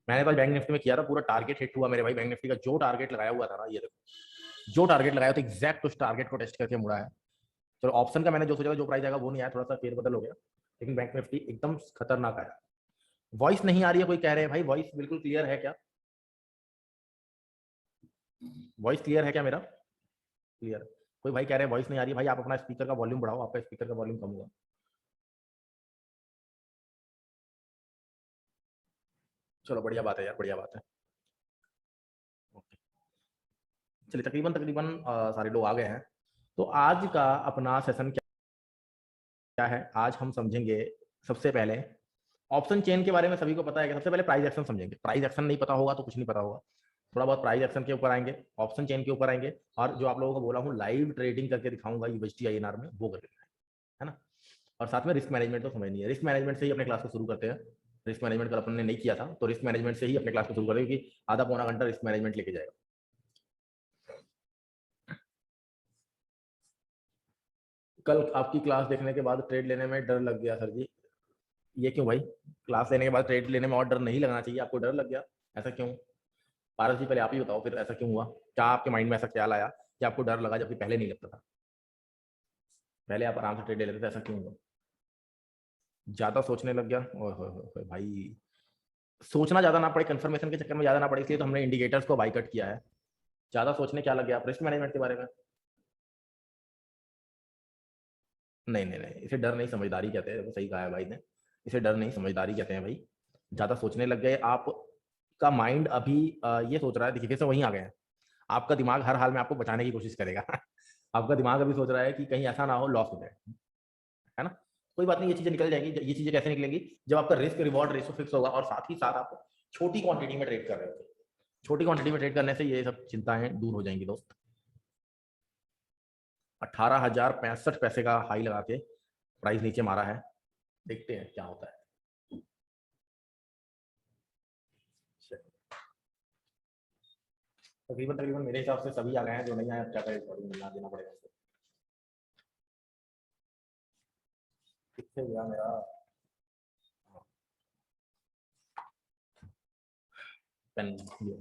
मैंने तो bank Nifty में किया था, पूरा टारगेट हिट हुआ मेरे भाई। बैंक निफ्टी का जो टारगेट लगाया हुआ था ना, ये देखो जो टारगेट लगाया था एग्जैक्ट उस टारगेट को टेस्ट करके मुड़ा है। तो ऑप्शन का मैंने जो सोचा था जो प्राइस आएगा वो नहीं आया, थोड़ा सा फेरबदल हो गया, लेकिन बैंक निफ्टी एकदम खतरनाक आया। वॉइस नहीं आ रही है, कोई कह रहे हैं भाई वॉइस बिल्कुल क्लियर है क्या? वॉइस क्लियर है क्या मेरा? क्लियर। कोई भाई कह रहे हैं वॉइस नहीं आ रही है, भाई आप अपना स्पीकर का वॉल्यूम बढ़ाओ, आपका स्पीकर का वॉल्यूम कम हुआ। चलो बढ़िया बात है यार, बढ़िया बात है। ओके, चलिए तकरीबन तकरीबन सारे लोग आ गए हैं। तो आज का अपना सेशन क्या है, आज हम समझेंगे सबसे पहले ऑप्शन चेन के बारे में। सभी को पता है कि सबसे पहले प्राइस एक्शन समझेंगे। प्राइस एक्शन नहीं पता होगा तो कुछ नहीं पता होगा। थोड़ा बहुत प्राइस एक्शन के ऊपर आएंगे, ऑप्शन चेन के ऊपर आएंगे, और जो आप लोगों को बोला हूँ लाइव ट्रेडिंग करके दिखाऊंगा यूएसटी आईएनआर में, वो करके है ना। और साथ में रिस्क मैनेजमेंट तो समझनी है। रिस्क मैनेजमेंट से ही अपने क्लास को शुरू करते हैं। रिस्क मैनेजमेंट कल अपन ने नहीं किया था, तो रिस्क मैनेजमेंट से ही अपने क्लास को शुरू करेंगे, क्योंकि आधा पौना घंटा रिस्क मैनेजमेंट लेके जाएगा। कल आपकी क्लास देखने के बाद ट्रेड लेने में डर लग गया सर जी। ये क्यों भाई? क्लास लेने के बाद ट्रेड लेने में और डर नहीं लगना चाहिए, आपको डर लग गया, ऐसा क्यों? पारस जी पहले आप ही बताओ, फिर ऐसा क्यों हुआ? क्या आपके माइंड में ऐसा ख्याल आया कि आपको डर लगा, जबकि पहले नहीं लगता था? पहले आप आराम से ट्रेड ले लेते थे, ऐसा क्यों हुआ? ज्यादा सोचने लग गया? ओए भाई, सोचना ज्यादा ना पड़े, कंफर्मेशन के चक्कर में ज्यादा ना पड़े, इसलिए तो हमने इंडिकेटर्स को बाइकआउट किया है। ज्यादा सोचने क्या लग गया आप रिस्क मैनेजमेंट के बारे में? नहीं नहीं नहीं, इसे डर नहीं समझदारी कहते हैं, सही कहा है भाई ने। इसे डर नहीं समझदारी कहते हैं भाई। ज्यादा सोचने लग गए आप। का माइंड अभी ये सोच रहा है, देखिए फिर से वहीं आ गए हैं। आपका दिमाग हर हाल में आपको बचाने की कोशिश करेगा। आपका दिमाग अभी सोच रहा है कि कहीं ऐसा ना हो लॉस हो जाए, है ना। कोई बात नहीं, ये चीजें निकल जाएगी। ये चीजें कैसे निकलेंगी? जब आपका रिस्क रिवॉर्ड रेशो फिक्स होगा और साथ ही साथ आप छोटी क्वांटिटी में ट्रेड कर रहे हो। छोटी क्वांटिटी में ट्रेड करने से ये सब चिंताएं दूर हो जाएंगी दोस्त। 18,065 का हाई लगा के प्राइस नीचे मारा है, देखते हैं क्या होता है। तकरीबन तकरीबन मेरे हिसाब से सभी आ गए हैं, जो नहीं आए क्या करें, मिलना देना पड़ेगा। किससे गया मेरा पेन? ये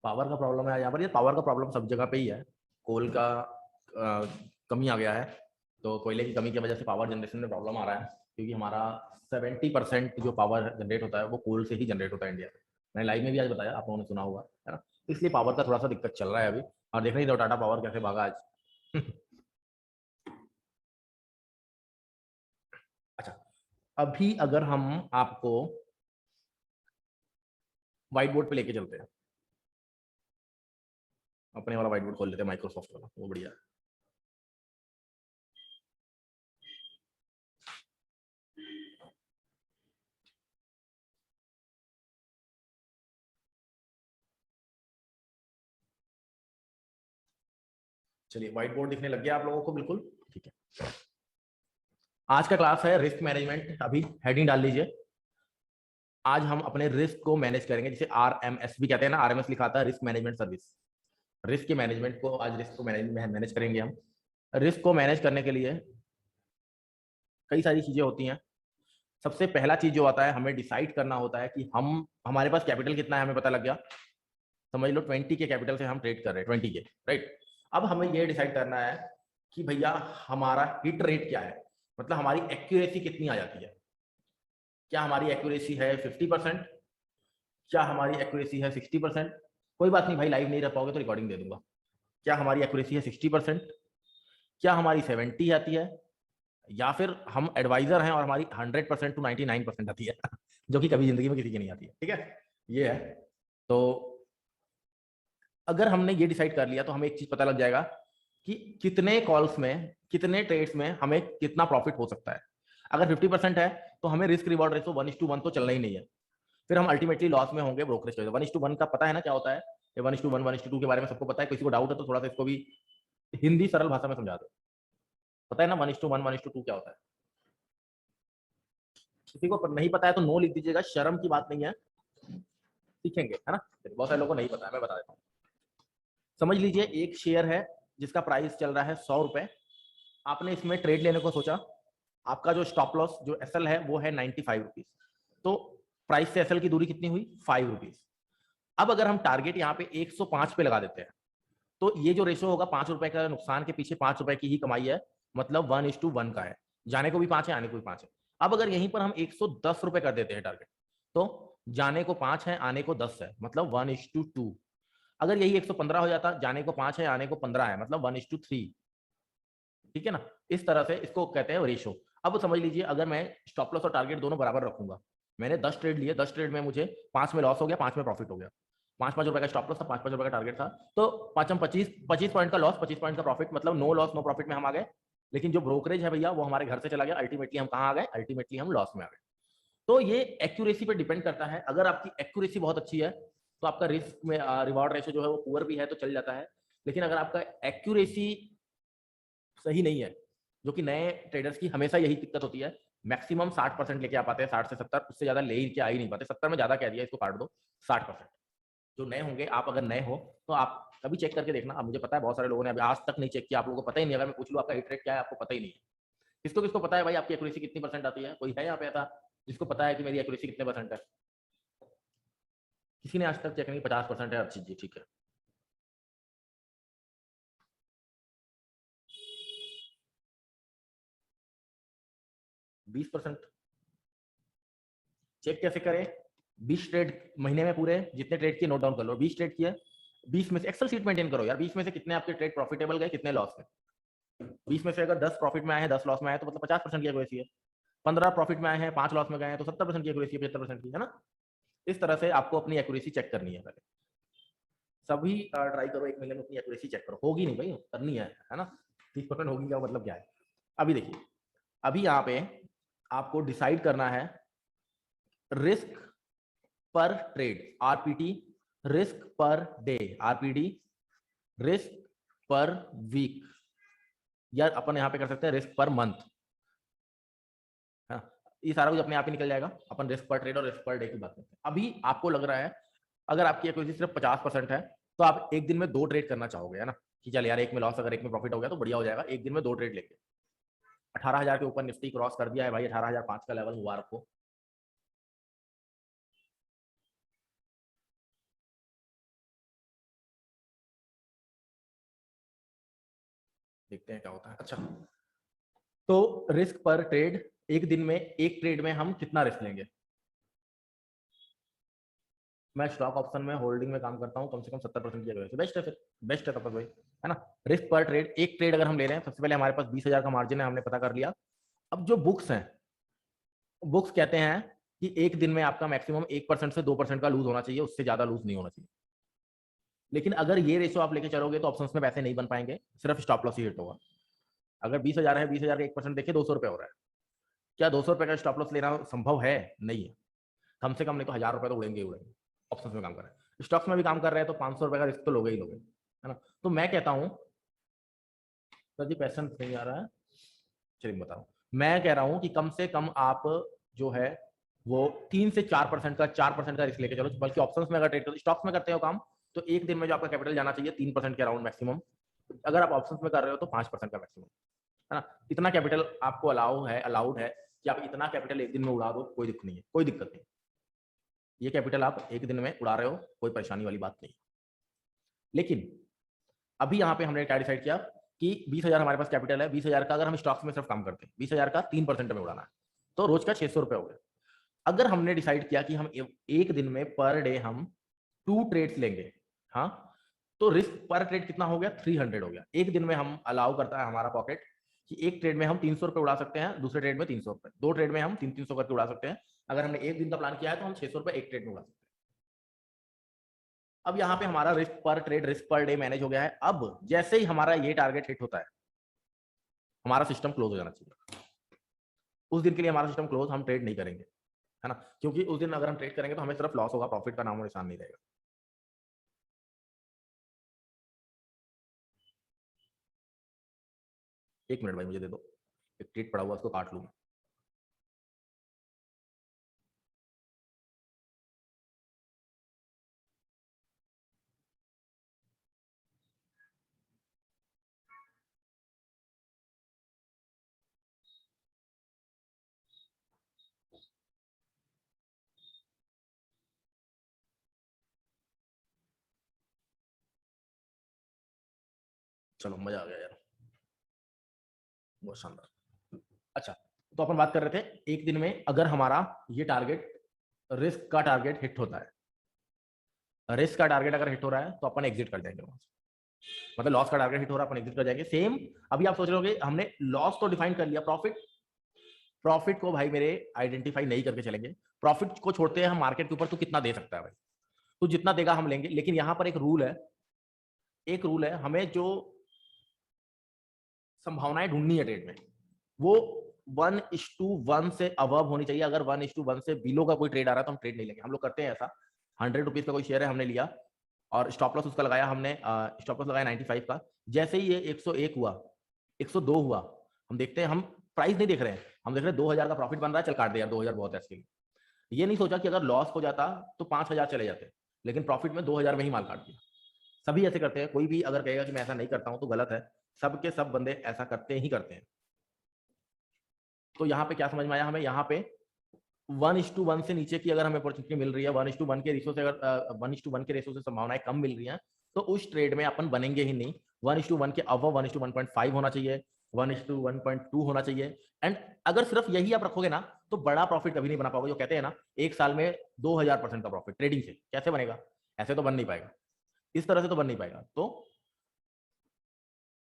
पावर का प्रॉब्लम है यहाँ पर। ये पावर का प्रॉब्लम सब जगह पे ही है। कोल का कमी आ गया है, तो कोयले की कमी की वजह से पावर जनरेशन में प्रॉब्लम आ रहा है, क्योंकि हमारा 70% जो पावर जनरेट होता है वो कोल से ही जनरेट होता है इंडिया में। मैंने लाइव में भी आज बताया, आप लोगों ने सुना होगा, है ना। इसलिए पावर का थोड़ा सा दिक्कत चल रहा है अभी। और देख नहीं दो टाटा पावर कैसे भागा आज। अच्छा, अभी अगर हम आपको व्हाइट बोर्ड पे लेके चलते हैं, अपने वाला व्हाइट बोर्ड खोल लेते हैं, माइक्रोसॉफ्ट वाला, वो बढ़िया है। चलिए व्हाइट बोर्ड दिखने लग गया आप लोगों को, बिल्कुल ठीक है। आज का क्लास है रिस्क मैनेजमेंट। अभी हेडिंग डाल लीजिए। आज हम अपने रिस्क को मैनेज करेंगे, जिसे आरएमएस भी कहते हैं ना, आरएमएस लिखा आता है रिस्क मैनेजमेंट सर्विस। रिस्क के मैनेजमेंट को आज रिस्क को मैनेज करेंगे हम। रिस्क को मैनेज करने के लिए कई सारी चीजें होती हैं। सबसे पहला चीज जो आता है, हमें डिसाइड करना होता है कि हम हमारे पास कैपिटल कितना है, हमें पता लग गया। समझ लो 20 के कैपिटल से हम ट्रेड कर रहे हैं, 20 के, राइट। अब हमें ये डिसाइड करना है कि भैया हमारा हिट रेट क्या है, मतलब हमारी एक्यूरेसी कितनी आ जाती है। क्या हमारी एक्यूरेसी है 50%? क्या हमारी एक्यूरेसी है 60%? कोई बात नहीं भाई, लाइव नहीं रह पाओगे तो रिकॉर्डिंग दे दूंगा। क्या हमारी एक्यूरेसी है 60%? क्या हमारी 70 आती है? या फिर हम एडवाइजर हैं और हमारी 100% टू 99% आती है। जो कि कभी जिंदगी में किसी की नहीं आती है, ठीक है। ये है। तो अगर हमने ये डिसाइड कर लिया तो हमें एक चीज पता लग जाएगा कि कितने कॉल्स में, कितने ट्रेड्स में हमें कितना प्रॉफिट हो सकता है। अगर 50% है तो हमें रिस्क रिवॉर्ड रेशो 1:1 तो चलना ही नहीं है, फिर हम अल्टीमेटली लॉस में होंगे ब्रोकरेज की वजह से। 1:1 का पता है ना क्या होता है? ये 1:1 1:2 के बारे में सबको पता है। किसी को डाउट है तो थोड़ा सा इसको भी हिंदी सरल भाषा में समझा दो। पता है ना 1:1 1:2 क्या होता है? किसी को नहीं पता है तो नो लिख दीजिएगा, शर्म की बात नहीं है, सीखेंगे, है ना। बहुत सारे लोगों को नहीं पता है, मैं बता देता हूँ। समझ लीजिए एक शेयर है जिसका प्राइस चल रहा है 100 रुपए। आपने इसमें ट्रेड लेने को सोचा। आपका जो स्टॉप लॉस जो एसएल है वो है 95 रुपीज। तो प्राइस से एसएल की दूरी कितनी हुई 5 रुपीज। अब अगर हम टारगेट यहाँ पे 105 पे लगा देते हैं तो ये जो रेशो होगा 5 रुपए का नुकसान के पीछे 5 रुपए की ही कमाई है, मतलब 1:1 का है, जाने को भी 5 है आने को भी 5 है। अब अगर यहीं पर हम 110 रुपए कर देते हैं टारगेट, तो जाने को 5 है आने को 10 है, मतलब 1:2। अगर यही 115 हो जाता, जाने को 5 है आने को 15 है, मतलब 1:3। ठीक है ना, इस तरह से इसको कहते हैं रेशो। अब समझ लीजिए अगर मैं स्टॉप लॉस और टारगेट दोनों बराबर रखूंगा, मैंने 10 ट्रेड लिए, 10 ट्रेड में मुझे 5 में लॉस हो गया, 5 में प्रॉफिट हो गया, 5-5 रुपए का स्टॉप लॉस था, 5-5 रुपए का टारगेट था, तो 25 पॉइंट का लॉस, 25 पॉइंट का प्रॉफिट, मतलब नो लॉस नो प्रॉफिट में हम आ गए। लेकिन जो ब्रोकरेज है भैया वो हमारे घर से चला गया, अल्टीमेटली हम कहाँ आ गए, अल्टीमेटली हम लॉस में आ गए। तो ये एक्यूरेसी पे डिपेंड करता है। अगर आपकी एक्यूरेसी बहुत अच्छी है तो आपका रिस्क में रिवॉर्ड रेशो जो है वो पुअर भी है तो चल जाता है। लेकिन अगर आपका एक्यूरेसी सही नहीं है, जो कि नए ट्रेडर्स की हमेशा यही दिक्कत होती है, मैक्सिमम 60% लेके आ पाते हैं, 60 से 70, उससे ज्यादा ले के आ ही नहीं पाते। 70 में ज्यादा कह दिया, इसको काट दो, 60%। जो नए होंगे, आप अगर नए हो तो आप कभी चेक करके देखना। अब मुझे पता है बहुत सारे लोगों ने अभी आज तक नहीं चेक किया, आप लोगों को पता ही नहीं। अगर मैं पूछ लूँ आपका हिट रेट क्या है, आपको पता ही नहीं है। किसको किसको पता है भाई आपकी एक्यूरेसी कितनी परसेंट आती है? कोई है यहाँ पे ऐसा जिसको पता है कि मेरी एक्यूरेसी कितने परसेंट है? किसी ने आज तक चेक नहीं? 50% है, अच्छी जी, ठीक है। 20% चेक कैसे करें? 20 ट्रेड महीने में पूरे जितने ट्रेड किए नोट डाउन कर लो। 20 ट्रेड किए, 20 में से एक्सेल शीट मेंटेन करो यार, 20 में से कितने आपके ट्रेड प्रॉफिटेबल गए, कितने लॉस में। 20 में से अगर 10 प्रॉफिट में आए हैं, 10 लॉस में आए तो मतलब 50% की एक्यूरेसी है। 15 प्रॉफिट में आए हैं, 5 लॉस में गए हैं तो 70% की एक्यूरेसी है, 75% की, है ना। इस तरह से आपको अपनी एक्यूरेसी चेक करनी है पहले। सभी ट्राई करो, 1 महीने में अपनी एक्यूरेसी चेक करो। होगी नहीं भाई, करनी है ना। 30% होगी क्या मतलब क्या है? अभी देखिए, अभी यहाँ पे आपको डिसाइड करना है risk per trade, RPT, risk per day, RPD, risk per week, या अपन यहां पे कर सकते हैं रिस्क पर मंथ। हाँ, ये सारा कुछ अपने आप ही निकल जाएगा। अपन रिस्क पर ट्रेड और रिस्क पर डे की बात करते हैं। अभी आपको लग रहा है अगर आपकी एक्विटी सिर्फ 50% है तो आप एक दिन में 2 ट्रेड करना चाहोगे, है ना, कि चल यार एक में लॉस अगर एक में प्रॉफिट हो गया तो बढ़िया हो जाएगा, एक दिन में 2 ट्रेड लेके। 18,000 के ऊपर निफ्टी क्रॉस कर दिया है भाई, 18,005 का लेवल हुआ आपको। देखते हैं क्या होता है। अच्छा, तो रिस्क पर ट्रेड, एक दिन में एक ट्रेड में हम कितना रिस्क लेंगे? मैं स्टॉक ऑप्शन में होल्डिंग में काम करता हूँ, कम से कम 70% की वजह से बेस्ट है, फिर बेस्ट है तब भाई, है ना। रिस्क पर ट्रेड, एक ट्रेड अगर हम ले रहे हैं, सबसे पहले हमारे पास 20,000 का मार्जिन है, हमने पता कर लिया। अब जो बुक्स हैं, बुक्स कहते हैं कि एक दिन में आपका मैक्सिमम 1% से 2% का लूज होना चाहिए, उससे ज्यादा लूज नहीं होना चाहिए। लेकिन अगर ये रेशो आप लेके चलोगे तो ऑप्शंस में पैसे नहीं बन पाएंगे, सिर्फ स्टॉप लॉस ही हिट होगा। अगर 20,000 है, 20,000 का 1% देखिए 200 रुपये हो रहा है। क्या 200 रुपये का स्टॉप लॉस लेना संभव है? नहीं है। कम से कम नहीं तो 1,000 रुपये तो उड़ेंगे ही उड़ेंगे। ऑप्शंस में काम कर रहे हैं, स्टॉक्स में भी काम कर रहे हैं, तो 500 रुपये का रिस्क तो लोगे ही लोगे, है ना। तो मैं कहता हूँ, सर जी पैसन नहीं आ रहा है, चलिए बताओ। मैं कह रहा हूँ कि कम से कम आप जो है वो 3 से 4% का, 4% का रिस्क लेके चलो। बल्कि ऑप्शंस में अगर ट्रेड करो, स्टॉक्स में करते हो काम, तो एक दिन में जो आपका कैपिटल जाना चाहिए 3% के अराउंड मैक्सिमम। अगर आप ऑप्शंस में कर रहे हो तो 5% का मैक्सिमम, है ना। इतना कैपिटल आपको अलाउड है कि आप इतना कैपिटल एक दिन में उड़ा दो, कोई दिक्कत नहीं है, कोई दिक्कत नहीं। ये कैपिटल आप एक दिन में उड़ा रहे हो, कोई परेशानी वाली बात नहीं। लेकिन अभी यहाँ पे हमने क्या डिसाइड किया कि 20,000 हमारे पास कैपिटल है, 20,000 का अगर हम स्टॉक्स में सिर्फ काम करते हैं, 20,000 का 3% में उड़ाना है, तो रोज का 600 रुपये हो गया। अगर हमने डिसाइड किया कि हम एक दिन में पर डे हम 2 ट्रेड्स लेंगे, हाँ, तो रिस्क पर ट्रेड कितना हो गया? 300 हो गया। एक दिन में हम अलाउ करता है हमारा पॉकेट कि एक ट्रेड में हम 300 रुपये उड़ा सकते हैं, दूसरे ट्रेड में 300 रुपये, 2 ट्रेड में हम 300 करके उड़ा सकते हैं। अगर हमने एक दिन का प्लान किया है तो हम 600 रुपये एक ट्रेड में उड़ा सकते हैं। अब यहाँ पे हमारा risk per trade, risk per day manage हो गया है। अब जैसे ही हमारा ये टारगेट हिट होता है, हमारा सिस्टम क्लोज हो जाना चाहिए। उस दिन के लिए हमारा सिस्टम क्लोज, हम ट्रेड नहीं करेंगे, है ना। क्योंकि उस दिन अगर हम ट्रेड करेंगे तो हमें सिर्फ लॉस होगा, प्रॉफिट का नामो निशान नहीं रहेगा। 1 मिनट भाई मुझे दे दो, एक ट्रेड पड़ा हुआ उसको काट लूँ। चलो मजा आ गया यार, बहुत शानदार। अच्छा, तो अपन बात कर रहे थे एक दिन में अगर हमारा ये टारगेट, रिस्क का टारगेट हिट होता है, रिस्क का टारगेट अगर हिट हो रहा है तो अपन एग्जिट कर जाएंगे वहां से, मतलब लॉस का टारगेट हिट हो रहा है अपन एग्जिट कर जाएंगे। सेम अभी आप सोच रहे हो हमने लॉस तो डिफाइन कर लिया, प्रॉफिट को भाई मेरे आइडेंटिफाई नहीं करके चलेंगे, प्रॉफिट को छोड़ते हैं हम मार्केट के ऊपर, तो कितना दे सकता है भाई, तो जितना देगा हम लेंगे। लेकिन यहां पर एक रूल है, हमें जो संभावनाएं ढूंढनी है ट्रेड में वो 1:1 से अबव होनी चाहिए। अगर 1:1 से बिलो का कोई ट्रेड आ रहा है तो हम ट्रेड नहीं लेंगे। हम लोग करते हैं ऐसा, 100 रुपीज का कोई शेयर है हमने लिया और स्टॉप लॉस उसका लगाया हमने, स्टॉप लॉस लगाया 95 का। जैसे ही ये 101 हुआ, 102 हुआ, हम देखते हैं, हम प्राइस नहीं देख रहे हैं, हम देख रहे हैं 2000 का प्रॉफिट बन रहा है, चल काट दे यार, 2000 बहुत है इसके लिए। ये नहीं सोचा कि अगर लॉस हो जाता तो 5000 चले जाते, लेकिन प्रॉफिट में 2000 में ही माल काट दिया। सभी ऐसे करते हैं, कोई भी अगर कहेगा कि मैं ऐसा नहीं करता हूं तो गलत है, सबके सब बंदे ऐसा करते ही करते हैं। तो यहाँ पे क्या समझ में आया हमें, यहाँ पे 1:1 से नीचे की अगर हमें अपॉर्चुनिटी मिल रही है, 1:1 के रेशो से, अगर 1:1 के रेशो से संभावनाएं कम मिल रही हैं तो उस ट्रेड में अपन बनेंगे ही नहीं। 1:1 के अबव 1:1.5 होना चाहिए, 1:1.2 होना चाहिए। एंड अगर सिर्फ यही आप रखोगे ना तो बड़ा प्रॉफिट कभी नहीं बना पाओगे। जो कहते हैं ना एक साल में 2000% का प्रॉफिट ट्रेडिंग से कैसे बनेगा, ऐसे तो बन नहीं पाएगा, इस तरह से तो बन नहीं पाएगा। तो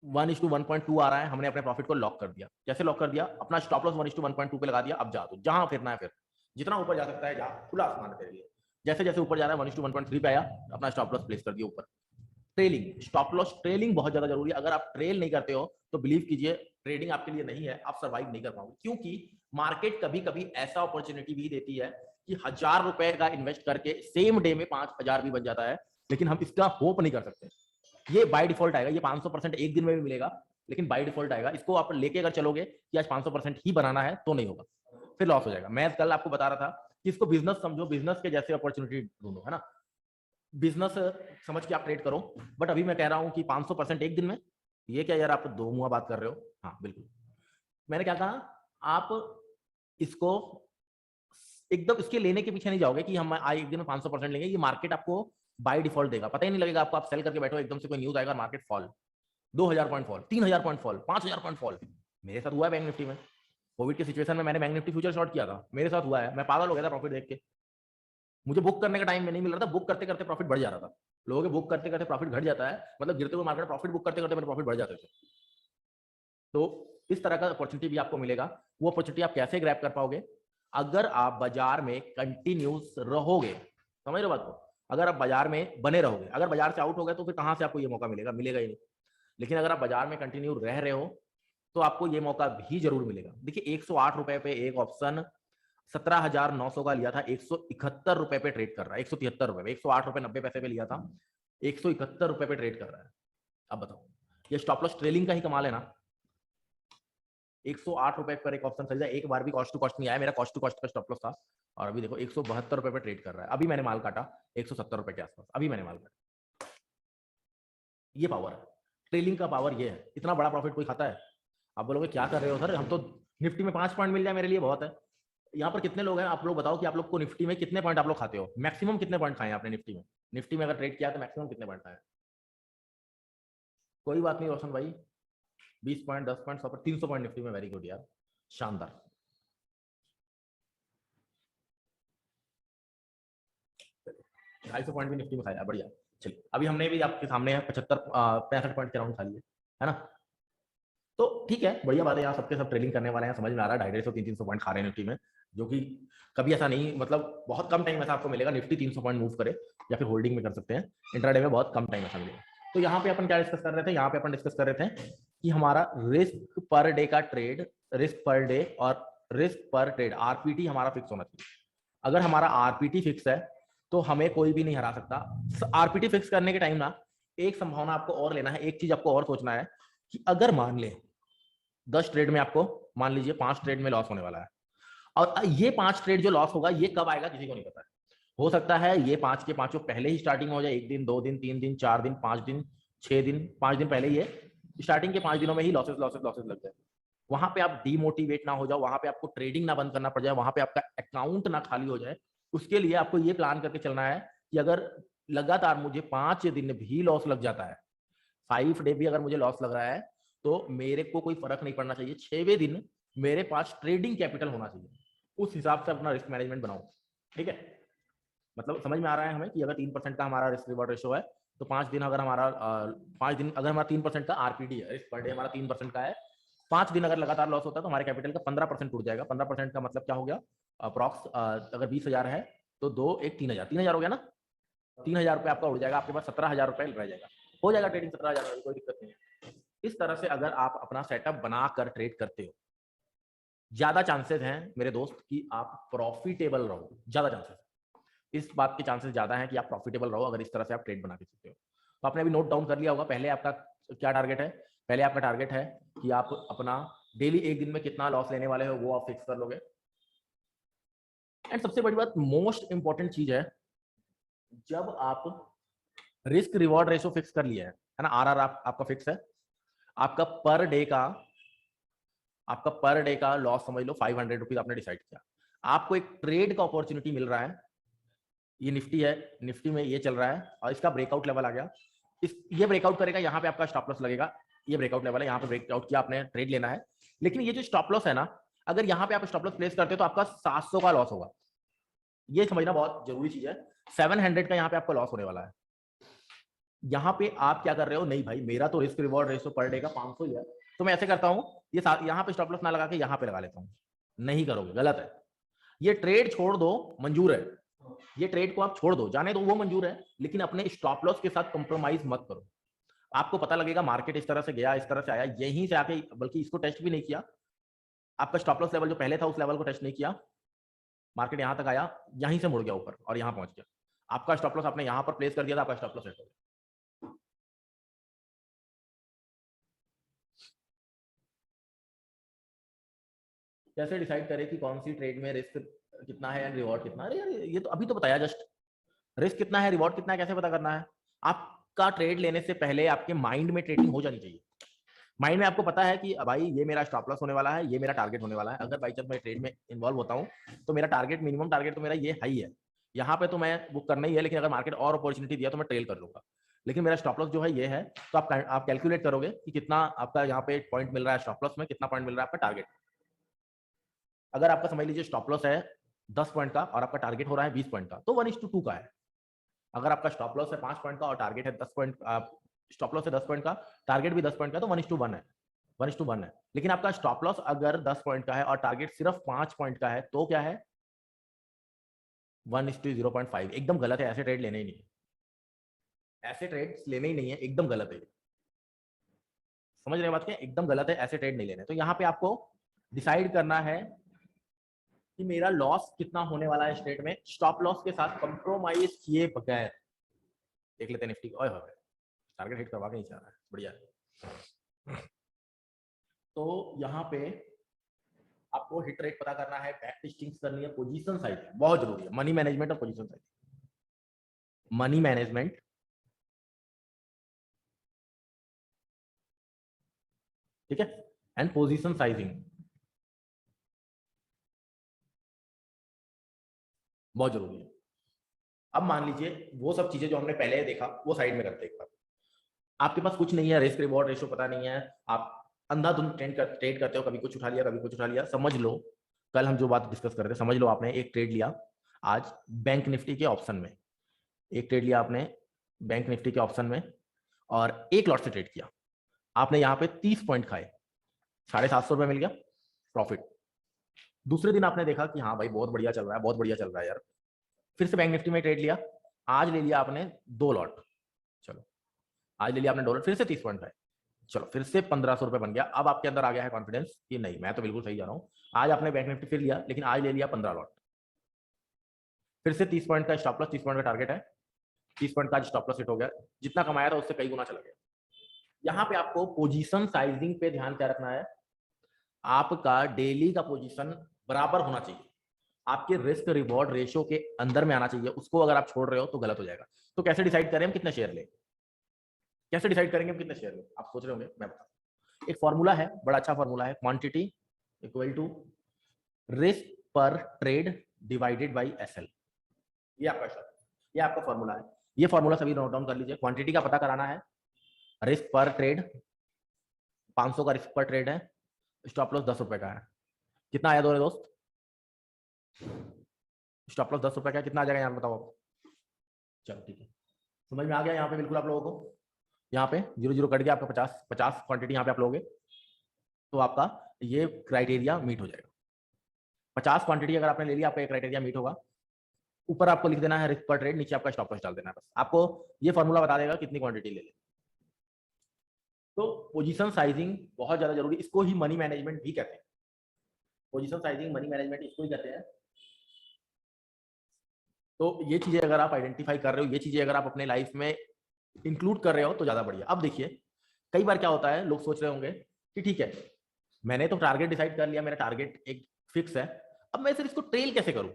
1:1.2 आ रहा है, हमने अपने प्रॉफिट को लॉक कर दिया। कैसे लॉक कर दिया, अपना स्टॉप लॉस 1:1.2 पे लगा दिया। अब जा, तो जहां फिरना है फिर, जितना ऊपर जा सकता है जा, खुला आसमान है तेरे लिए। जैसे जैसे ऊपर जा रहा है 1:1.3 पे आया, अपना स्टॉप लॉस प्लेस कर दिया ऊपर। ट्रेलिंग, स्टॉप लॉस ट्रेलिंग बहुत ज्यादा जरूरी है। अगर आप ट्रेल नहीं करते हो तो बिलीव कीजिए ट्रेडिंग आपके लिए नहीं है, आप सर्वाइव नहीं कर पाओगे। क्योंकि मार्केट कभी कभी ऐसा अपॉर्चुनिटी भी देती है कि 1000 रुपए का इन्वेस्ट करके सेम डे में 5000 भी बन जाता है, लेकिन हम इसका होप नहीं कर सकते। ये बाय डिफॉल्ट आएगा, ये 500% एक दिन में भी मिलेगा, लेकिन बाय डिफॉल्ट आएगा। इसको आप लेके अगर चलोगे कि आज 500% ही बनाना है तो नहीं होगा, फिर लॉस हो जाएगा। मैं कल आपको बता रहा था कि इसको बिजनेस समझो, बिजनेस के जैसे अपॉर्चुनिटी ढूंढो, है ना। बिजनेस समझ के आप ट्रेड करो। बट अभी मैं कह रहा हूं कि 500% एक दिन में, ये क्या यार आप दो मुंह बात कर रहे हो। हाँ बिल्कुल, मैंने क्या कहा, आप इसको एकदम इसके लेने के पीछे नहीं जाओगे कि हम आज एक दिन में 500% लेंगे। ये मार्केट आपको बाय डिफॉल्ट देगा, पता ही नहीं लगेगा आपको। आप सेल करके बैठो, एकदम से कोई न्यूज आएगा, market fall, 2000 point fall, 3000 point fall, 5000 point fall. मेरे साथ हुआ है बैंक निफ्टी में, कोविड की सिचुएशन में मैंने बैंक निफ्टी फ्यूचर शॉर्ट किया था, मेरे साथ हुआ है। मैं पागल हो गया था प्रॉफिट देख के, मुझे बुक करने का टाइम में नहीं मिल रहा था, बुक करते करते प्रॉफिट बढ़ जा रहा था। लोगों के बुक करते करते प्रॉफिट घट जाता है, मतलब गिरते हुए मार्केट प्रॉफिट बुक करते करते मेरे प्रॉफिट बढ़ जाते थे। तो इस तरह का अपॉर्चुनिटी भी आपको मिलेगा। वो अपॉर्चुनिटी आप कैसे ग्रैब कर पाओगे, अगर आप बाजार में कंटिन्यूस रहोगे, समझ रहे हो बात को। अगर आप बाजार में बने रहोगे, अगर बाजार से आउट हो गए तो फिर कहां से आपको ये मौका मिलेगा, मिलेगा ही नहीं। लेकिन अगर आप बाजार में कंटिन्यू रह रहे हो तो आपको ये मौका भी जरूर मिलेगा। देखिए 108 रुपए पे एक ऑप्शन 17,900 का लिया था, 171 रुपए पे ट्रेड कर रहा है, 173 रुपए पे, 108 रुपए 90 पैसे पे लिया था, 171 रुपए पे ट्रेड कर रहा है। अब बताओ, ये स्टॉप लॉस ट्रेलिंग का ही कमाल है ना। 108 रुपए पर एक ऑप्शन खरीदा, एक बार भी कॉस्ट टू कॉस्ट नहीं आया, मेरा कॉस्ट टू कॉस्ट का स्टॉप लॉस था। और अभी देखो 172 रुपए पे ट्रेड कर रहा है। अभी मैंने माल काटा 170 रुपए के आसपास, अभी मैंने माल काटा। ये पावर है ट्रेलिंग का, पावर ये है। इतना बड़ा प्रॉफिट कोई खाता है। आप बोलोगे क्या कर रहे हो सर, हम तो निफ्टी में 5 पॉइंट मिल जाए मेरे लिए बहुत है। यहाँ पर कितने लोग हैं, आप लोग बताओ कि आप लोग को निफ्टी में कितने पॉइंट आप लोग खाते हो, मैक्सिमम कितने पॉइंट खाए आपने निफ्टी में। निफ्टी में अगर ट्रेड किया तो मैक्सिमम कितने पॉइंट खाए। कोई बात नहीं रोशन भाई, 20 point, 10 point, 100 point, 300 point Nifty में, वेरी गुड यार, शानदार। ढाई सौ पॉइंट भी निफ्टी में खाया, बढ़िया। चलिए अभी हमने भी आपके सामने 65 पॉइंट के राउंड खा लिए, है ना। तो ठीक है, बढ़िया बात है। यहाँ सबके सब ट्रेडिंग करने वाले हैं, समझ में आ रहा है। 250 300 पॉइंट खा रहे हैं निफ्टी में, जो कि कभी ऐसा नहीं, मतलब बहुत कम टाइम ऐसा आपको मिलेगा निफ्टी 300 पॉइंट मूव करे, या फिर होल्डिंग में कर सकते हैं। इंट्राडे में बहुत कम टाइम ऐसा मिलेगा। तो यहाँ पे अपन क्या डिस्कस कर रहे थे, यहाँ पे अपन डिस्कस कर रहे थे कि हमारा रिस्क पर डे का ट्रेड, रिस्क पर डे और रिस्क पर ट्रेड, आरपीटी हमारा फिक्स होना चाहिए। अगर हमारा आरपीटी फिक्स है तो हमें कोई भी नहीं हरा सकता। आरपीटी फिक्स करने के टाइम ना एक संभावना आपको और लेना है, एक चीज आपको और सोचना है कि अगर मान ले 10 ट्रेड में आपको मान लीजिए 5 ट्रेड में लॉस होने वाला है, और ये 5 ट्रेड जो लॉस होगा ये कब आएगा किसी को नहीं पता है। हो सकता है ये 5 के 5 पहले ही स्टार्टिंग हो जाए, 1 दिन 2 दिन 3 दिन 4 दिन 5 दिन 6 दिन, 5 दिन पहले ही है, स्टार्टिंग के 5 दिनों में ही लॉसेस लॉसेस लॉसेस लग जाए। वहां पे आप डीमोटिवेट ना हो जाओ, वहां पे आपको ट्रेडिंग ना बंद करना पड़ जाए, वहां पे आपका अकाउंट ना खाली हो जाए। उसके लिए आपको ये प्लान करके चलना है कि अगर लगातार मुझे 5 दिन भी लॉस लग जाता है, 5 डे भी अगर मुझे लॉस लग रहा है तो मेरे को कोई फर्क नहीं पड़ना चाहिए, 6वें दिन मेरे पास ट्रेडिंग कैपिटल होना चाहिए, उस हिसाब से अपना रिस्क मैनेजमेंट बनाओ। ठीक है, मतलब समझ में आ रहा है हमें कि अगर 3% का हमारा रिस्क रिवॉर्ड रेशो है तो 5 दिन अगर हमारा 5 दिन अगर हमारा 3% का आरपीडी है, रिस्क पर डे हमारा 3% का है, 5 दिन अगर लगातार लॉस होता है तो हमारे कैपिटल का 15% टूट जाएगा। 15% का मतलब क्या हो गया, अप्रॉक्स अगर 20,000 है तो 2 1 3,000 हो गया ना, 3,000 रुपये आपका उड़ जाएगा, आपके पास 17,000 रुपये रह जाएगा, हो जाएगा ट्रेडिंग 17,000 में, कोई दिक्कत नहीं है। इस तरह से अगर आप अपना सेटअप बनाकर ट्रेड करते हो, ज्यादा चांसेस हैं मेरे दोस्त कि आप प्रॉफिटेबल रहो, ज्यादा चांसेस, इस बात के चांसेस ज्यादा हैं कि आप प्रॉफिटेबल रहो अगर इस तरह से आप ट्रेड बना के चलते हो। तो आपने अभी नोट डाउन कर लिया होगा, पहले आपका क्या टारगेट है, पहले आपका टारगेट है कि आप अपना डेली एक दिन में कितना लॉस लेने वाले हो वो आप फिक्स कर लोगे। एंड सबसे बड़ी बात, मोस्ट इंपॉर्टेंट चीज है, जब आप रिस्क रिवॉर्ड रेशो फिक्स कर लिया है ना, आरआर आपका फिक्स है, आपका पर डे का लॉस समझ लो 500 रुपीज आपने डिसाइड किया, आपको एक ट्रेड का अपॉर्चुनिटी मिल रहा है, ये निफ्टी है, निफ्टी में ये चल रहा है और इसका ब्रेकआउट लेवल आ गया, ये ब्रेकआउट करेगा, यहाँ पे आपका स्टॉप लॉस लगेगा, ये ब्रेकआउट लेवल है, यहाँ पे ब्रेकआउट किया आपने, ट्रेड लेना है। लेकिन ये जो स्टॉप लॉस है ना, अगर यहाँ पे आप स्टॉप लॉस प्लेस करते हो तो आपका 700 का लॉस होगा, ये समझना बहुत जरूरी चीज है। 700 का यहाँ पे आपका लॉस होने वाला है। यहाँ पे आप क्या कर रहे हो, नहीं भाई मेरा तो risk reward ratio per day का 500 ही है, तो मैं ऐसे करता हूँ, ये यहाँ पे स्टॉप लॉस ना लगा के यहाँ पे लगा लेता हूँ। नहीं करोगे, गलत है, ये ट्रेड छोड़ दो, मंजूर है, ये ट्रेड को आप छोड़ दो, जाने दो, वो मंजूर है, लेकिन अपने स्टॉप लॉस के साथ कंप्रोमाइज मत करो। आपको पता लगेगा मार्केट इस तरह से गया, इस तरह से आया, यहीं से आके, बल्कि इसको टेस्ट भी नहीं किया, आपका स्टॉप लॉस लेवल जो पहले था उस लेवल को टेस्ट नहीं किया, मार्केट यहां तक आया, यहीं से मुड़ गया ऊपर और यहां पहुंच गया, आपका स्टॉप लॉस आपने यहां पर प्लेस कर दिया था, आपका स्टॉप लॉस हिट हो गया। कैसे डिसाइड करें कि कौन सी ट्रेड में रिस्क कितना है एंड रिवॉर्ड कितना है? अरे यार ये तो अभी तो बताया जस्ट, रिस्क कितना है रिवॉर्ड कितना है कैसे पता करना है? आपका ट्रेड लेने से पहले आपके माइंड में ट्रेडिंग हो जानी चाहिए, माइंड में आपको पता है कि भाई ये मेरा स्टॉप लॉस होने वाला है, ये मेरा टारगेट होने वाला है, अगर बाई चांस मैं ट्रेड में इन्वॉल्व होता हूँ तो मेरा टारगेट, मिनिमम टारगेट तो मेरा ये हाई है, यहाँ पे तो मैं बुक करना ही है, लेकिन अगर मार्केट और अपॉर्चुनिटी दिया तो मैं ट्रेल कर लूंगा, लेकिन मेरा स्टॉप लॉस जो है ये है, तो आप कैलकुलेट करोगे कि कितना आपका यहाँ पे पॉइंट मिल रहा है स्टॉप लॉस में, कितना पॉइंट मिल रहा है आपका टारगेट। अगर आपका समझ लीजिए स्टॉप लॉस है 10 पॉइंट का और आपका टारगेट हो रहा है 20 पॉइंट का, तो 1:2 का है। अगर आपका स्टॉप लॉस है 5 पॉइंट का और टारगेट है 10 पॉइंट, स्टॉप लॉस है 10 पॉइंट का, टारगेट भी 10 पॉइंट का, तो 1:1 है, 1:1 है। लेकिन आपका स्टॉप लॉस अगर 10 पॉइंट का है और टारगेट सिर्फ 5 पॉइंट का है, तो क्या है, 1:0.5। एकदम गलत है, ऐसे ट्रेड लेने ही नहीं है, ऐसे ट्रेड लेने ही नहीं है, एकदम गलत है, समझ रहे हैं बात क्या, एकदम गलत है, ऐसे ट्रेड नहीं लेने। तो यहाँ पे आपको डिसाइड करना है कि मेरा लॉस कितना होने वाला है इस ट्रेड में, स्टॉप लॉस के साथ कंप्रोमाइज किए बगैर। देख लेते हैं निफ्टी, ओए होए टारगेट हिट करवा के नहीं जा रहा है, बढ़िया है। तो यहाँ पे आपको हिट रेट पता करना है, बैक टेस्टिंग करनी है, पोजीशन साइज बहुत जरूरी है, मनी मैनेजमेंट और पोजीशन साइज, मनी मैनेजमेंट ठीक है, एंड पोजीशन साइजिंग बहुत जरूरी है। अब मान लीजिए वो सब चीजें जो हमने पहले देखा वो साइड में करते हैं एक बार, आपके पास कुछ नहीं है, रिस्क रिवॉर्ड रेशो पता नहीं है, आप अंधाधुंध ट्रेड करते हो, कभी कुछ उठा लिया कभी कुछ उठा लिया, समझ लो कल हम जो बात डिस्कस कर रहे थे, समझ लो आपने एक ट्रेड लिया आज बैंक निफ्टी के ऑप्शन में, एक ट्रेड लिया आपने बैंक निफ्टी के ऑप्शन में और एक लॉट से ट्रेड किया, आपने यहाँ पे 30 पॉइंट खाए, 750 रुपये मिल गया प्रॉफिट। दूसरे दिन आपने देखा कि हाँ भाई बहुत बढ़िया चल रहा है, बहुत बढ़िया चल रहा है यार, फिर से बैंक निफ्टी में ट्रेड लिया, आज ले लिया आपने 2 लॉट, चलो आज ले लिया आपने 2 लॉट, फिर से 30 पॉइंट खाए, चलो फिर से 1500 रुपये बन गया। अब आपके अंदर आ गया है कॉन्फिडेंस कि नहीं मैं तो बिल्कुल सही जा रहा हूँ, आज आपने बैंक निफ्टी फिर लिया, लेकिन आज ले लिया 15 लॉट, फिर से 30 पॉइंट का स्टॉप लॉस, 30 पॉइंट का टारगेट है, 30 पॉइंट का स्टॉप लॉस हिट हो गया, जितना कमाया था उससे कई गुना चला गया। यहाँ पे आपको पोजीशन साइजिंग पे ध्यान क्या रखना है, आपका डेली का पोजीशन बराबर होना चाहिए, आपके रिस्क रिवॉर्ड रेशियो के अंदर में आना चाहिए, उसको अगर आप छोड़ रहे हो तो गलत हो जाएगा। तो कैसे डिसाइड करें हम कितने शेयर ले, कैसे डिसाइड करेंगे हम कितने शेयर ले, आप सोच रहे होंगे, मैं बताता हूं। एक फॉर्मूला है, बड़ा अच्छा फॉर्मूला है, quantity equal to risk per trade divided by SL, ये आपका फॉर्मूला है, ये फॉर्मूला सभी नोट डाउन कर लीजिए। क्वांटिटी का पता कराना है, रिस्क पर ट्रेड 500 का रिस्क पर ट्रेड है, स्टॉप लॉस 10 रुपए का है। कितना आया दोनों दोस्त? स्टॉप लॉस 10 रुपए का, कितना आ जाएगा यहाँ पे बताओ आप? चलो ठीक है, समझ में आ गया यहाँ पे बिल्कुल आप लोगों को। यहाँ पे 0 कट गया आपका, 50 क्वांटिटी यहाँ पे आप लोगे तो आपका ये क्राइटेरिया मीट हो जाएगा। 50 क्वांटिटी अगर आपने ले लिया, आपका ये क्राइटेरिया मीट होगा। ऊपर आपको लिख देना है रिस्क पर ट्रेड, नीचे आपका स्टॉप लॉस डाल देना है, बस आपको ये फॉर्मूला बता देगा कितनी क्वांटिटी ले ले। तो पोजीशन साइजिंग बहुत ज्यादा जरूरी, इसको ही मनी मैनेजमेंट भी कहते हैं। पोजीशन साइजिंग, मनी मैनेजमेंट इसको ही कहते हैं। तो ये चीजें अगर आप आइडेंटिफाई कर रहे हो, ये चीजें अगर आप अपने लाइफ में इंक्लूड कर रहे हो तो ज्यादा बढ़िया। अब देखिए कई बार क्या होता है, लोग सोच रहे होंगे कि ठीक है मैंने तो टारगेट डिसाइड कर लिया, मेरा टारगेट एक फिक्स है, अब मैं सिर्फ इसको ट्रेल कैसे करूं?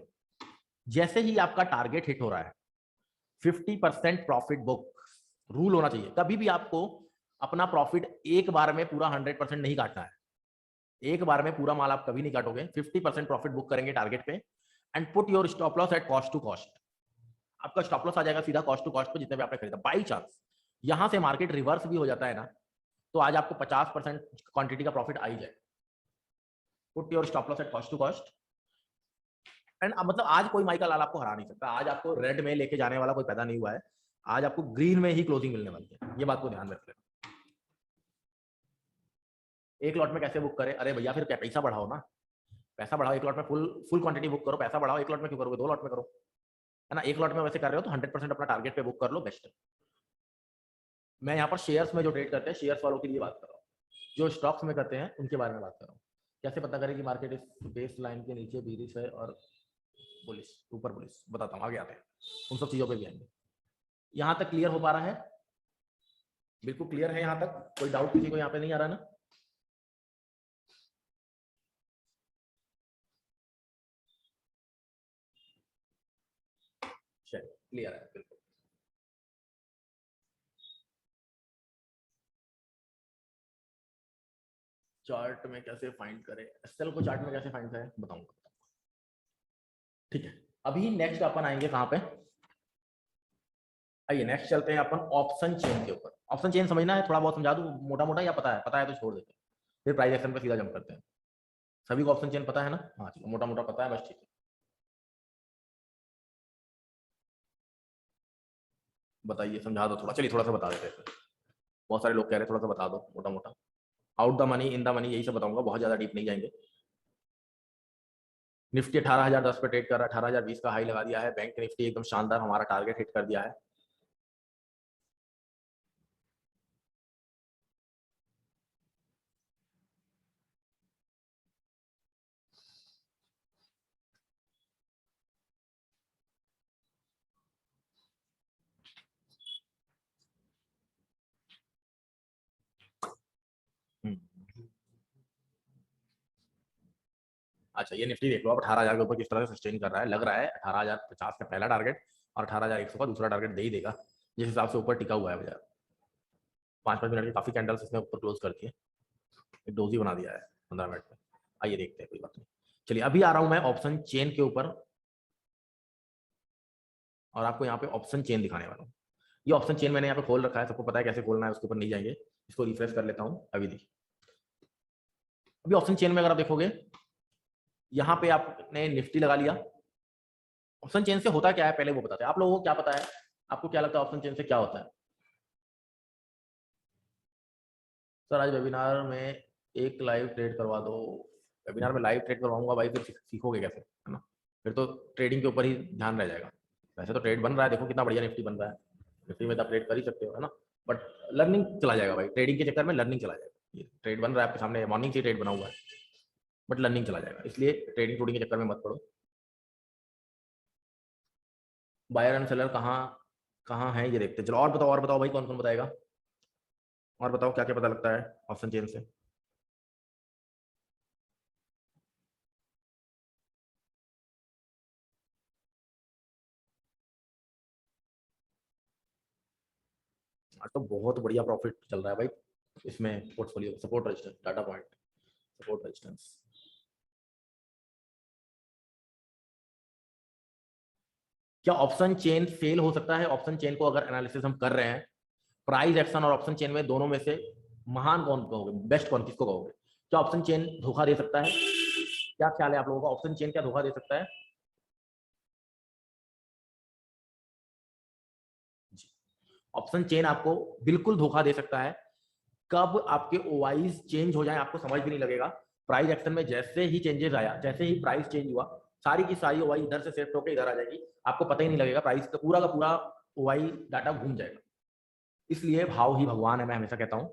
जैसे ही आपका टारगेट हिट हो रहा है 50% प्रॉफिट बुक रूल होना चाहिए। कभी भी आपको अपना प्रॉफिट एक बार में पूरा 100% नहीं काटना है। एक बार में पूरा माल आप कभी नहीं काटोगे। 50% प्रॉफिट बुक करेंगे टारगेट पे and put your stop loss at cost to cost. आपका स्टॉप लॉस आ जाएगा सीधा कॉस्ट टू कॉस्ट पे, जितने भी आपने खरीदा। बाई चांस यहां से मार्केट रिवर्स भी हो जाता है ना, तो आज आपको 50% क्वांटिटी का प्रॉफिट आ ही जाएगा। Put your stop loss at cost to cost and मतलब आज कोई माई का लाल आपको हरा नहीं सकता। आज आपको रेड में लेके जाने वाला कोई पैदा नहीं हुआ है, आज आपको ग्रीन में ही क्लोजिंग मिलने वाली है। ये बात को ध्यान रख लेना। एक लॉट में कैसे बुक करें? अरे भैया फिर क्या, पैसा बढ़ाओ ना, पैसा बढ़ाओ। एक लॉट में फुल क्वांटिटी बुक करो, पैसा बढ़ाओ। एक लॉट में क्यों करोगे, 2 लॉट में करो, है ना। एक लॉट में वैसे कर रहे हो तो 100% अपना टारगेट पे बुक कर लो, बेस्ट है। मैं यहाँ पर शेयर्स में जो ट्रेड करते हैं, शेयर्स वालों के लिए बात कर रहा हूँ। जो स्टॉक्स में करते हैं उनके बारे में बात कर रहा हूँ। कैसे पता करें कि मार्केट इस बेस लाइन के नीचे बीरिश है और बुलिश, ऊपर बुलिश? बताता हूँ, आगे आते हैं, उन सब चीजों पे भी आएंगे। यहाँ तक क्लियर हो पा रहा है? बिल्कुल क्लियर है यहाँ तक? कोई डाउट किसी को यहाँ पे नहीं आ रहा ना? क्लियर है बिल्कुल। चार्ट में कैसे फाइंड करें, एसएल को चार्ट में कैसे फाइंड करें बताऊंगा। ठीक है, अभी नेक्स्ट अपन आएंगे कहाँ पे? आइए नेक्स्ट चलते हैं अपन ऑप्शन चेन के ऊपर। ऑप्शन चेन समझना है, थोड़ा बहुत समझा दूं मोटा मोटा, या पता है? पता है तो छोड़ देते हैं, फिर प्राइस एक्शन पे सीधा जंप करते हैं। सभी को ऑप्शन चेन पता है ना? हाँ चलो, मोटा मोटा पता है बस, ठीक है। बताइए, समझा दो थोड़ा। चलिए थोड़ा सा बता देते हैं। बहुत सारे लोग कह रहे हैं थोड़ा सा बता दो मोटा मोटा। Out the money, in the money, यही सब बताऊंगा, बहुत ज्यादा डीप नहीं जाएंगे। निफ्टी 18,010 पे ट्रेड कर रहा है, 18,020 का हाई लगा दिया है। बैंक निफ्टी एकदम शानदार हमारा टारगेट हिट कर दिया है। अच्छा ये निफ्टी देख लो, अब 18,000 के ऊपर किस तरह से सस्टेन कर रहा है। लग रहा है 18,050 का पहला टारगेट और 18,100 का दूसरा टारगेट दे ही देगा, जिस हिसाब से ऊपर टिका हुआ है बाजार। 5-5 मिनट की काफी कैंडल्स इसने ऊपर क्लोज करती है, एक डोजी बना दिया है 15 मिनट में। आइए देखते हैं, कोई बात नहीं। चलिए अभी आ रहा हूं मैं ऑप्शन चेन के ऊपर और आपको यहाँ पे ऑप्शन चेन दिखाने वाला हूँ। ये ऑप्शन चेन मैंने यहाँ पे खोल रखा है, सबको पता है कैसे खोलना है, उसके ऊपर नहीं जाएंगे। इसको रिफ्रेश कर लेता हूँ। अभी देखिए, अभी ऑप्शन चेन में अगर आप देखोगे, यहाँ पे आपने निफ्टी लगा लिया। ऑप्शन चेन से होता क्या है पहले वो बताते हैं। आप लोगों को क्या पता है? आपको क्या लगता है ऑप्शन चेन से क्या होता है? सर आज वेबिनार में एक लाइव ट्रेड करवा दो। वेबिनार में लाइव ट्रेड करवाऊंगा भाई, फिर सीखोगे कैसे, है ना? फिर तो ट्रेडिंग के ऊपर ही ध्यान रह जाएगा। वैसे तो ट्रेड बन रहा है, देखो कितना बढ़िया निफ्टी बन रहा है। निफ्टी में तो आप ट्रेड कर ही सकते हो, है ना? बट लर्निंग चला जाएगा भाई, ट्रेडिंग के चक्कर में लर्निंग चला जाएगा। ये ट्रेड बन रहा है आपके सामने, मॉर्निंग से ट्रेड बना हुआ है, बट लर्निंग चला जाएगा। इसलिए ट्रेडिंग ट्रेडिंग के चक्कर में मत पड़ो। बायर एंड सेलर कहाँ कहाँ है ये देखते हैं। चलो और बताओ भाई, कौन कौन बताएगा? और बताओ क्या क्या पता लगता है ऑप्शन चेन से? आज तो बहुत बढ़िया प्रॉफिट चल रहा है भाई इसमें। Portfolio support resistance, data point, support resistance. क्या ऑप्शन चेन फेल हो सकता है? ऑप्शन चेन को अगर एनालिसिस हम कर रहे हैं प्राइस एक्शन और ऑप्शन चेन में दोनों में से महान कौन कहोगे, बेस्ट कौन, किसको कहोगे? क्या ऑप्शन चेन धोखा दे सकता है? क्या ख्याल है आप लोगों का, ऑप्शन चेन क्या धोखा दे सकता है? ऑप्शन चेन आपको बिल्कुल धोखा दे सकता है। कब आपके ओआईज चेंज हो जाए आपको समझ भी नहीं लगेगा। प्राइस एक्शन में जैसे ही चेंजेस आया, जैसे ही प्राइस चेंज हुआ, सारी की सारी ओआई इधर से सेट होकर इधर आ जाएगी, आपको पता ही नहीं लगेगा, प्राइस का पूरा ओआई डाटा घूम जाएगा। इसलिए भाव ही भगवान है, मैं हमेशा कहता हूं।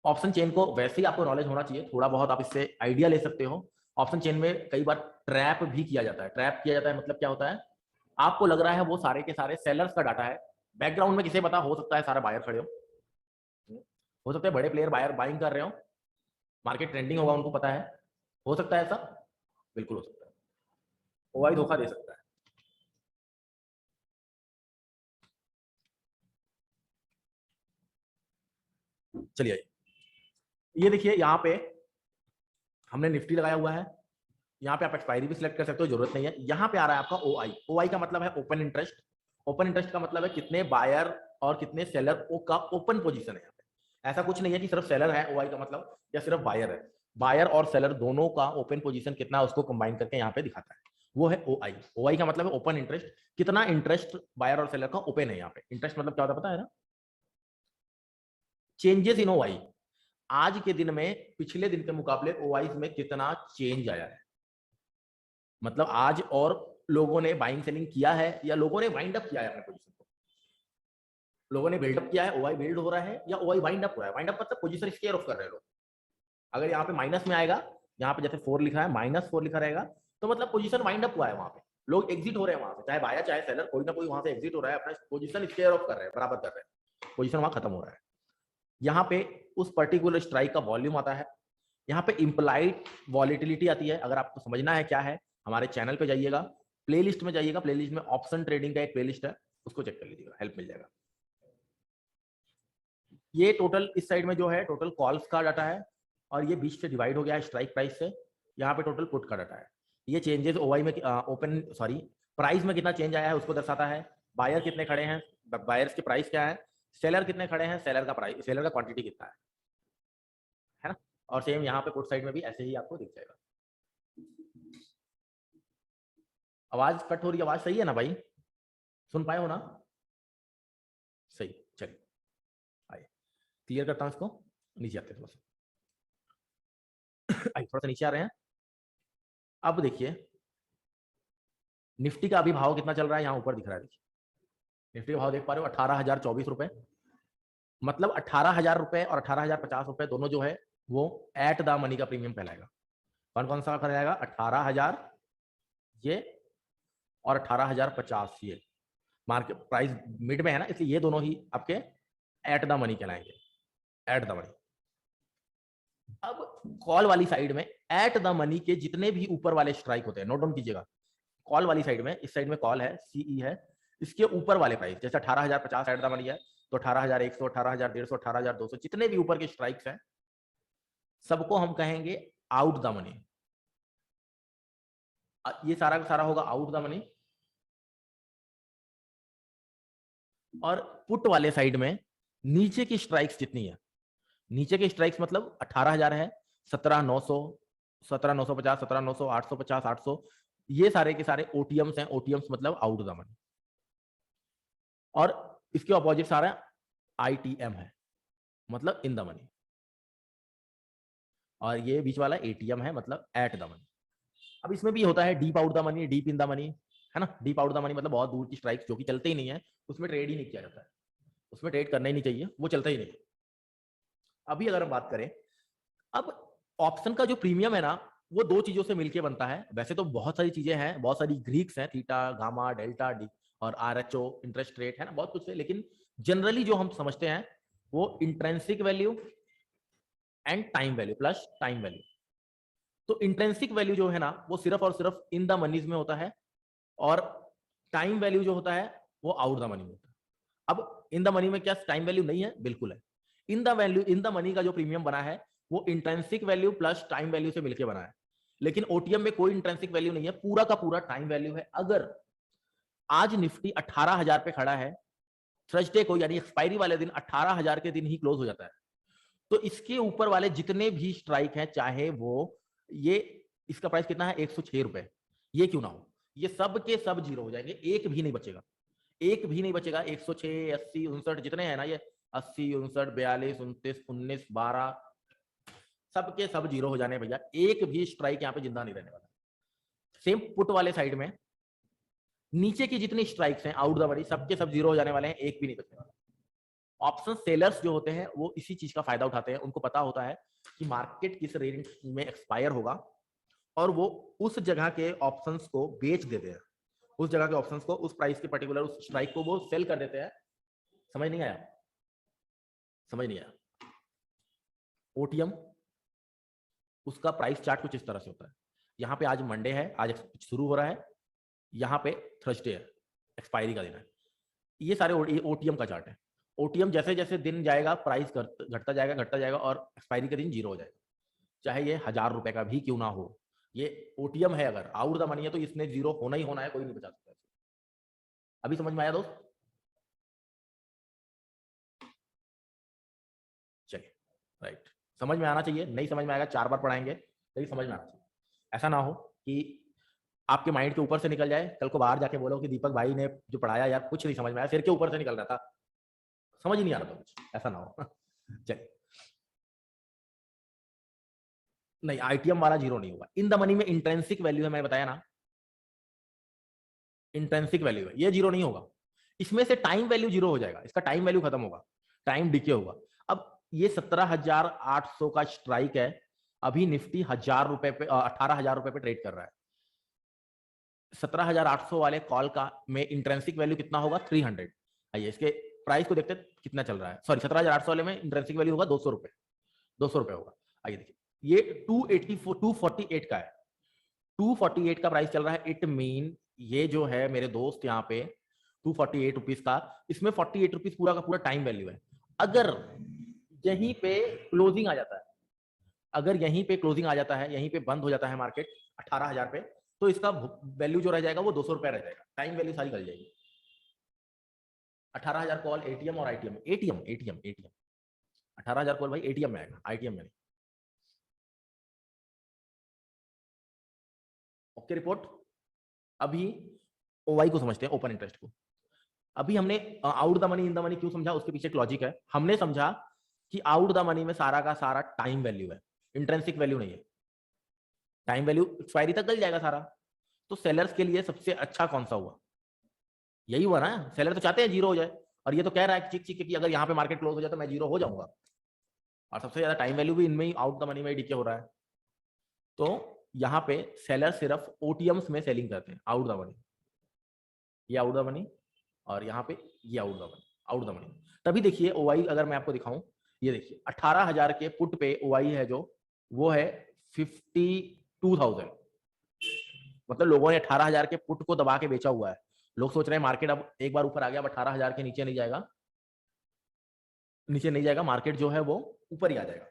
ऑप्शन चेन को वैसे ही आपको नॉलेज होना चाहिए, थोड़ा बहुत आप इससे आइडिया ले सकते हो। ऑप्शन चेन में कई बार ट्रैप भी किया जाता है। ट्रैप किया जाता है मतलब क्या होता है, आपको लग रहा है वो सारे के सारे सेलर्स का डाटा है, बैकग्राउंड में किसे पता, हो सकता है सारा बायर खड़े हो सकता है बड़े प्लेयर बायर बाइंग कर रहे हो, मार्केट ट्रेंडिंग होगा उनको पता है, हो सकता है ऐसा, बिल्कुल हो सकता है। ओआई धोखा दे सकता है। चलिए ये देखिए, यहाँ पे हमने निफ्टी लगाया हुआ है, यहाँ पे आप एक्सपायरी भी सिलेक्ट कर सकते हो, जरूरत नहीं है। यहाँ पे आ रहा है आपका ओआई। ओआई का मतलब है ओपन इंटरेस्ट। ओपन इंटरेस्ट का मतलब है कितने बायर और कितने सेलर का ओपन पोजीशन है यहाँ पे। ऐसा कुछ नहीं है कि सिर्फ सेलर है ओआई का मतलब, या सिर्फ बायर है। बायर और सेलर दोनों का ओपन पोजीशन कितना है उसको कंबाइन करके यहाँ पे दिखाता है, वो है ओआई। ओआई का मतलब है ओपन इंटरेस्ट, कितना इंटरेस्ट बायर और सेलर का ओपन है यहाँ पे। इंटरेस्ट मतलब क्या होता है पता है ना, चेंजेस इन ओआई। आज के दिन में पिछले दिन के मुकाबले ओआई में कितना चेंज आया है, मतलब आज और लोगों ने बाइंग सेलिंग किया है या लोगों ने वाइंड अप किया है अपने पोजीशन को। लोगों ने बिल्डअप किया है, ओआई बिल्ड हो रहा है, या ओआई वाइंड अप हो रहा है। वाइंड अप मतलब पोजीशन स्केयर ऑफ कर रहे हैं लोग। अगर यहाँ पे माइनस में आएगा, यहाँ पे जैसे 4 लिखा है, -4 लिखा रहेगा, तो मतलब पोजीशन वाइंड अप हुआ है, वहां पे लोग एग्जिट हो रहे हैं वहां से, चाहे बायर चाहे सेलर, कोई ना कोई वहां से एग्जिट हो रहा है, अपना पोजीशन स्केयर ऑफ कर रहे हैं, बराबर कर रहे हैं, पोजीशन वहां खत्म हो रहा है। यहाँ पे उस पर्टिकुलर स्ट्राइक का वॉल्यूम आता है, यहाँ पे इम्प्लाइड वॉलिटिलिटी आती है। अगर आपको समझना है क्या है, हमारे चैनल पे जाइएगा, प्लेलिस्ट में जाइएगा, प्लेलिस्ट में ऑप्शन ट्रेडिंग का एक प्लेलिस्ट है, उसको चेक कर लीजिएगा, हेल्प मिल जाएगा। ये टोटल इस साइड में जो है टोटल कॉल्स का डाटा है, और ये बीच से डिवाइड हो गया है स्ट्राइक प्राइस से। यहाँ पे टोटल पुट का डाटा है। ये चेंजेस ओआई में ओपन सॉरी प्राइस में कितना चेंज आया है उसको दर्शाता है। बायर कितने खड़े हैं, बायर्स के प्राइस क्या है, सेलर कितने खड़े हैं, सेलर का प्राइस, सेलर का क्वांटिटी कितना है ना। और सेम यहाँ पे पुट साइड में भी ऐसे ही आपको दिख जाएगा। आवाज कट हो रही है, आवाज सही है ना भाई, सुन पाए हो ना? सही, चलिए आइए क्लियर करता हूँ इसको। नीचे आते हैं थोड़ा सा, आइए थोड़ा सा नीचे आ रहे हैं। अब देखिए निफ्टी का अभी भाव कितना चल रहा है, यहाँ ऊपर दिख रहा है, देखिए निफ्टी का भाव देख पा रहे हो 18,024 रुपए। मतलब 18,000 रुपए और 18,050 रुपए दोनों जो है वो एट द मनी का प्रीमियम कहलाएगा। कौन कौन सा कहलाएगा, 18,000 ये और 18,050 ये। मार्केट प्राइस मिड में है ना, इसलिए ये दोनों ही आपके एट द मनी कहलाएंगे, एट द मनी। अब कॉल वाली साइड में एट द मनी के जितने भी ऊपर वाले स्ट्राइक होते हैं, नोट डाउन कीजिएगा। कॉल वाली साइड में, इस साइड में कॉल है, सीई है, इसके ऊपर वाले प्राइस जैसे 18,050 एट द मनी है, तो 18,100, 18,150, 18,200 जितने भी ऊपर के स्ट्राइक्स हैं सबको हम कहेंगे आउट द मनी। ये सारा का सारा होगा आउट द मनी। और पुट वाले साइड में नीचे की स्ट्राइक्स जितनी है, नीचे के स्ट्राइक्स मतलब 18,000 है, 17,900, 17,950, 17,900, 850, 800, ये सारे के सारे ओटीएम्स हैं। ओटीएम्स मतलब आउट द मनी। और इसके अपोजिट सारा आईटीएम है, मतलब इन द मनी। और ये बीच वाला एटीएम है, मतलब एट द मनी। अब इसमें भी होता है deep out the money, deep in the money, है ना। डीप आउट द मनी मतलब बहुत दूर की स्ट्राइक्स जो कि चलते ही नहीं है, उसमें ट्रेड ही नहीं किया जाता है, उसमें ट्रेड करना ही नहीं चाहिए, वो चलता ही नहीं है। अभी अगर हम बात करें, अब ऑप्शन का जो प्रीमियम है ना, वो दो चीजों से मिलकर बनता है। वैसे तो बहुत सारी चीजें हैं, बहुत सारी ग्रीक्स हैं, थीटा, गामा, डेल्टा, डी और आरएचओ, इंटरेस्ट रेट है ना, बहुत कुछ है। लेकिन जनरली जो हम समझते हैं वो intrinsic value and time value plus time value. तो इंट्रेंसिक वैल्यू जो है ना वो सिर्फ और सिर्फ इन द मनीज में होता है, और टाइम वैल्यू जो होता है वो आउट द मनी में होता है। अब इन द मनी में क्या टाइम वैल्यू नहीं है? बिल्कुल है। In the value, in the money का जो प्रीमियम बना है वो intrinsic value plus time value से मिलकर बना है। लेकिन ओटीएम में कोई इंट्रेंसिक वैल्यू नहीं है, पूरा का पूरा टाइम वैल्यू है। अगर आज निफ्टी 18,000 पे खड़ा है थर्सडे को यानी एक्सपायरी वाले दिन 18,000 के दिन ही क्लोज हो जाता है। तो इसके ऊपर वाले जितने भी स्ट्राइक हैं, चाहे वो ये इसका प्राइस कितना है 106 रुपए, ये क्यों ना हो, ये सब के सब जीरो हो जाएंगे, एक भी नहीं बचेगा, एक भी नहीं बचेगा। 106, 80, 59 जितने हैं ना, ये 80, 59, 42, 29, 19, 12 सबके सब जीरो हो जाने भैया, एक भी स्ट्राइक यहाँ पे जिंदा नहीं रहने वाला। सेम पुट वाले साइड में नीचे की जितनी स्ट्राइक्स हैं आउट द मनी, सबके सब जीरो हो जाने वाले हैं, एक भी नहीं बचने वाला। ऑप्शन सेलर्स जो होते हैं वो इसी चीज का फायदा उठाते हैं, उनको पता होता है कि मार्केट किस रेंज में एक्सपायर होगा और वो उस जगह के ऑप्शंस को बेच देते हैं, उस जगह के ऑप्शंस को उस प्राइस के पर्टिकुलर उस स्ट्राइक को वो सेल कर देते हैं। समझ नहीं आया? समझ नहीं आया? ओटीएम उसका प्राइस चार्ट कुछ इस तरह से होता है। यहाँ पे आज मंडे है, आज शुरू हो रहा है, यहाँ पे थर्सडे है, एक्सपायरी का दिन है। ये सारे ओटीएम का चार्ट है। ओटीएम जैसे जैसे दिन जाएगा प्राइस घटता जाएगा और एक्सपायरी का दिन जीरो हो जाएगा, चाहे ये 1000 रुपए का भी क्यों ना हो। ये ओटीएम है, अगर आउट द मनी है तो इसने जीरो होना ही होना है, कोई नहीं बचा सकता। अभी समझ में आया दोस्त? चलिए, राइट, समझ में आना चाहिए। नहीं समझ में आएगा 4 बार पढ़ाएंगे लेकिन समझ में आना चाहिए। ऐसा ना हो कि आपके माइंड के ऊपर से निकल जाए, कल को बाहर जाके बोलो कि दीपक भाई ने जो पढ़ाया यार कुछ नहीं समझ में आया, सिर के ऊपर से निकल रहा था, समझ ही नहीं आ रहा था कुछ, ऐसा ना हो। चलिए, नहीं आईटीएम वाला जीरो नहीं होगा। इन द मनी में इंट्रिंसिक वैल्यू है, मैंने बताया ना, इंट्रिंसिक वैल्यू है, ये जीरो नहीं होगा। इसमें से टाइम वैल्यू जीरो हो जाएगा, इसका टाइम वैल्यू खत्म होगा, टाइम डिके होगा। अब ये 17,800 का स्ट्राइक है, अभी निफ्टी 1000 रुपए पे 18,000 रुपए पे ट्रेड कर रहा है। 17,800 वाले कॉल का में इंट्रिंसिक वैल्यू कितना होगा? 300। आइए इसके प्राइस को देखते कितना चल रहा है। सॉरी, 17,800 वाले में इंट्रिंसिक वैल्यू होगा 200 रुपए, 200 रुपए होगा। आइए देखिए, ये 248 का है, 248 का प्राइस चल रहा है। इट मीन ये जो है मेरे दोस्त यहाँ पे 248 रुपीज का, इसमें 48 रुपीज पूरा का पूरा टाइम वैल्यू है। अगर यहीं पे क्लोजिंग आ जाता है, अगर यहीं पे क्लोजिंग आ जाता है, यहीं पे बंद हो जाता है मार्केट 18,000 पे, तो इसका वैल्यू जो रह जाएगा वो 200 रुपए रह जाएगा, टाइम वैल्यू सारी गल जाएगी। 18,000 कॉल एटीएम और आईटीएम, एटीएम 18,000 कॉल भाई एटीएम में आएगा, आईटीएम में नहीं। Okay report. अभी ओवाई को समझते हैं, ओपन इंटरेस्ट को। अभी हमने out the money in the money क्यों समझा, उसके पीछे एक लॉजिक है। हमने समझा कि आउट द मनी में सारा का सारा टाइम वैल्यू है, इंट्रिंसिक वैल्यू नहीं है। टाइम वैल्यू एक्सपायरी तक गल जाएगा सारा। तो सेलर्स के लिए सबसे अच्छा कौन सा हुआ? यही हुआ ना, सेलर तो चाहते हैं जीरो हो जाए, और ये तो कह रहा है चिक चिक कि अगर यहाँ पे मार्केट क्लोज हो जाए तो मैं जीरो हो जाऊंगा, और सबसे ज्यादा टाइम वैल्यू भी इनमें ही आउट द मनी में डिके हो रहा है। तो यहाँ पे सेलर सिर्फ ओटीएम्स में सेलिंग करते हैं, आउट द मनी, ये आउट द मनी, और यहाँ पे ये out the money, out the money. तभी देखिए ओवाई अगर मैं आपको दिखाऊं, ये देखिए 18,000 के पुट पे ओवाई है जो, वो है 52,000। मतलब लोगों ने 18,000 के पुट को दबा के बेचा हुआ है। लोग सोच रहे हैं मार्केट अब एक बार ऊपर आ गया, अब 18,000 के नीचे नहीं जाएगा, नीचे नहीं जाएगा, मार्केट जो है वो ऊपर ही आ जाएगा,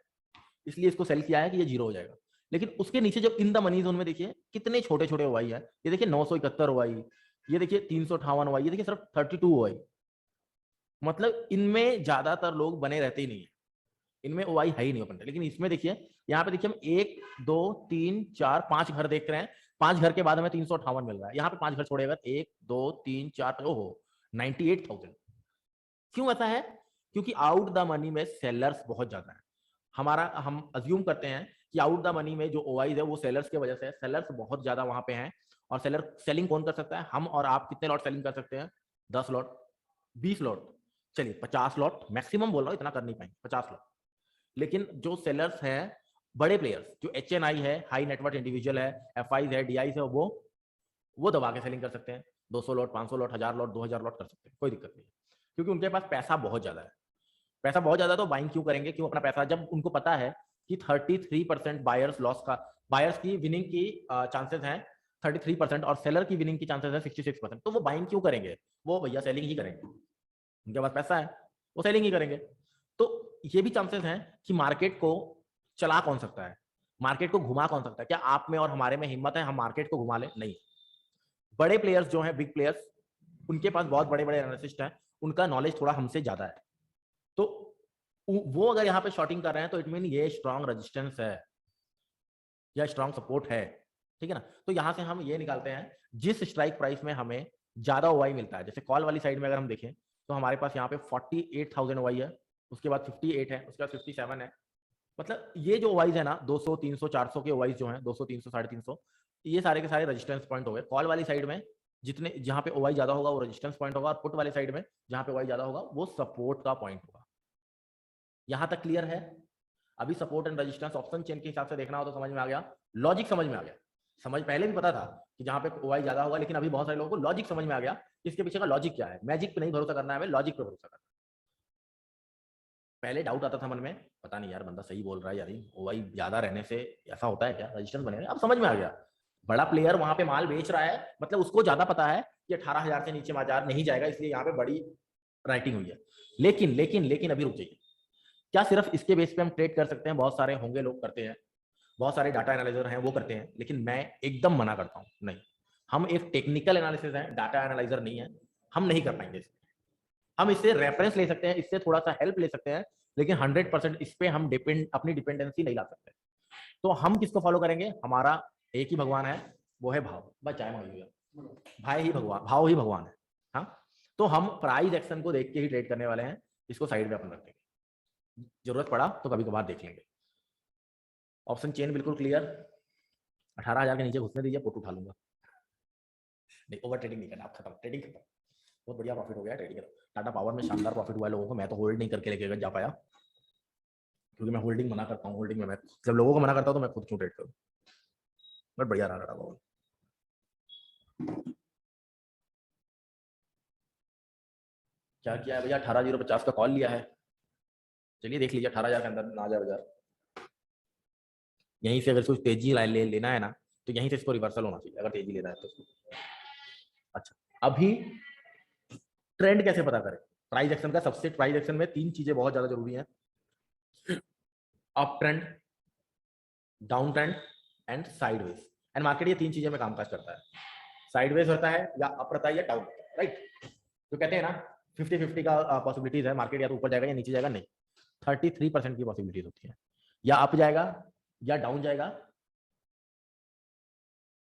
इसलिए इसको सेल किया है कि ये जीरो हो जाएगा। लेकिन उसके नीचे जब इन द मनी जोन में देखिए कितने छोटे छोटे ओवाई है, ये देखिए 971 ओवाई, ये देखिए 358 ओवाई, ये देखिए सिर्फ 32 ओवाई। मतलब इनमें ज्यादातर लोग बने रहते ही नहीं है, इनमें ओवाई है ही नहीं ओपन। लेकिन इसमें देखिए, यहाँ पे देखिए हम 1 2 3 4 5 घर देख रहे हैं, 5 घर के बाद हमें 358 मिल रहा है। यहाँ पे 5 घर छोड़े अगर 1 2 3 4, ओहो 98,000। क्यों ऐसा है? क्योंकि आउट द मनी में सेलर्स बहुत ज्यादा है। हम अज्यूम करते हैं कि आउट द मनी में जो ओआईज है वो सेलर्स की वजह से, सेलर्स बहुत ज्यादा वहां पे हैं। और सेलर सेलिंग कौन कर सकता है? हम और आप। कितने लॉट सेलिंग कर सकते हैं? 10 लॉट, 20 लॉट, चलिए 50 लॉट मैक्सिमम बोल रहा हूँ, इतना कर नहीं पाएंगे 50 लॉट। लेकिन जो सेलर्स हैं, बड़े प्लेयर्स जो HNI है, हाई नेटवर्थ इंडिविजुअल है, FIs है, DIs है, वो दबा के सेलिंग कर सकते हैं। 200 लॉट, 500 लॉट, 1000 लॉट, 2000 लॉट कर सकते हैं, कोई दिक्कत नहीं है, क्योंकि उनके पास पैसा बहुत ज्यादा है। पैसा बहुत ज्यादा, तो बाइंग क्यों करेंगे? क्यों अपना पैसा, जब उनको पता है कि 33% बायर्स लॉस का, बायर्स की विनिंग की चांसेस हैं 33% और सेलर की विनिंग की चांसेस है 66%, तो वो बाइंग क्यों करेंगे? वो भैया सेलिंग ही करेंगे, उनके पास पैसा है, वो सेलिंग ही करेंगे। तो ये भी चांसेस हैं कि मार्केट को चला कौन सकता है, मार्केट को घुमा कौन सकता है। क्या आप में और हमारे में हिम्मत है हम मार्केट को घुमा ले? नहीं। बड़े प्लेयर्स जो हैं, बिग प्लेयर्स, उनके पास बहुत बड़े बड़े एनालिस्ट हैं, उनका नॉलेज थोड़ा हमसे ज्यादा है, तो वो अगर यहाँ पे शॉर्टिंग कर रहे हैं तो इट मीन ये स्ट्रॉन्ग रेजिस्टेंस है या स्ट्रॉन्ग सपोर्ट है, ठीक है ना। तो यहाँ से हम ये निकालते हैं जिस स्ट्राइक प्राइस में हमें ज्यादा ओवाई मिलता है, जैसे कॉल वाली साइड में अगर हम देखें तो हमारे पास यहाँ पे 48,000 ओवाई है, उसके बाद 58 है, उसके बाद 57 है। मतलब ये जो ओवाइज है ना 200 300 400 के ओवाइज जो हैं 200 300 350, ये सारे के सारे रेजिस्टेंस पॉइंट हो गए। कॉल वाली साइड में जितने जहां पे ओवाई ज्यादा होगा वो रेजिस्टेंस पॉइंट होगा, और पुट वाली साइड में जहां पे ओवाई ज्यादा होगा वो सपोर्ट का पॉइंट होगा। यहां तक क्लियर है? अभी support and resistance option chain के हिसाब से देखना हो तो समझ में आ गया, लॉजिक समझ में आ गया। समझ पहले भी पता था कि जहां पे ओवाई ज्यादा होगा, लेकिन अभी बहुत सारे लोगों को लॉजिक समझ में आ गया, इसके पीछे का लॉजिक क्या है। मैजिक पे नहीं भरोसा करना है हमें, लॉजिक पे भरोसा करना है। पहले डाउट आता था मन में, पता नहीं यार बंदा सही बोल रहा है यार, ओवाई ज्यादा रहने से ऐसा होता है क्या, रजिस्टेंस बनेगा। अब समझ में आ गया, बड़ा प्लेयर वहां पे माल बेच रहा है, मतलब उसको ज्यादा पता है कि 18,000 से नीचे बाजार नहीं जाएगा, इसलिए यहाँ पे बड़ी राइटिंग हुई है। लेकिन लेकिन लेकिन अभी रुक जाइए, क्या सिर्फ इसके बेस पे हम ट्रेड कर सकते हैं? बहुत सारे होंगे लोग करते हैं, बहुत सारे डाटा एनालाइजर हैं वो करते हैं, लेकिन मैं एकदम मना करता हूँ, नहीं। हम एक टेक्निकल एनालिसिस है, डाटा एनालाइजर नहीं है, हम नहीं कर पाएंगे। हम इससे रेफरेंस ले सकते हैं, इससे थोड़ा सा हेल्प ले सकते हैं, लेकिन 100% इस पे हम अपनी डिपेंडेंसी नहीं ला सकते। तो हम किसको फॉलो करेंगे? हमारा एक ही भगवान है, वो है भाव। बस चाय मांगी भाई ही भगवान, भाव ही भगवान है। हाँ, तो हम प्राइस एक्शन को देख के ही ट्रेड करने वाले हैं, इसको साइड में अपन रख देंगे, जरूरत पड़ा तो कभी कभार देख लेंगे। ऑप्शन चेन बिल्कुल क्लियर, 18,000 के नीचे घुसने दीजिए, पोट उठा लूंगा। नहीं, ओवर ट्रेडिंग नहीं करना, आप खत्म, ट्रेडिंग खत्म। बहुत बढ़िया प्रॉफिट हो गया ट्रेडिंग का। टाटा पावर में शानदार प्रॉफिट हुआ है लोगों को, मैं तो होल्ड नहीं करके लेके जा पाया, क्योंकि मैं होल्डिंग मना करता हूँ। होल्डिंग में मैं जब लोगों को मना करता हूँ तो मैं खुद क्यों ट्रेड करूँ। बट बढ़िया रहा टाटा पावर। क्या किया है भैया? 18,050 का कॉल लिया है, चलिए देख लीजिए 18,000 के अंदर ना जाए बाजार। यहीं से अगर कुछ तेजी लेना है ना, तो यहीं से इसको रिवर्सल होना चाहिए अगर तेजी लेना है तो। अच्छा, अभी ट्रेंड कैसे पता करें? प्राइस एक्शन का सबसे, प्राइस एक्शन में 3 चीजें बहुत ज्यादा जरूरी है, up trend, down trend and sideways. And market ये 3 चीजें में कामकाज करता है, साइडवेज होता है या अप रहता है या डाउन, राइट। तो कहते हैं ना 50-50 का पॉसिबिलिटीज है, मार्केट या तो ऊपर जाएगा या नीचे जाएगा, नहीं, 33% की पॉसिबिलिटीज होती है, या अप जाएगा या डाउन जाएगा,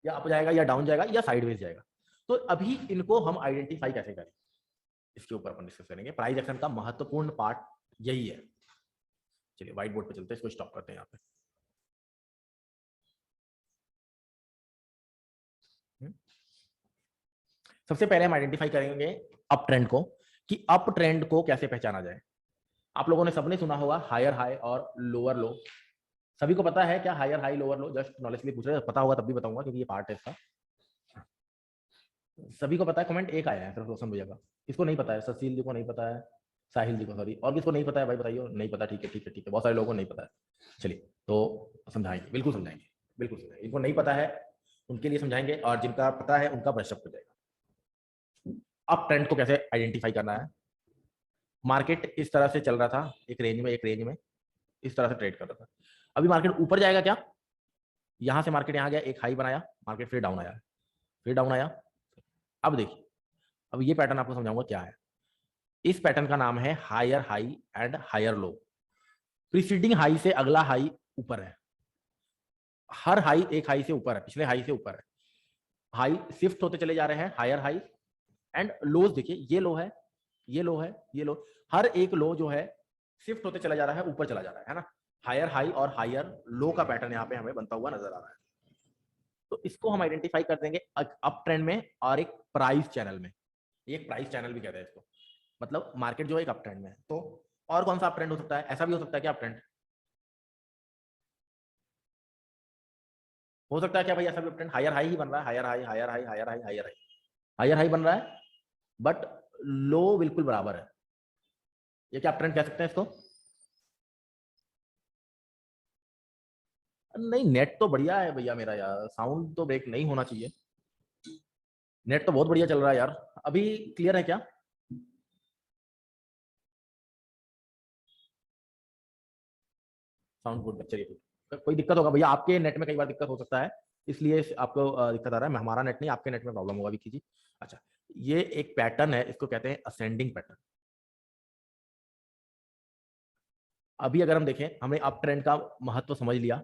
या अप जाएगा या डाउन जाएगा या साइडवेज जाएगा। तो अभी इनको हम आइडेंटिफाई कैसे करें, इसके ऊपर अपन डिस्कस करेंगे। प्राइस एक्शन का महत्वपूर्ण पार्ट यही है। चलिए व्हाइट बोर्ड पे चलते हैं, इसको स्टॉप करते हैं यहाँ पे। सबसे पहले हम आइडेंटिफाई करेंगे अप ट्रेंड को, कि अप ट्रेंड को कैसे पहचाना जाए। आप लोगों ने सबने सुना होगा हायर हाई और लोअर लो। सभी को पता है क्या higher high lower low? Just knowledge के लिए पूछ रहे हैं, पता होगा तब भी बताऊंगा क्योंकि ये पार्ट है इसका। सभी को पता है? कमेंट एक आया है सिर्फ रोशन भैया का, इसको नहीं पता है, ससील जी को नहीं पता है, साहिल जी को, सॉरी, और किसको नहीं पता है भाई बताइए? नहीं पता, ठीक है ठीक है ठीक है, बहुत सारे लोगों को नहीं पता है। चलिए तो समझाएंगे, बिल्कुल समझाएंगे, बिल्कुल समझाएंगे। इनको नहीं पता है उनके लिए समझाएंगे, और जिनका पता है उनका ब्रशअप हो जाएगा। अब ट्रेंड को कैसे आइडेंटिफाई करना है? मार्केट इस तरह से चल रहा था, एक रेंज में इस तरह से ट्रेड कर रहा था। अभी मार्केट ऊपर जाएगा क्या? यहां से मार्केट यहां गया, एक हाई बनाया, मार्केट फिर डाउन आया, फिर डाउन आया। अब देखिए, अब ये पैटर्न आपको समझाऊंगा क्या है। इस पैटर्न का नाम है higher high and higher low. Preceding high से अगला हाई ऊपर है, हर हाई एक हाई से ऊपर है, पिछले हाई से ऊपर है। हाई शिफ्ट होते चले जा रहे हैं, हायर हाई एंड लोज। देखिए ये लो है, ये लो है, ये लो, हर एक लो जो है शिफ्ट होते चला जा रहा है, ऊपर चला जा रहा है ना। हायर हाई और हायर लो का पैटर्न यहाँ पे हमें बनता हुआ नजर आ रहा है। तो इसको हम आइडेंटिफाई कर देंगे अप ट्रेंड में और एक प्राइस चैनल में। एक प्राइस चैनल भी कहते हैं इसको, मतलब मार्केट जो है एक अप ट्रेंड में है। तो और कौन सा अप ट्रेंड हो सकता है? ऐसा भी हो सकता है कि अप ट्रेंड हो सकता है क्या भाई? ऐसा भी अप ट्रेंड हायर हाई ही बन रहा है, higher high higher high higher high higher high higher high बन रहा है, बट लो बिल्कुल बराबर है। ये क्या अप ट्रेंड कह सकते हैं इसको? नहीं, नेट तो बढ़िया है भैया मेरा यार, साउंड तो ब्रेक नहीं होना चाहिए। नेट तो बहुत बढ़िया चल रहा है यार। अभी क्लियर है क्या? साउंड गुड, चलिए ठीक। कोई दिक्कत होगा भैया, आपके नेट में कई बार दिक्कत हो सकता है, इसलिए आपको दिक्कत आ रहा है। हमारा नेट नहीं, आपके नेट में प्रॉब्लम होगा विकी जी। अच्छा, ये एक पैटर्न है, इसको कहते हैं असेंडिंग पैटर्न। अभी अगर हम देखें, हमने अप ट्रेंड का महत्व समझ लिया।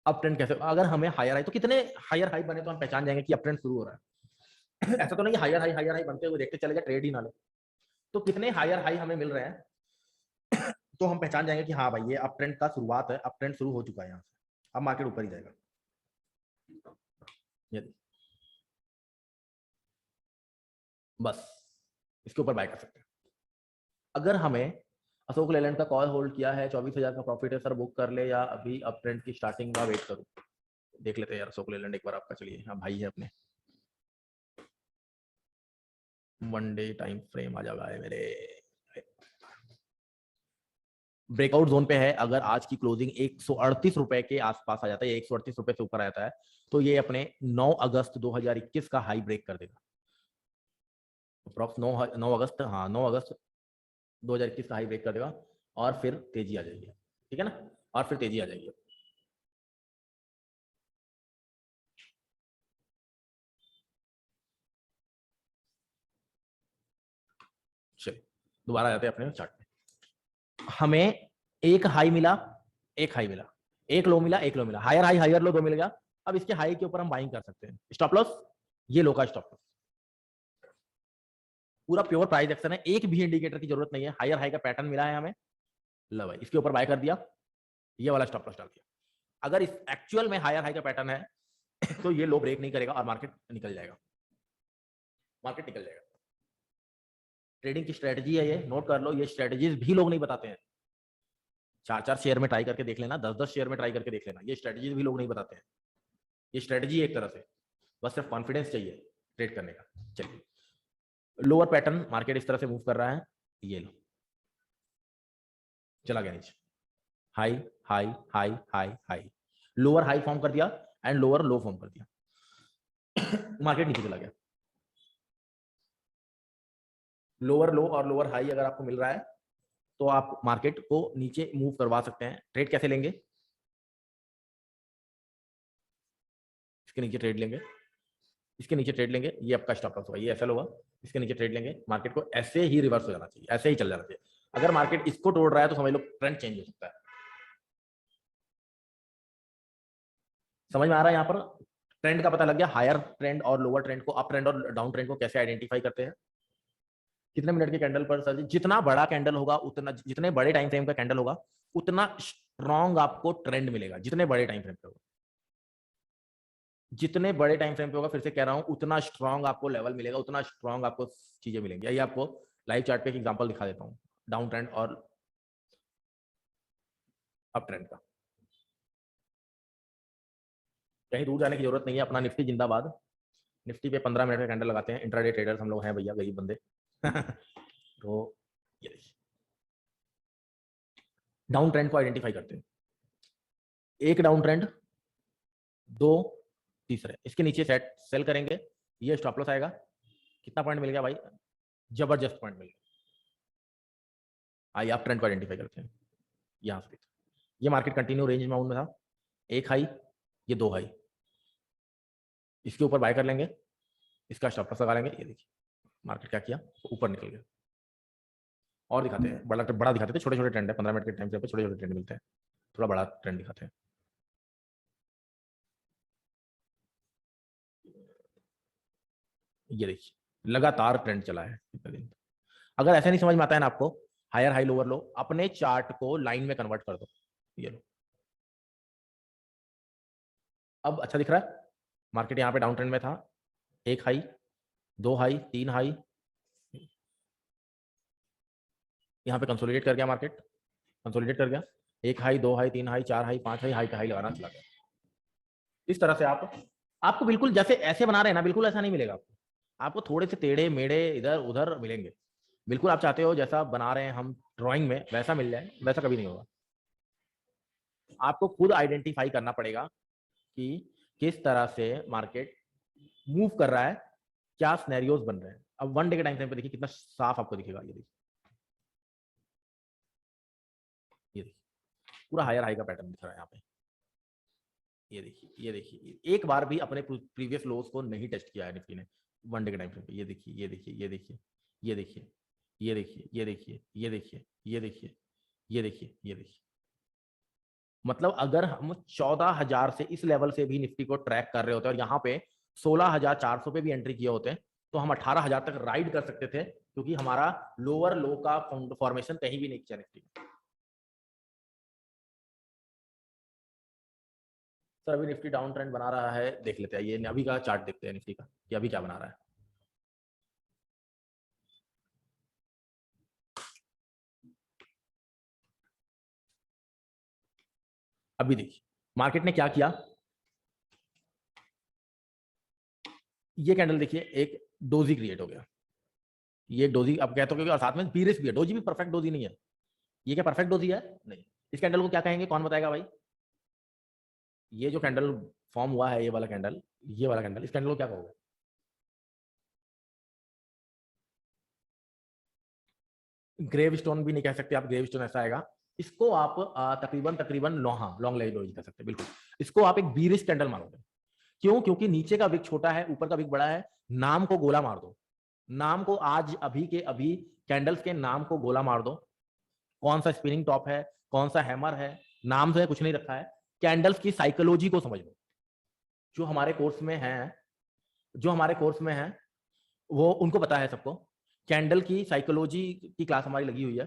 अप ट्रेंड कैसे, अगर हमें हायर हाई, तो कितने हायर हाई बने तो हम पहचान जाएंगे कि अप ट्रेंड शुरू हो रहा है। ऐसा तो नहीं हायर हाई बनते हुए देखते चले जाए, ट्रेड ही ना ले। तो कितने हायर हाई हमें मिल रहे हैं तो हम पहचान जाएंगे कि हाँ भाई ये अप ट्रेंड का शुरुआत है, अप ट्रेंड शुरू हो चुका है यहाँ से, अब मार्केट ऊपर ही जाएगा। यदि बस इसके ऊपर बाय कर सकते हैं। अगर हमें अशोक लेलैंड का कॉल होल्ड किया है, 24,000 का प्रॉफिट है सर, बुक कर ले या अभी अप ट्रेंड की स्टार्टिंग का वेट करूं? देख लेते हैं यार अशोक लेलैंड एक बार आपका। चलिए, हाँ भाई है अपने, वन डे टाइम फ्रेम आ जाएगा मेरे। ब्रेकआउट जोन पे है। अगर आज की क्लोजिंग 138 रुपए के आसपास आ जाता है, 138 रुपए से ऊपर आता है, तो ये अपने 9 अगस्त 2021 का हाई ब्रेक कर देगा। अप्रॉक्स 9 अगस्त, हाँ 9 अगस्त 2021 का हाई ब्रेक कर देगा और फिर तेजी आ जाएगी। ठीक है ना, और फिर तेजी आ जाएगी। चलिए दोबारा जाते हैं अपने चार्ट पे। हमें एक हाई मिला, एक हाई मिला, एक लो मिला, एक लो मिला, हायर लो दो मिल गया। अब इसके हाई के ऊपर हम बाइंग कर सकते हैं। स्टॉप लॉस, ये लो का स्टॉप लॉस। पूरा प्योर प्राइस एक्शन है, एक भी इंडिकेटर की जरूरत नहीं है। हायर हाई का पैटर्न मिला है हमें, लो भाई इसके ऊपर बाय कर दिया, ये वाला स्टॉप लॉस डाल दिया। अगर इस एक्चुअल में हायर हाई का पैटर्न है तो ये लो ब्रेक नहीं करेगा और मार्केट निकल जाएगा, मार्केट निकल जाएगा। ट्रेडिंग की स्ट्रेटजी है ये, नोट कर लो। ये स्ट्रेटजीज भी लोग नहीं बताते हैं। 4-4 शेयर में ट्राई करके देख लेना, 10-10 शेयर में ट्राई करके देख लेना, ये स्ट्रेटजीज भी लोग नहीं बताते हैं। ये स्ट्रेटजी एक तरह से, बस सिर्फ कॉन्फिडेंस चाहिए ट्रेड करने का। चलिए, लोअर पैटर्न मार्केट इस तरह से मूव कर रहा है, ये लो चला गया नीचे, high high high high high, lower high form कर दिया एंड लोअर लो फॉर्म कर दिया। मार्केट नीचे चला गया। लोअर लो और लोअर हाई अगर आपको मिल रहा है तो आप मार्केट को नीचे मूव करवा सकते हैं। ट्रेड कैसे लेंगे? इसके नीचे ट्रेड लेंगे, इसके नीचे ट्रेड लेंगे, ये आपका स्टॉप लॉस होगा, ये ऐसा होगा। इसके नीचे ट्रेड लेंगे, मार्केट को ऐसे ही रिवर्स हो जाना चाहिए, ऐसे ही चल जाना चाहिए। अगर मार्केट इसको तोड़ रहा है तो समझ लो ट्रेंड चेंज हो सकता है। समझ में आ रहा है? यहाँ पर ट्रेंड का पता लग गया, हायर ट्रेंड और लोअर ट्रेंड को, अप ट्रेंड और डाउन ट्रेंड को कैसे आइडेंटिफाई करते हैं। कितने मिनट के कैंडल पर सर? जितना बड़ा कैंडल होगा उतना, जितने बड़े टाइम फ्रेम का कैंडल होगा उतना स्ट्रॉन्ग आपको ट्रेंड मिलेगा। जितने बड़े टाइम फ्रेम पे होगा, जितने बड़े टाइम फ्रेम पे होगा, फिर से कह रहा हूं, उतना स्ट्रॉन्ग आपको लेवल मिलेगा, उतना स्ट्रॉन्ग आपको चीजें मिलेंगी। आइए आपको लाइव चार्ट पे एक एग्जांपल दिखा देता हूं, डाउन ट्रेंड और अप ट्रेंड का। कहीं दूर जाने की जरूरत नहीं है, अपना निफ्टी जिंदाबाद। निफ्टी पे 15 मिनट का कैंडल लगाते हैं, इंट्राडे ट्रेडर्स हम लोग हैं भैया, गरीब बंदे। तो ये देखिए, डाउन ट्रेंड को आइडेंटिफाई करते हैं। एक डाउन ट्रेंड, दो, तीसरे, इसके नीचे सेट सेल करेंगे, ये स्टॉप लॉस आएगा। कितना पॉइंट मिल गया भाई? जबरदस्त पॉइंट मिल गया। आइए आप ट्रेंड को आइडेंटिफाई करते हैं। यहाँ से ये मार्केट कंटिन्यू रेंज में था, एक हाई, ये दो हाई, इसके ऊपर बाय कर लेंगे, इसका स्टॉप लॉस लगा लेंगे। ये देखिए मार्केट क्या किया, ऊपर निकल गया। और दिखाते हैं, बड़ा बड़ा दिखाते हैं, छोटे छोटे ट्रेंड है, 15 मिनट के टाइम पे छोटे छोटे ट्रेंड मिलते हैं, थोड़ा बड़ा ट्रेंड दिखाते हैं। ये देखिए लगातार ट्रेंड चला है कितने दिन। अगर ऐसा नहीं समझ में आता है ना आपको, हायर हाई लोअर लो, अपने चार्ट को लाइन में कन्वर्ट कर दो। ये लो, अब अच्छा दिख रहा है। मार्केट यहाँ पे डाउन ट्रेंड में था, एक हाई, दो हाई, तीन हाई, यहाँ पे कंसोलिडेट कर गया मार्केट, कंसोलिडेट कर गया, एक हाई, दो हाई, तीन हाई, चार हाई, पांच हाई, हाई पे हाई लगाना चला गया। इस तरह से आप, आपको बिल्कुल जैसे ऐसे बना रहे हैं ना, बिल्कुल ऐसा नहीं मिलेगा आपको। आपको थोड़े से टेढ़े मेढ़े इधर उधर मिलेंगे। बिल्कुल आप चाहते हो जैसा बना रहे हैं हम ड्राइंग में वैसा मिल जाए, वैसा कभी नहीं होगा। आपको खुद आइडेंटिफाई करना पड़ेगा कि किस तरह से मार्केट मूव कर रहा है, क्या सिनेरियोज बन रहे हैं। अब वन डे के टाइम फ्रेम पे देखिए कितना साफ आपको दिखेगा। ये देखिए, ये देखिए पूरा हायर हाई का पैटर्न दिख रहा है यहाँ पे। ये देखिए, ये देखिए, एक बार भी अपने प्रीवियस लोस को नहीं टेस्ट किया है निफ्टी ने वन डे के टाइम फ्रेम पे। ये देखिए, ये देखिए, ये देखिए, ये देखिए, ये देखिए, ये देखिए, ये देखिए, ये देखिए, ये देखिए, ये देखिए। मतलब अगर हम 14,000 से इस लेवल से भी निफ्टी को ट्रैक कर रहे होते और यहाँ पे 16,400 पे भी एंट्री किए होते तो हम 18,000 तक राइड कर सकते थे, क्योंकि हमारा लोअर लो का फॉर्मेशन कहीं भी नहीं किया निफ्टी। सर अभी निफ्टी डाउन ट्रेंड बना रहा है, देख लेते हैं। ये अभी का चार्ट देखते हैं निफ्टी का कि अभी क्या बना रहा है। अभी देखिए मार्केट ने क्या किया। ये कैंडल देखिए, एक डोजी क्रिएट हो गया। ये डोजी अब कहते हो, और साथ में पीरियस भी है। डोजी भी परफेक्ट डोजी नहीं है। ये क्या परफेक्ट डोजी है? नहीं। इस कैंडल को क्या कहेंगे, कौन बताएगा भाई? ये जो कैंडल फॉर्म हुआ है, ये वाला कैंडल, ये वाला कैंडल, इस कैंडल को क्या कहोगे? ग्रेव स्टोन भी नहीं कह सकते आप, ग्रेव स्टोन ऐसा आएगा। इसको आप तकरीबन तकरीबन लॉन्ग लाइट डोजी कह सकते हैं, बिल्कुल। इसको आप एक बीरिश कैंडल मारोगे। क्यों? क्योंकि नीचे का विक छोटा है, ऊपर का विक बड़ा है। नाम को गोला मार दो, नाम को आज अभी के अभी कैंडल्स के नाम को गोला मार दो। कौन सा स्पिनिंग टॉप है, कौन सा हैमर है, नाम से कुछ नहीं रखा है। कैंडल्स की साइकोलॉजी को समझ लो। जो हमारे कोर्स में है, जो हमारे कोर्स में है वो उनको पता है सबको। कैंडल की साइकोलॉजी की क्लास हमारी लगी हुई है।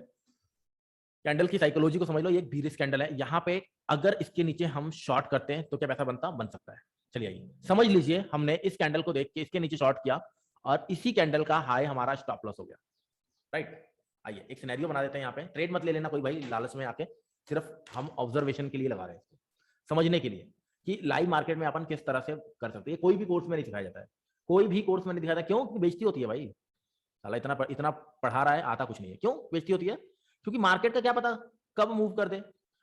कैंडल की साइकोलॉजी को समझ लो। ये एक बीरिश कैंडल है। यहाँ पे अगर इसके नीचे हम शॉर्ट करते हैं तो क्या पैसा बन सकता है? चलिए आइए समझ लीजिए। हमने इस कैंडल को देख के इसके नीचे शॉर्ट किया और इसी कैंडल का हाई हमारा स्टॉप लॉस हो गया, राइट। आइए एक सिनेरियो बना देते हैं। यहाँ पे ट्रेड मत ले लेना कोई भाई लालच में आके, सिर्फ हम ऑब्जर्वेशन के लिए लगा रहे हैं, समझने के लिए कि लाइव मार्केट में अपन किस तरह से कर सकते हैं। कोई भी कोर्स में नहीं सिखाया जाता है, कोई भी कोर्स में नहीं दिखाया जाता। क्यों? बेइज्जती होती है भाई। साला इतना पढ़ा रहा है, आता कुछ नहीं है। क्यों बेइज्जती होती है? क्योंकि मार्केट का क्या पता कब मूव कर दे।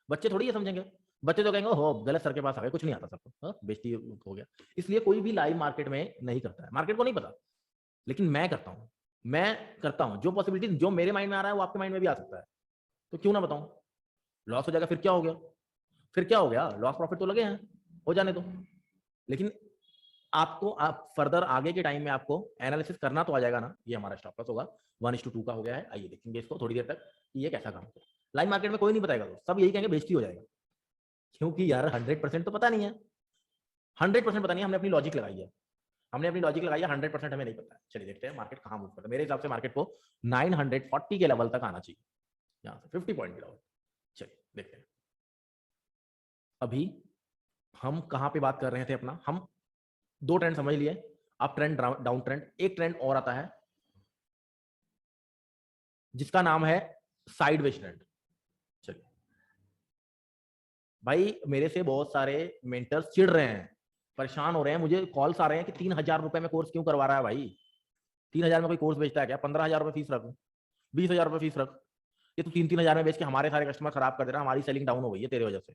बच्चे थोड़ी ये समझेंगे। बच्चे तो कहेंगे हो गलत सर के पास आ गए, कुछ नहीं आता सबको, बेइज्जती हो गया। इसलिए कोई भी लाइव मार्केट में नहीं करता है। मार्केट को नहीं पता, लेकिन मैं करता हूँ। मैं करता हूँ। जो पॉसिबिलिटी जो मेरे माइंड में आ रहा है वो आपके माइंड में भी आ सकता है। तो क्यों ना बताऊं? लॉस हो जाएगा फिर क्या हो गया? फिर क्या हो गया? लॉस प्रॉफिट तो लगे हैं, हो जाने दो। लेकिन आपको आप फर्दर आगे के टाइम में आपको एनालिसिस करना तो आ जाएगा ना। ये हमारा स्टॉप लॉस होगा 1:2 का हो गया है। आइए देखेंगे इसको थोड़ी देर तक कि ये कैसा काम होगा। लाइव मार्केट में कोई नहीं बताएगा, तो सब यही कहेंगे बेइज्जती हो जाएगा। क्योंकि यार 100% तो पता नहीं है। 100% पता नहीं है। हमने अपनी लॉजिक लगाई है, हमने अपनी लॉजिक लगाई है। 100% हमें नहीं पता है। चलिए देखते हैं मार्केट कहाँ मूव करता है। मेरे हिसाब से मार्केट को 940 के लेवल तक आना चाहिए, यहाँ से 50 पॉइंट के लेवल। चलिए देखते हैं। अभी हम कहाँ पे बात कर रहे थे अपना, हम दो ट्रेंड समझ लिए। Up trend, down trend. एक ट्रेंड और आता है जिसका नाम है साइडवेज ट्रेंड। चलिए भाई, मेरे से बहुत सारे मेंटर्स चिढ़ रहे हैं, परेशान हो रहे हैं, मुझे कॉल्स आ रहे हैं कि 3,000 रुपए में कोर्स क्यों करवा रहा है भाई? 3,000 में कोई कोर्स बेचता है क्या? 15,000 रुपए फीस रख, 20,000 रुपए फीस रख। ये तो 3-3 हजार में बेच के हमारे सारे कस्टमर खराब कर दे रहा है। हमारी सेलिंग डाउन हो गई है तेरे वजह से।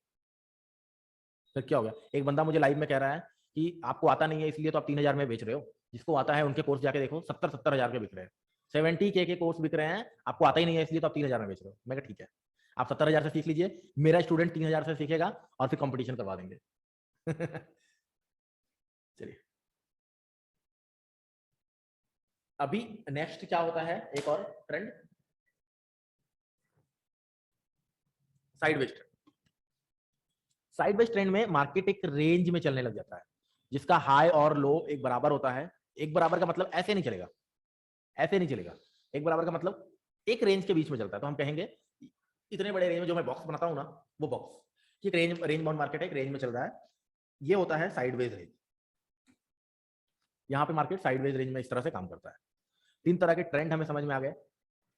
फिर क्या हो गया? एक बंदा मुझे लाइव में कह रहा है कि आपको आता नहीं है इसलिए तो आप 3,000 में बेच रहे हो। जिसको आता है उनके कोर्स जाके देखो, 70-70 हजार के बिक रहे हैं। 70K के कोर्स बिक रहे हैं, आपको आता ही नहीं है इसलिए तो आप 3,000 में बेच रहे हो। मैं कहा ठीक है, आप 70,000 से सीख लीजिए, मेरा स्टूडेंट 3,000 से सीखेगा और फिर कंपटीशन करवा देंगे। चलिए अभी नेक्स्ट क्या होता है, एक और trend, sideways trend. Sideways trend में मार्केट एक रेंज में चलने लग जाता है जिसका हाई और लो एक बराबर होता है। एक बराबर का मतलब ऐसे नहीं चलेगा, ऐसे नहीं चलेगा। एक बराबर का मतलब एक रेंज के बीच में चलता है। तो हम कहेंगे इतने बड़े रेंज में जो मैं बॉक्स बनाता हूं ना, वो बॉक्स की रेंज बाउंड मार्केट है, एक रेंज में चल रहा है। ये होता है साइडवेज रेंज। यहाँ पे मार्केट साइडवेज रेंज में इस तरह से काम करता है। 3 तरह के ट्रेंड हमें समझ में आ गए,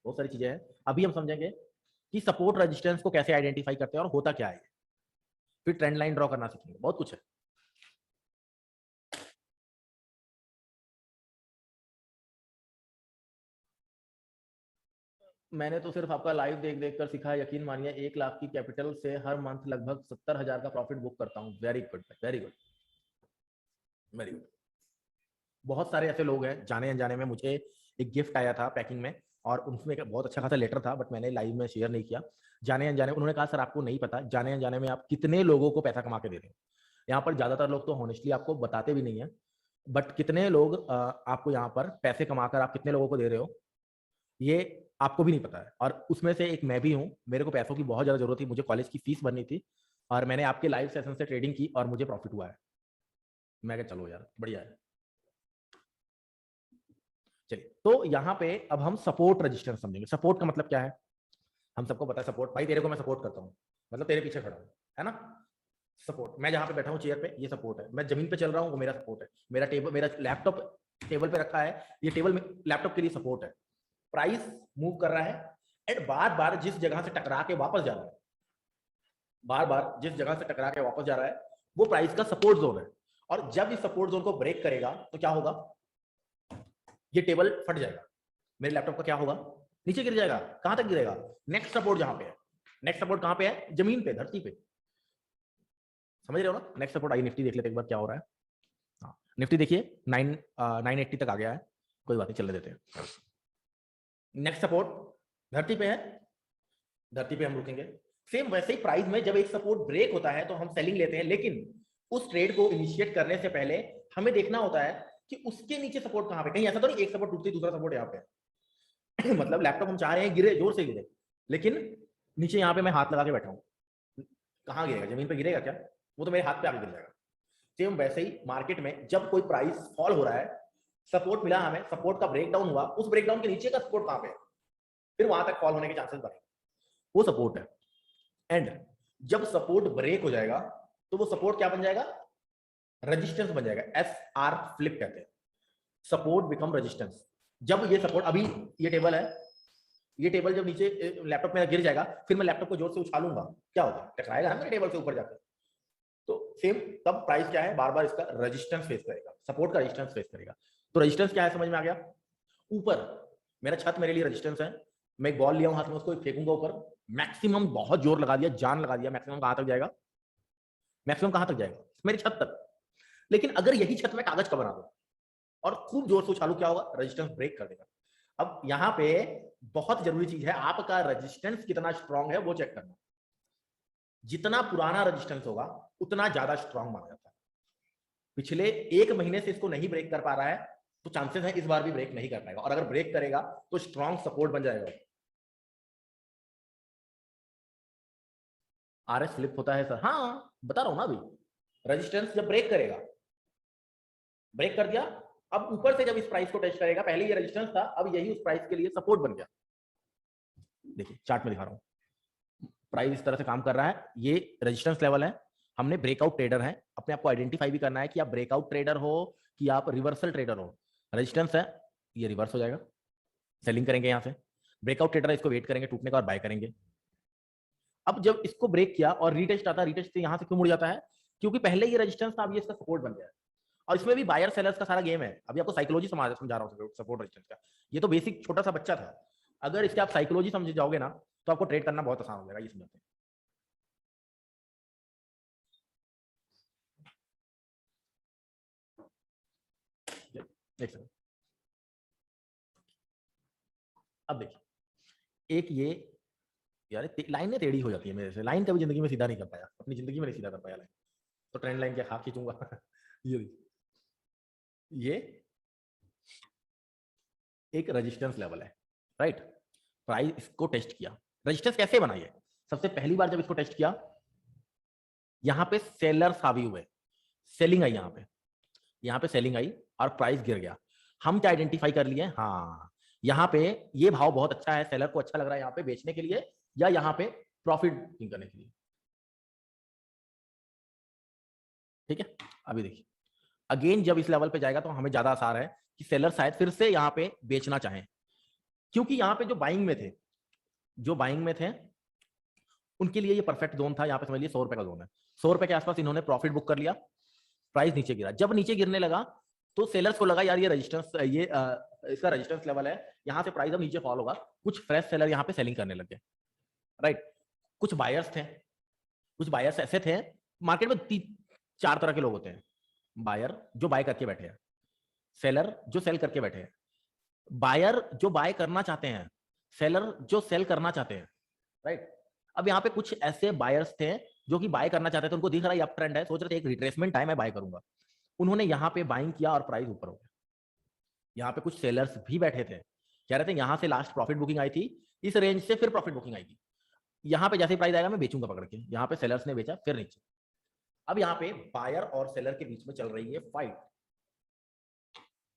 बहुत सारी चीजें हैं। अभी हम समझेंगे कि सपोर्ट रेजिस्टेंस को कैसे आइडेंटिफाई करते हैं और होता क्या है। फिर ट्रेंड लाइन ड्रॉ करना सीखेंगे, बहुत कुछ है। मैंने तो सिर्फ आपका लाइव देख देख कर सीखा है। यकीन मानिए 1 लाख की कैपिटल से हर मंथ लगभग 70,000 का प्रॉफिट बुक करता हूँ। Very good, very good, very good. बहुत सारे ऐसे लोग हैं, जाने अनजाने में मुझे एक गिफ्ट आया था पैकिंग में, और उसमें एक बहुत अच्छा खासा लेटर था, बट मैंने लाइव में शेयर नहीं किया। जाने अनजाने उन्होंने कहा सर आपको नहीं पता, जाने अनजाने में आप कितने लोगों को पैसा कमा के दे रहे हैं। यहाँ पर ज्यादातर लोग तो हॉनेस्टली आपको बताते भी नहीं है, बट कितने लोग आपको यहाँ पर पैसे कमाकर आप कितने लोगों को दे रहे हो ये आपको भी नहीं पता है। और उसमें से एक मैं भी हूँ, मेरे को पैसों की बहुत ज्यादा जरूरत थी, मुझे कॉलेज की फीस भरनी थी और मैंने आपके लाइव सेशन से ट्रेडिंग की और मुझे प्रॉफिट हुआ है। मैं कहा चलो यार बढ़िया है। चलिए, तो यहाँ पे अब हम सपोर्ट रेजिस्टेंस समझेंगे। सपोर्ट का मतलब क्या है, हम सबको पता है सपोर्ट, भाई तेरे को मैं सपोर्ट करता हूँ, मतलब तेरे पीछे खड़ा हूँ, है ना। सपोर्ट, मैं जहाँ पे बैठा हूँ चेयर पे, ये सपोर्ट है। मैं जमीन पे चल रहा हूँ, वो मेरा सपोर्ट है। मेरा टेबल, मेरा लैपटॉप टेबल पे रखा है, ये टेबल लैपटॉप के लिए सपोर्ट है। प्राइस मूव कर रहा है एंड बार बार जिस जगह से टकरा के वापस जा रहा है, बार बार जिस जगह से टकरा के वापस जा रहा है वो प्राइस का सपोर्ट जोन है। और जब इस सपोर्ट जोन को ब्रेक करेगा तो क्या होगा, ये टेबल फट जाएगा, मेरे लैपटॉप का क्या होगा, नीचे गिर जाएगा। कहां तक गिरेगा, नेक्स्ट सपोर्ट जहां पे है। नेक्स्ट सपोर्ट कहां पे है, जमीन पे, धरती पे, समझ रहे हो ना। नेक्स्ट सपोर्ट, आई निफ्टी देख लेते एक बार क्या हो रहा है। हाँ, निफ्टी देखिए 980 तक आ गया है, कोई बात नहीं, चलने देते हैं। नेक्स्ट सपोर्ट धरती पे है, धरती पे हम रुकेंगे। सेम वैसे ही प्राइस में जब एक सपोर्ट ब्रेक होता है तो हम सेलिंग लेते हैं, लेकिन उस ट्रेड को इनिशिएट करने से पहले हमें देखना होता है कि उसके नीचे सपोर्ट कहां पे। कहीं ऐसा तो नहीं एक सपोर्ट टूटती दूसरा सपोर्ट यहाँ पे मतलब लैपटॉप हम चाह रहे हैं गिरे, जोर से गिरे, लेकिन नीचे यहाँ पे मैं हाथ लगा के बैठा हूँ, कहाँ गिरेगा, जमीन पे गिरेगा क्या, वो तो मेरे हाथ पे आके गिर जाएगा। सेम वैसे ही मार्केट में जब कोई प्राइस फॉल हो रहा है, सपोर्ट मिला हमें, सपोर्ट का ब्रेकडाउन हुआ, उस ब्रेकडाउन के नीचे का सपोर्ट कहां पे है, फिर वहां तक फॉल होने के चांसेस बढ़े, वो सपोर्ट है। एंड जब सपोर्ट ब्रेक हो जाएगा तो वो सपोर्ट क्या बन जाएगा, रेजिस्टेंस बन जाएगा। SR फ्लिप कहते हैं, सपोर्ट बिकम रेजिस्टेंस। जब ये सपोर्ट, अभी ये टेबल है, ये टेबल जब नीचे लैपटॉप में गिर जाएगा, फिर मैं लैपटॉप को जोर से उछालूंगा, क्या होगा, टकराएगा ना मेरे टेबल से ऊपर जाकर। तो सेम तब प्राइस क्या है, बार बार इसका रेजिस्टेंस फेस करेगा, सपोर्ट का रेजिस्टेंस फेस करेगा। तो रेजिस्टेंस क्या है समझ में आ गया। ऊपर मेरा छत मेरे लिए रेजिस्टेंस है, मैं एक बॉल लिया हूं हाथ में, उसको फेंकूंगा ऊपर, मैक्सिमम बहुत जोर लगा दिया, जान लगा दिया, मैक्सिमम कहां तक जाएगा, मैक्सिमम कहां तक जाएगा, मेरी छत तक। लेकिन अगर यही छत में कागज का बना दो और खूब जोर से उछालू, क्या होगा, रेजिस्टेंस ब्रेक कर देगा। अब यहाँ पे बहुत जरूरी चीज है, आपका रेजिस्टेंस कितना स्ट्रांग है वो चेक करना। जितना पुराना रेजिस्टेंस होगा उतना ज्यादा स्ट्रांग माना जाता है। पिछले 1 महीने से इसको नहीं ब्रेक कर पा रहा है तो चांसेस है इस बार भी ब्रेक नहीं कर पाएगा, और अगर ब्रेक करेगा तो स्ट्रांग सपोर्ट बन जाएगा। RS फ्लिप होता है सर, हाँ बता रहा हूं ना अभी। रेजिस्टेंस जब ब्रेक करेगा, ब्रेक कर दिया, अब ऊपर से जब इस प्राइस को टेस्ट करेगा, पहले ये रेजिस्टेंस था, अब यही उस प्राइस के लिए सपोर्ट बन गया। देखिए चार्ट में दिखा रहा हूं, प्राइस इस तरह से काम कर रहा है, ये रेजिस्टेंस लेवल है। हमने ब्रेकआउट ट्रेडर है, अपने आप को आइडेंटिफाई भी करना है कि आप ब्रेकआउट ट्रेडर हो कि आप रिवर्सल ट्रेडर हो। रेजिस्टेंस है, ये रिवर्स हो जाएगा, सेलिंग करेंगे यहां से। ब्रेकआउट ट्रेडर इसको वेट करेंगे टूटने का और बाय करेंगे। अब जब इसको ब्रेक किया और रीटेस्ट आता है, रीटेस्ट से यहां से क्यों मुड़ जाता है, क्योंकि पहले ये रेजिस्टेंस था, अब ये इसका सपोर्ट बन गया है। और इसमें भी बायर सेलर्स का सारा गेम है। अभी आपको साइकोलॉजी समझा रहा हूँ सपोर्ट रेजिस्टेंस का, ये तो बेसिक छोटा सा बच्चा था। अगर इसके आप साइकोलॉजी समझ जाओगे ना तो आपको ट्रेड करना बहुत आसान हो जाएगा, ये समझाते हैं। एक सेकंड, अब देखिए, एक ये यार लाइनें टेढ़ी हो जाती है मेरे से, लाइन कभी जिंदगी में सीधा नहीं कर पाया, अपनी जिंदगी में नहीं सीधा कर पाया लाइन, तो ट्रेंड लाइन क्या खाक खींचूंगा ये एक रेजिस्टेंस लेवल है, राइट। प्राइस इसको टेस्ट किया, रेजिस्टेंस कैसे बनाइए, सबसे पहली बार जब इसको टेस्ट किया, यहां पे सेलर्स हावी हुए, सेलिंग आई, यहां पे सेलिंग आई और प्राइस गिर गया। हम क्या आइडेंटिफाई कर लिए, हाँ यहाँ पे ये भाव बहुत अच्छा है, सेलर को अच्छा लग रहा है यहाँ पे बेचने के लिए या यहाँ पे प्रॉफिट करने के लिए, ठीक है। अभी देखिए अगेन जब इस लेवल पे जाएगा तो हमें ज्यादा आसार है कि सेलर शायद फिर से यहाँ पे बेचना चाहें, क्योंकि यहाँ पे जो बाइंग में थे, जो बाइंग में थे उनके लिए ये परफेक्ट जोन था। यहाँ पे समझ लिए 100 रुपए का जोन है, 100 रुपए के आसपास इन्होंने प्रॉफिट बुक कर लिया, प्राइस नीचे गिरा। जब नीचे गिरने लगा तो सेलर्स को लगा यार ये रेजिस्टेंस, ये इसका रेजिस्टेंस लेवल है, यहाँ से प्राइस अब नीचे फॉल होगा। कुछ फ्रेश सेलर यहाँ पे सेलिंग करने लग गए, राइट। कुछ बायर्स थे, कुछ बायर्स ऐसे थे, मार्केट में 4 तरह के लोग होते हैं। बायर जो बाय करके बैठे हैं, सेलर जो सेल करके बैठे हैं, बायर जो बाय करना चाहते हैं, सेलर जो सेल करना चाहते हैं, राइट। अब यहाँ पे कुछ ऐसे बायर्स थे जो कि बाय करना चाहते थे, उनको दिख रहा है अप ट्रेंड है, सोच रहे थे एक रिट्रेसमेंट है, मैं बाय करूंगा। उन्होंने यहाँ पे बाइंग किया और प्राइस ऊपर हो गया। यहाँ पे कुछ सेलर्स भी बैठे थे, कह रहे थे यहाँ से लास्ट प्रॉफिट बुकिंग आई थी, इस रेंज से फिर प्रॉफिट बुकिंग आएगी, यहाँ पे जैसे प्राइस आएगा मैं बेचूंगा पकड़ के। यहाँ पे सेलर्स ने बेचा फिर नीचे। अब यहाँ पे बायर और सेलर के बीच में चल रही है फाइट।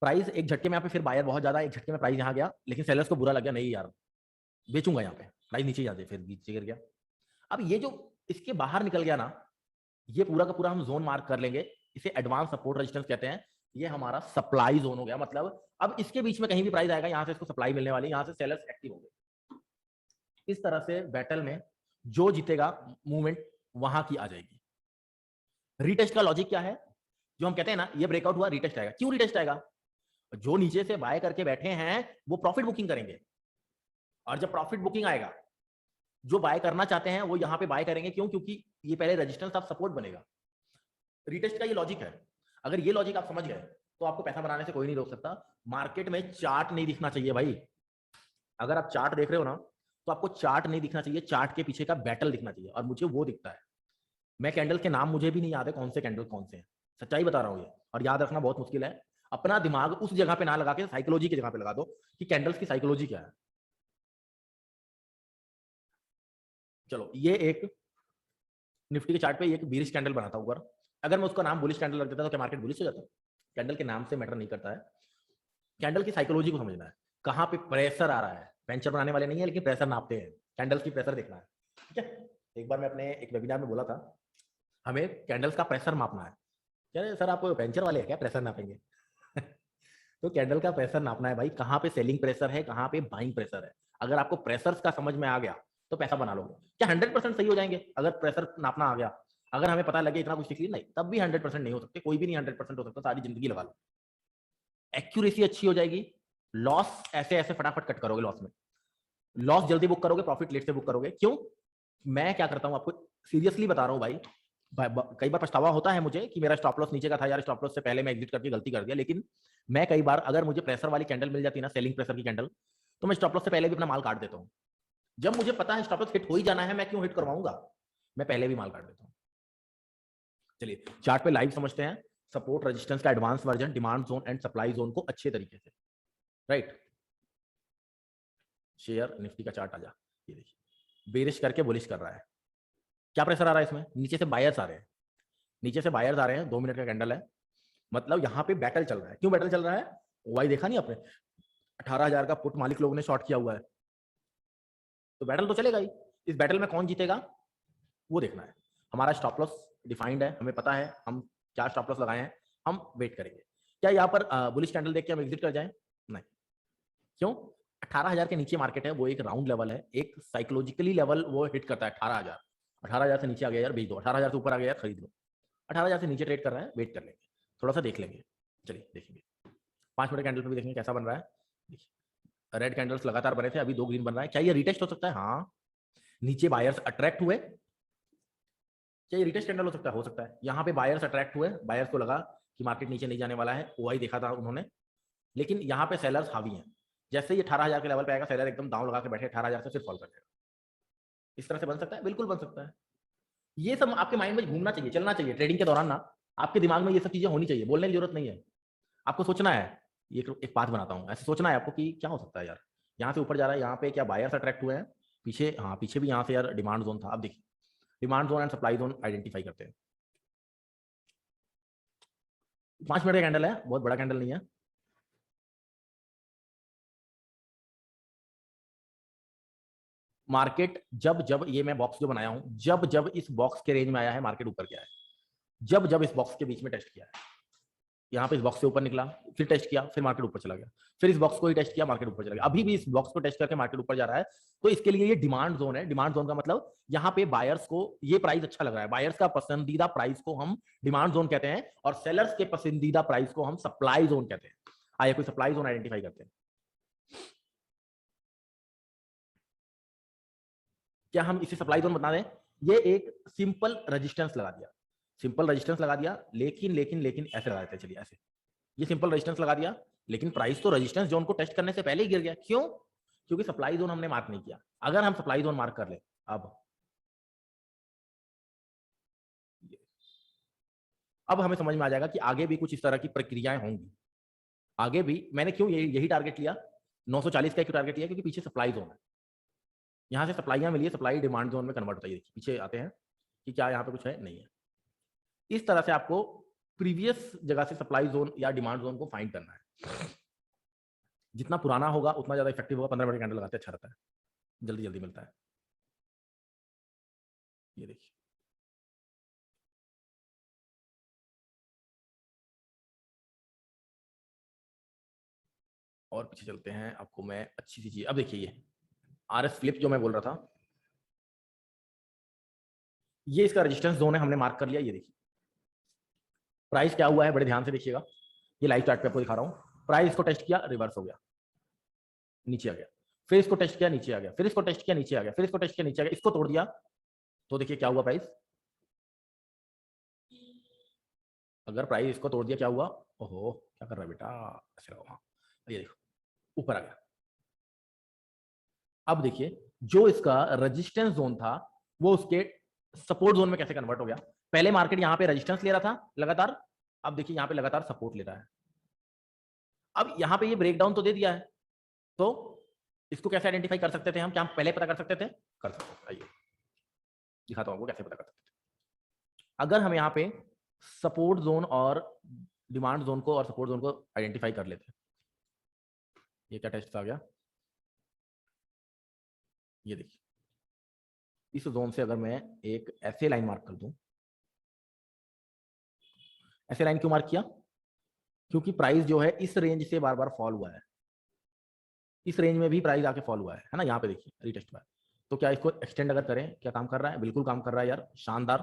प्राइस एक झटके में यहाँ पे फिर बायर बहुत ज्यादा, एक झटके में प्राइस यहाँ गया, लेकिन सेलर्स को बुरा लग गया, नहीं यार बेचूंगा, यहाँ पे प्राइस नीचे जाते, फिर नीचे गिर गया। अब ये जो इसके बाहर निकल गया ना, ये पूरा का पूरा हम जोन मार्क कर लेंगे, इसे एडवांस सपोर्ट रेजिस्टेंस कहते हैं। ये हमारा सप्लाई जोन हो गया, मतलब अब इसके बीच में कहीं भी प्राइस आएगा, यहाँ से इसको सप्लाई मिलने वाली, यहाँ से सेलर्स एक्टिव हो गए। इस तरह से बैटल में जो जीतेगा मूवमेंट वहां की आ जाएगी। रीटेस्ट का लॉजिक क्या है, जो हम कहते हैं ना ये ब्रेकआउट हुआ रीटेस्ट आएगा। क्यों रीटेस्ट आएगा, जो नीचे से बाय करके बैठे हैं वो प्रॉफिट बुकिंग करेंगे, और जब प्रॉफिट बुकिंग आएगा जो बाय करना चाहते हैं वो यहाँ पे बाय करेंगे। क्यों, क्योंकि ये पहले रेजिस्टेंस अब सपोर्ट बनेगा। रीटेस्ट का ये लॉजिक है। अगर ये लॉजिक आप समझ गए तो आपको पैसा बनाने से कोई नहीं रोक सकता। मार्केट में चार्ट नहीं दिखना चाहिए भाई। अगर आप चार्ट देख रहे हो ना तो आपको चार्ट नहीं दिखना चाहिए, चार्ट के पीछे का बैटल दिखना चाहिए, और मुझे वो दिखता है। मैं कैंडल के नाम मुझे भी नहीं याद है कौन से कैंडल कौन से हैं, सच्चाई बता रहा हूँ ये, और याद रखना बहुत मुश्किल है। अपना दिमाग उस जगह पे ना लगा के साइकोलॉजी की जगह पे लगा दो कि कैंडल्स की साइकोलॉजी क्या है। चलो ये एक निफ्टी के चार्ट पे एक बीरिश कैंडल बनाता हूं ऊपर, अगर मैं उसका नाम बुलिश कैंडल रख देता तो क्या मार्केट बुलिश हो जाता? कैंडल के नाम से मैटर नहीं करता है, कैंडल की साइकोलॉजी को समझना है। कहाँ पे प्रेशर आ रहा है, वेंचर बनाने वाले नहीं है लेकिन प्रेशर नापते हैं, कैंडल्स की प्रेशर देखना है, ठीक है। एक बार मैं अपने एक वेबिनार में बोला था हमें कैंडल्स का प्रेशर मापना है। कह रहे सर आप वेंचर वाले हैं क्या, प्रेशर नापेंगे? तो कैंडल का प्रेशर नापना है भाई, कहाँ पे सेलिंग प्रेशर है, कहाँ पे बाइंग प्रेशर है। अगर आपको प्रेशर्स का समझ में आ गया तो पैसा बना लोगे। क्या 100% सही हो जाएंगे अगर प्रेशर नापना आ गया? अगर हमें पता लगे इतना कुछ सीख लिया, नहीं, तब भी 100% नहीं हो सकते, कोई भी नहीं 100% हो सकता, सारी जिंदगी लगा लो। एक्यूरेसी अच्छी हो जाएगी, लॉस ऐसे ऐसे फटाफट कट करोगे, लॉस में लॉस जल्दी बुक करोगे, प्रॉफिट लेट से बुक करोगे। क्यों? मैं क्या करता हूं आपको सीरियसली बता रहा हूं भाई, कई बार पछतावा होता है मुझे कि मेरा स्टॉप लॉस नीचे का था यार, स्टॉप लॉस से पहले मैं एग्जिट करके गलती कर दिया। लेकिन मैं कई बार अगर मुझे प्रेशर वाली कैंडल मिल जाती ना, सेलिंग प्रेशर की कैंडल, तो मैं स्टॉप लॉस से पहले भी अपना माल काट देता हूं। जब मुझे पता है स्टॉप लॉस हिट हो ही जाना है, मैं क्यों हिट करवाऊंगा, मैं पहले भी माल काट देता हूं। चलिए चार्ट पे लाइव समझते हैं सपोर्ट रेजिस्टेंस का advance version, demand zone and supply zone को अच्छे तरीके से, राइट। शेयर निफ्टी का चार्ट आ जा, ये देखिए बेरिश करके बुलिश कर रहा है। क्या प्रेशर आ रहा है इसमें? नीचे से बायर्स आ रहे हैं, नीचे से बायर्स आ रहे हैं, 2 मिनट का कैंडल है, मतलब यहाँ पे बैटल चल रहा है। क्यों बैटल चल रहा है? वाई देखा नहीं आपने, 18,000 का पुट मालिक लोगों ने शॉर्ट किया हुआ है, तो बैटल तो चलेगा ही। इस बैटल में कौन जीतेगा वो देखना है। हमारा स्टॉप लॉस डिफाइंड है, हमें पता है हम क्या स्टॉप लॉस लगाए हैं, हम वेट करेंगे। क्या यहाँ पर बुलिश कैंडल देख के हम एग्जिट कर जाएं? नहीं। क्यों? 18,000 के नीचे मार्केट है, वो एक राउंड लेवल है, एक साइकोलॉजिकली लेवल वो हिट करता है 18,000। 18,000 से नीचे आ गया यार बेच दो, 18,000 से ऊपर आ गया यार खरीद लो। 18,000 से नीचे ट्रेड कर रहा है, वेट कर लेंगे, थोड़ा सा देख लेंगे। चलिए देखेंगे 5 मिनट कैंडल पे भी देखेंगे कैसा बन रहा है। देखिए रेड कैंडल्स लगातार बने थे, अभी 2 ग्रीन बन रहा है। क्या ये रिटेस्ट हो सकता है? हाँ, नीचे बायर्स अट्रैक्ट हुए, क्या ये रिटेस्ट कैंडल हो सकता है? हो सकता है। यहाँ पे बायर्स अट्रैक्ट हुए, बायर्स को लगा कि मार्केट नीचे नहीं जाने वाला है, ओआई देखा था उन्होंने, लेकिन यहाँ पे सेलर्स हावी हैं। जैसे ये 18,000 के लेवल पे आएगा, सेलर एकदम दांव लगा के बैठे 18,000 से फिर फॉल कर जाएगा। इस तरह से बन सकता है, बिल्कुल बन सकता है। ये सब आपके माइंड में घूमना चाहिए, चलना चाहिए ट्रेडिंग के दौरान ना, आपके दिमाग में ये सब चीजें होनी चाहिए, बोलने की जरूरत नहीं है। आपको सोचना है, ये एक पाथ बनाता हूँ, ऐसे सोचना है आपको कि क्या हो सकता है यार, यहाँ से ऊपर जा रहा है, यहाँ पे क्या बायर्स अट्रैक्ट हुए हैं, पीछे, हाँ पीछे भी यहाँ से यार डिमांड जोन था। अब देखिए demand zone and supply zone identify करते हैं। 5 मिनट का कैंडल है, बहुत बड़ा कैंडल नहीं है। मार्केट जब जब ये मैं बॉक्स जो बनाया हूं, जब जब इस बॉक्स के रेंज में आया है मार्केट ऊपर गया है, जब जब इस बॉक्स के बीच में टेस्ट किया है, यहाँ पे इस बॉक्स से ऊपर निकला, फिर टेस्ट किया, फिर मार्केट ऊपर चला गया, फिर इस बॉक्स को ही टेस्ट किया, मार्केट ऊपर चला गया, अभी भी इस बॉक्स को टेस्ट करके मार्केट ऊपर जा रहा है। तो इसके लिए ये डिमांड जोन है। डिमांड जोन का मतलब यहाँ पे बायर्स को ये प्राइस अच्छा लग रहा है, बायर्स का पसंदीदा प्राइस को हम डिमांड जोन कहते हैं, और सेलर्स के पसंदीदा प्राइस को हम सप्लाई जोन कहते हैं। आइए कोई सप्लाई जोन आइडेंटिफाई करते हैं। क्या हम इसे सप्लाई जोन बता दें? ये एक सिंपल रेजिस्टेंस लगा दिया, सिंपल रेजिस्टेंस लगा दिया, लेकिन लेकिन लेकिन ऐसे लगा देते हैं। चलिए ऐसे, ये सिंपल रेजिस्टेंस लगा दिया, लेकिन प्राइस तो रेजिस्टेंस जोन को टेस्ट करने से पहले ही गिर गया। क्यों? क्योंकि सप्लाई जोन हमने मार्क नहीं किया। अगर हम सप्लाई जोन मार्क कर ले, अब अब हमें समझ में आ जाएगा कि आगे भी कुछ इस तरह की प्रक्रियाएं होंगी। आगे भी मैंने क्यों यही टारगेट लिया, 940 का क्यों टारगेट लिया, क्योंकि पीछे सप्लाई जोन है, यहाँ से सप्लाइयां मिली है, सप्लाई डिमांड जोन में कन्वर्ट होता है। देखिए पीछे आते हैं कि क्या यहाँ पे कुछ है, नहीं है। इस तरह से आपको प्रीवियस जगह से सप्लाई जोन या डिमांड जोन को फाइंड करना है। जितना पुराना होगा उतना ज्यादा इफेक्टिव होगा। 15 मिनट कैंडल लगाते अच्छा रहता है, जल्दी जल्दी मिलता है। ये देखिए और पीछे चलते हैं, आपको मैं अच्छी सी चीज, अब देखिए ये RS फ्लिप जो मैं बोल रहा था, ये इसका रेजिस्टेंस जोन है, हमने मार्क कर लिया। ये देखिए प्राइस क्या हुआ है, बड़े ध्यान से देखिएगा, ये लाइव चार्ट पे आपको दिखा रहा हूँ। प्राइस इसको टेस्ट किया, रिवर्स हो गया, नीचे आ गया, फिर इसको टेस्ट किया, नीचे आ गया, फिर इसको टेस्ट किया, नीचे आ गया, फिर इसको टेस्ट किया, नीचे आ गया, इसको तोड़ दिया, तो देखिए क्या हुआ प्राइस। अगर प्राइस इसको तोड़ दिया क्या हुआ, ओहो क्या कर रहा है बेटा, ऐसे रहो, हाँ ये देखो ऊपर आ गया। अब देखिए जो इसका रेजिस्टेंस जोन था वो उसके सपोर्ट जोन में कैसे कन्वर्ट हो गया। पहले मार्केट यहाँ पे रेजिस्टेंस ले रहा था लगातार, अब देखिए यहाँ पे लगातार सपोर्ट ले रहा है। अब यहाँ पे ये ब्रेकडाउन तो दे दिया है, तो इसको कैसे आइडेंटिफाई कर सकते थे हम, क्या हम पहले पता कर सकते थे, कर सकते थे। आइए दिखाता हूँ आपको कैसे पता कर सकते थे। अगर हम यहाँ पे सपोर्ट जोन और डिमांड जोन को और सपोर्ट जोन को आइडेंटिफाई कर लेते, ये क्या टेस्ट आ गया, ये देखिए इस जोन से अगर मैं एक ऐसे लाइन मार्क कर दूं, ऐसे लाइन क्यों मार्क किया, क्योंकि प्राइस जो है इस रेंज से बार बार फॉल हुआ है, इस रेंज में भी प्राइस आके फॉल हुआ है ना, यहाँ पे देखिए रीटेस्ट हुआ है। तो क्या इसको एक्सटेंड अगर करें, क्या काम कर रहा है, बिल्कुल काम कर रहा है यार, शानदार,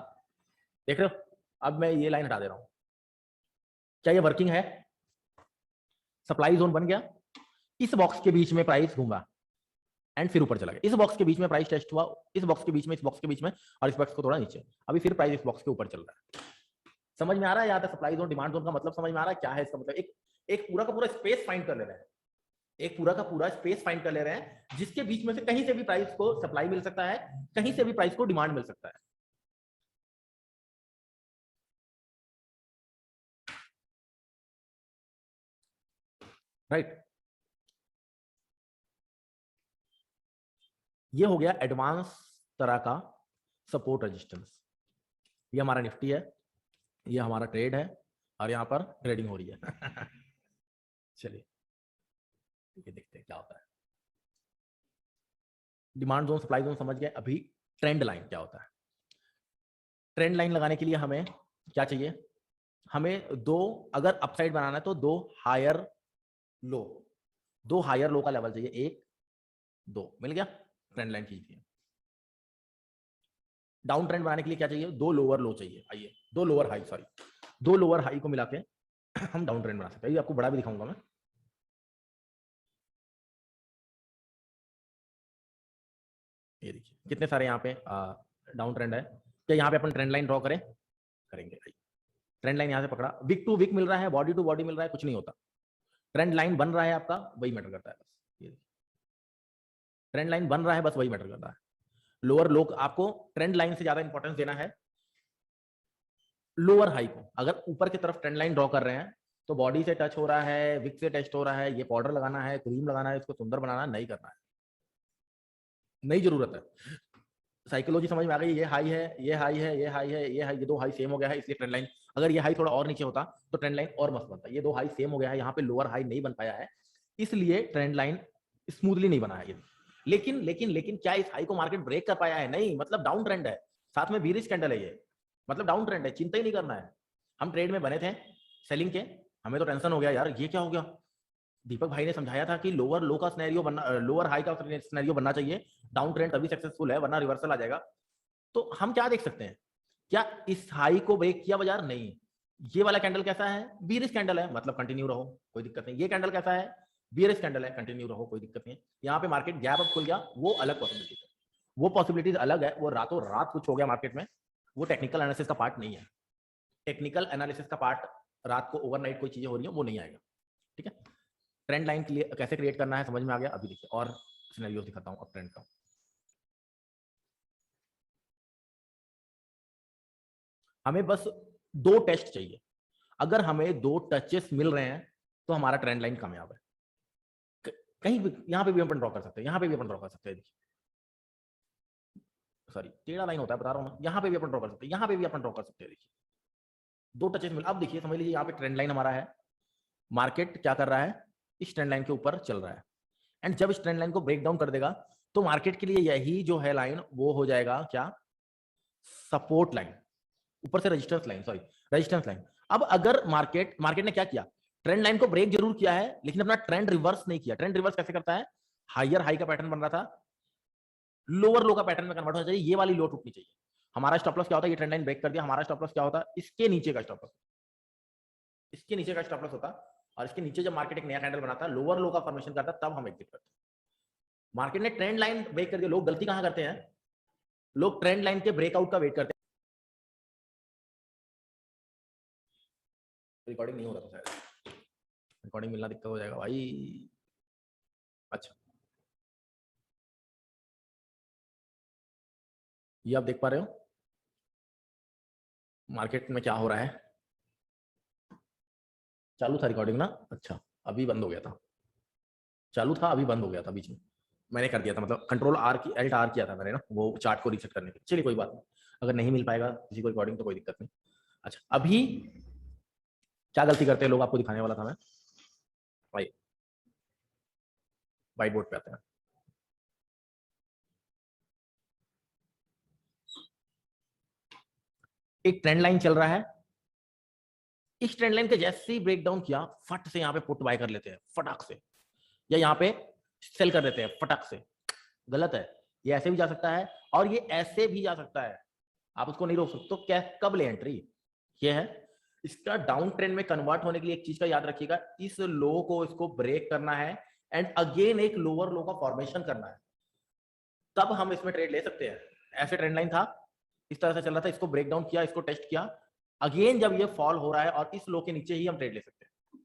देख रहे हो। अब मैं ये लाइन हटा दे रहा हूं, क्या ये वर्किंग है, सप्लाई जोन बन गया, इस बॉक्स के बीच में प्राइस घूमा एंड फिर ऊपर चला गया, इस बॉक्स के बीच में प्राइस टेस्ट हुआ, इस बॉक्स के बीच में, इस बॉक्स के बीच में, और इस बॉक्स को थोड़ा नीचे, अभी फिर प्राइस इस बॉक्स के ऊपर चल रहा है। समझ में आ रहा है यहाँ तक सप्लाई जोन डिमांड जोन का मतलब समझ में आ रहा है क्या है इसका मतलब, एक एक पूरा का पूरा स्पेस फाइंड कर ले रहे हैं, एक पूरा का पूरा स्पेस फाइंड कर ले रहे हैं, जिसके बीच में से कहीं से भी प्राइस को सप्लाई मिल सकता है, कहीं से भी प्राइस को डिमांड मिल सकता है। राइट, ये हो गया एडवांस तरह का सपोर्ट रेजिस्टेंस। ये हमारा निफ्टी है, ये हमारा ट्रेड है, और यहाँ पर ट्रेडिंग हो रही है। चलिए ये देखते हैं क्या होता है। डिमांड जोन सप्लाई जोन समझ गए, अभी ट्रेंड लाइन क्या होता है। ट्रेंड लाइन लगाने के लिए हमें क्या चाहिए, हमें दो, अगर अपसाइड बनाना है तो दो हायर लो, दो हायर लो का लेवल चाहिए, एक दो, मिल गया, ट्रेंड लाइन खींच। डाउन ट्रेंड बनाने के लिए क्या चाहिए, दो लोअर लो चाहिए, आइए दो लोअर हाई, सॉरी दो लोअर हाई को मिला के हम डाउन ट्रेंड बना सकते हैं। ये आपको बड़ा भी दिखाऊंगा मैं, ये देखिए कितने सारे यहाँ पे डाउन ट्रेंड है। क्या यहाँ पे अपन ट्रेंड लाइन ड्रॉ करें, करेंगे। ट्रेंड लाइन यहाँ से पकड़ा, विक टू विक मिल रहा है, बॉडी टू बॉडी मिल रहा है, कुछ नहीं होता, ट्रेंड लाइन बन रहा है आपका, वही मैटर करता है बस। ये ट्रेंड लाइन बन रहा है, बस वही मैटर करता है। लोअर लो, आपको ट्रेंड लाइन से ज्यादा इंपॉर्टेंस देना है लोअर हाई को। अगर ऊपर की तरफ ट्रेंड लाइन ड्रॉ कर रहे हैं तो बॉडी से टच हो रहा है, विक से टच हो रहा है, ये पाउडर लगाना है, क्रीम लगाना है, इसको सुंदर बनाना नहीं करना है, नहीं जरूरत है। साइकोलॉजी समझ में आ गई, ये हाई है, ये हाई है, ये हाई है, ये हाई, ये दो हाई सेम हो गया है, इसलिए ट्रेंड लाइन, अगर ये हाई थोड़ा और नीचे होता तो ट्रेंड लाइन और मस्त बनता। ये दो हाई सेम हो गया है, यहाँ पे लोअर हाई नहीं बन पाया है, इसलिए ट्रेंड लाइन स्मूथली नहीं बना है ये। लेकिन लेकिन लेकिन क्या इस हाई को मार्केट ब्रेक कर पाया है, नहीं, मतलब डाउन ट्रेंड है, साथ में बीरिश कैंडल है, ये मतलब डाउन ट्रेंड है, चिंता ही नहीं करना है। हम ट्रेड में बने थे सेलिंग के, हमें तो टेंशन हो गया यार, ये क्या हो गया। दीपक भाई ने समझाया था कि लोअर लो का सिनेरियो बनना, लोअर हाई का सिनेरियो बनना चाहिए, डाउन ट्रेंड तभी सक्सेसफुल है, वरना रिवर्सल आ जाएगा। तो हम क्या देख सकते हैं, क्या इस हाई को ब्रेक किया बाजार, नहीं। ये वाला कैंडल कैसा है, बीरिश कैंडल है, मतलब कंटिन्यू रहो, कोई दिक्कत नहीं। ये कैंडल कैसा है, बीरिश कैंडल है, कंटिन्यू रहो, कोई दिक्कत नहीं। यहाँ पे मार्केट गैप अप खुल गया, वो अलग पॉसिबिलिटी है, वो पॉसिबिलिटीज अलग है, वो रातों रात कुछ हो गया मार्केट में, वो टेक्निकल एनालिसिस का पार्ट नहीं है। टेक्निकल एनालिसिस का पार्ट, रात को ओवरनाइट कोई चीजें हो रही है वो नहीं आएगा, ठीक है। ट्रेंड लाइन कैसे क्रिएट करना है समझ में आ गया। अभी देखिए और सिनेरियो दिखाता हूँ अब ट्रेंड का। हमें बस दो टेस्ट चाहिए। अगर हमें दो टचेस मिल रहे हैं तो हमारा ट्रेंड लाइन कामयाब है। कहीं भी यहां पे भी अपन ड्रॉ कर सकते हैं, यहां पे भी अपन ड्रॉ कर सकते हैं, सॉरी टेढ़ा लाइन होता है बता रहा हूं मैं, यहां पे भी अपन ड्रॉ कर सकते हैं, यहां पे भी अपन ड्रॉ कर सकते हैं। देखिए दो टचेस मिल, अब देखिए समझ लीजिए यहाँ पे ट्रेंड लाइन हमारा है, मार्केट क्या कर रहा है, इस ट्रेंड लाइन के ऊपर चल रहा है, एंड जब इस ट्रेंड लाइन को ब्रेक डाउन कर देगा तो मार्केट के लिए यही जो है लाइन वो हो जाएगा क्या, सपोर्ट लाइन, ऊपर से resistance line, sorry resistance line. अब अगर मार्केट ने क्या किया, ट्रेंड लाइन को ब्रेक जरूर किया है लेकिन अपना ट्रेंड रिवर्स नहीं किया। ट्रेंड रिवर्स कैसे करता है, हायर हाई का पैटर्न बन रहा था, लोअर लो का पैटर्न में कन्वर्ट होना चाहिए, ये वाली लो टूटनी चाहिए। हमारा स्टॉप लॉस क्या होता है, ये ट्रेंड लाइन ब्रेक कर दिया, हमारा स्टॉप लॉस क्या होता है, इसके नीचे का स्टॉप लॉस, इसके नीचे का स्टॉप लॉस होता, और इसके नीचे जब मार्केट एक नया कैंडल बनाता है, लोअर लो का फॉर्मेशन करता है, तब हम एग्जिट करते हैं। मार्केट ने ट्रेंड लाइन ब्रेक कर दिया, लोग गलती कहां करते हैं, लोग ट्रेंड लाइन के ब्रेकआउट का वेट करते हैं। रिकॉर्डिंग नहीं हो रहा था शायद, रिकॉर्डिंग मिलना दिक्कत हो जाएगा भाई। अच्छा ये आप देख पा रहे हो मार्केट में क्या हो रहा है, चालू था रिकॉर्डिंग ना, अच्छा अभी बंद हो गया था, चालू था अभी बंद हो गया था बीच में, मैंने कर दिया था, मतलब कंट्रोल आर की एल्ट आर किया था मैंने ना, वो चार्ट को रीसेट करने के लिए। चलिए कोई बात नहीं, अगर नहीं मिल पाएगा किसी को रिकॉर्डिंग तो कोई दिक्कत नहीं। अच्छा अभी क्या गलती करते हैं लोग, आपको दिखाने वाला था मैं, भाई व्हाइट बोर्ड पे आते हैं। एक ट्रेंड लाइन चल रहा है, इस ट्रेंड लाइन के जैसे ही ब्रेक डाउन किया, फट से यहाँ पे पुट बाय कर लेते हैं फटाक से, या यहाँ पे सेल कर देते हैं फटाक से। गलत है, ये ऐसे भी जा सकता है और ये ऐसे भी जा सकता है, आप उसको नहीं रोक सकते। तो क्या कब ले एंट्री, ये है इसका डाउन ट्रेंड में कन्वर्ट होने के लिए एक चीज का याद रखिएगा, इस लो को इसको ब्रेक करना है एंड अगेन एक लोअर लो का फॉर्मेशन करना है, तब हम इसमें ट्रेड ले सकते हैं। ऐसे ट्रेंड लाइन था, इस तरह से चल रहा था, इसको ब्रेक डाउन किया, इसको टेस्ट किया, अगेन जब ये फॉल हो रहा है और इस लो के नीचे ही हम ट्रेड ले सकते हैं,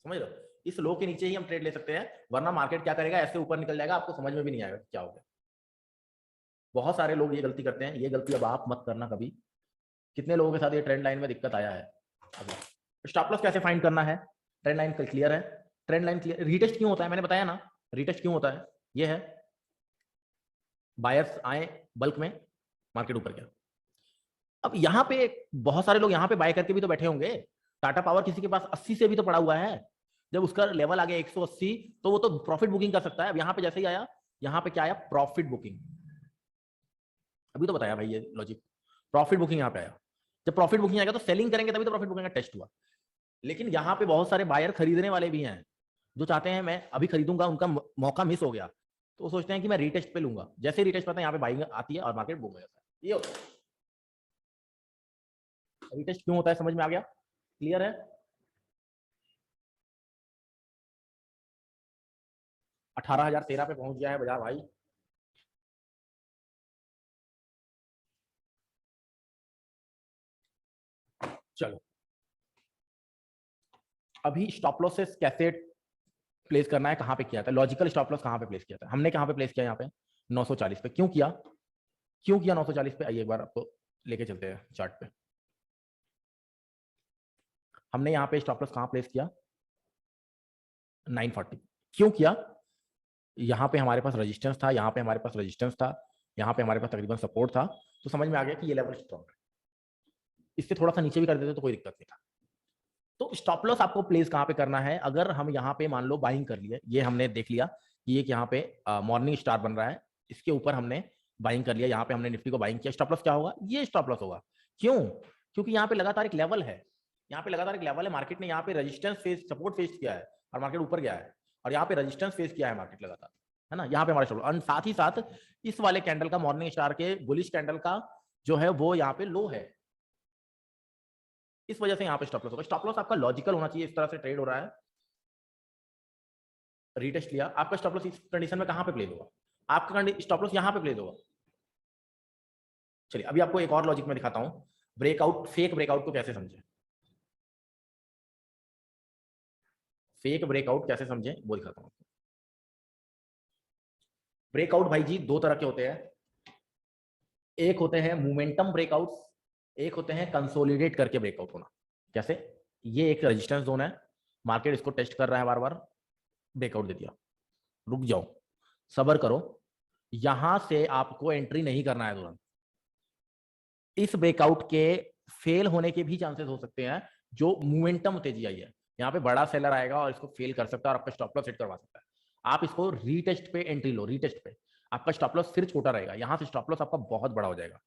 समझ लो, इस लो के नीचे ही हम ट्रेड ले सकते हैं, वरना मार्केट क्या करेगा, ऐसे ऊपर निकल जाएगा, आपको समझ में भी नहीं आएगा क्या होगा। बहुत सारे लोग ये गलती करते हैं, ये गलती अब आप मत करना कभी। कितने लोगों के साथ ये ट्रेंड लाइन में दिक्कत आया है। स्टॉप लॉस कैसे फाइंड करना है, ट्रेंड लाइन क्लियर है, ट्रेंड लाइन क्लियर, रीटेस्ट क्यों होता है मैंने बताया ना, रीटेस्ट क्यों होता है, ये है बायर्स आए बल्क में, मार्केट ऊपर गया। अब यहाँ पे बहुत सारे लोग यहाँ पे बाय करके भी तो बैठे होंगे, टाटा पावर किसी के पास 80 से भी तो पड़ा हुआ है, जब उसका लेवल आ गया 180 तो वो तो प्रॉफिट बुकिंग कर सकता है। अब यहाँ पे जैसे ही आया, यहाँ पे क्या आया, प्रॉफिट बुकिंग, अभी तो बताया भाई ये लॉजिक, प्रॉफिट बुकिंग यहाँ पे आया। जब प्रॉफिट बुकिंग आएगा तो सेलिंग करेंगे तभी तो प्रॉफिट बुकिंग का टेस्ट हुआ। लेकिन यहाँ पे बहुत सारे बायर खरीदने वाले भी हैं जो चाहते हैं मैं अभी खरीदूंगा, उनका मौका मिस हो गया तो वो सोचते हैं कि मैं रीटेस्ट पे लूंगा, जैसे रीटेस्ट पे यहाँ पे बाइंग आती है और मार्केट बूम हो जाता है। ये होता है रीटेस्ट क्यों होता है, समझ में आ गया, क्लियर है। 18,013 पे पहुंच गया है बाजार भाई। चलो अभी स्टॉप लॉसेस कैसे प्लेस करना है, कहां पे किया था, लॉजिकल स्टॉप लॉस कहां पे प्लेस किया था हमने, कहां पे प्लेस किया, यहाँ पे 940 पे। क्यों किया, क्यों किया 940 पे, आइए एक बार आपको लेके चलते हैं चार्ट पे। हमने यहाँ पे स्टॉप लॉस कहां प्लेस किया, 940। क्यों किया, यहाँ पे हमारे पास रेजिस्टेंस था, यहाँ पे हमारे पास रेजिस्टेंस था, यहाँ पे हमारे पास तकरीबन सपोर्ट था, तो समझ में आ गया कि ये लेवल स्ट्रॉन्ग है। इससे थोड़ा सा नीचे भी कर देते तो कोई दिक्कत नहीं था। तो स्टॉप लॉस आपको प्लेस कहां पे करना है, अगर हम यहाँ पे मान लो बाइंग कर लिए, ये हमने देख लिया कि ये यहाँ पे मॉर्निंग स्टार बन रहा है, इसके ऊपर हमने बाइंग कर लिया, यहाँ पे हमने निफ्टी को बाइंग किया, स्टॉप लॉस क्या होगा, ये स्टॉप लॉस होगा। क्यों, क्योंकि यहाँ पे लगातार एक लेवल है, यहाँ पे लगातार एक लेवल है, मार्केट ने यहाँ पे रेजिस्टेंस फेस, सपोर्ट फेस किया है और मार्केट ऊपर गया है, और यहाँ पे रेजिस्टेंस फेस किया है मार्केट लगातार, है ना, यहाँ पे हमारा स्टॉप, और साथ ही साथ इस वाले कैंडल का, मॉर्निंग स्टार के बुलिश कैंडल का जो है वो यहाँ पे लो है, इस वजह से यहाँ पे स्टॉप लॉस होगा। स्टॉप लॉस आपका लॉजिकल होना चाहिए, इस तरह से ट्रेड हो रहा है, रीटेस्ट लिया, आपका स्टॉप लॉस इस कंडीशन में कहां पे प्लेस होगा, आपका स्टॉप लॉस यहां पे प्लेस होगा। चलिए अभी आपको एक और लॉजिक में दिखाता हूं, ब्रेकआउट, फेक ब्रेकआउट को कैसे समझे, फेक ब्रेकआउट कैसे समझे वो दिखाता हूं। ब्रेकआउट भाई जी दो तरह के होते हैं, एक होते हैं मोमेंटम ब्रेकआउट्स एक होते हैं कंसोलिडेट करके ब्रेकआउट होना। कैसे? ये एक रेजिस्टेंस जोन है, मार्केट इसको टेस्ट कर रहा है, बार बार ब्रेकआउट दे दिया, रुक जाओ, सब्र करो, यहां से आपको एंट्री नहीं करना है तुरंत। इस ब्रेकआउट के फेल होने के भी चांसेस हो सकते हैं, जो मोमेंटम तेजी आई है, यहाँ पे बड़ा सेलर आएगा और इसको फेल कर सकता है और आपका स्टॉप लॉस सेट करवा सकता है। आप इसको रीटेस्ट पे एंट्री लो, रीटेस्ट पे आपका स्टॉप लॉस फिर छोटा रहेगा, यहां से स्टॉप लॉस आपका बहुत बड़ा हो जाएगा।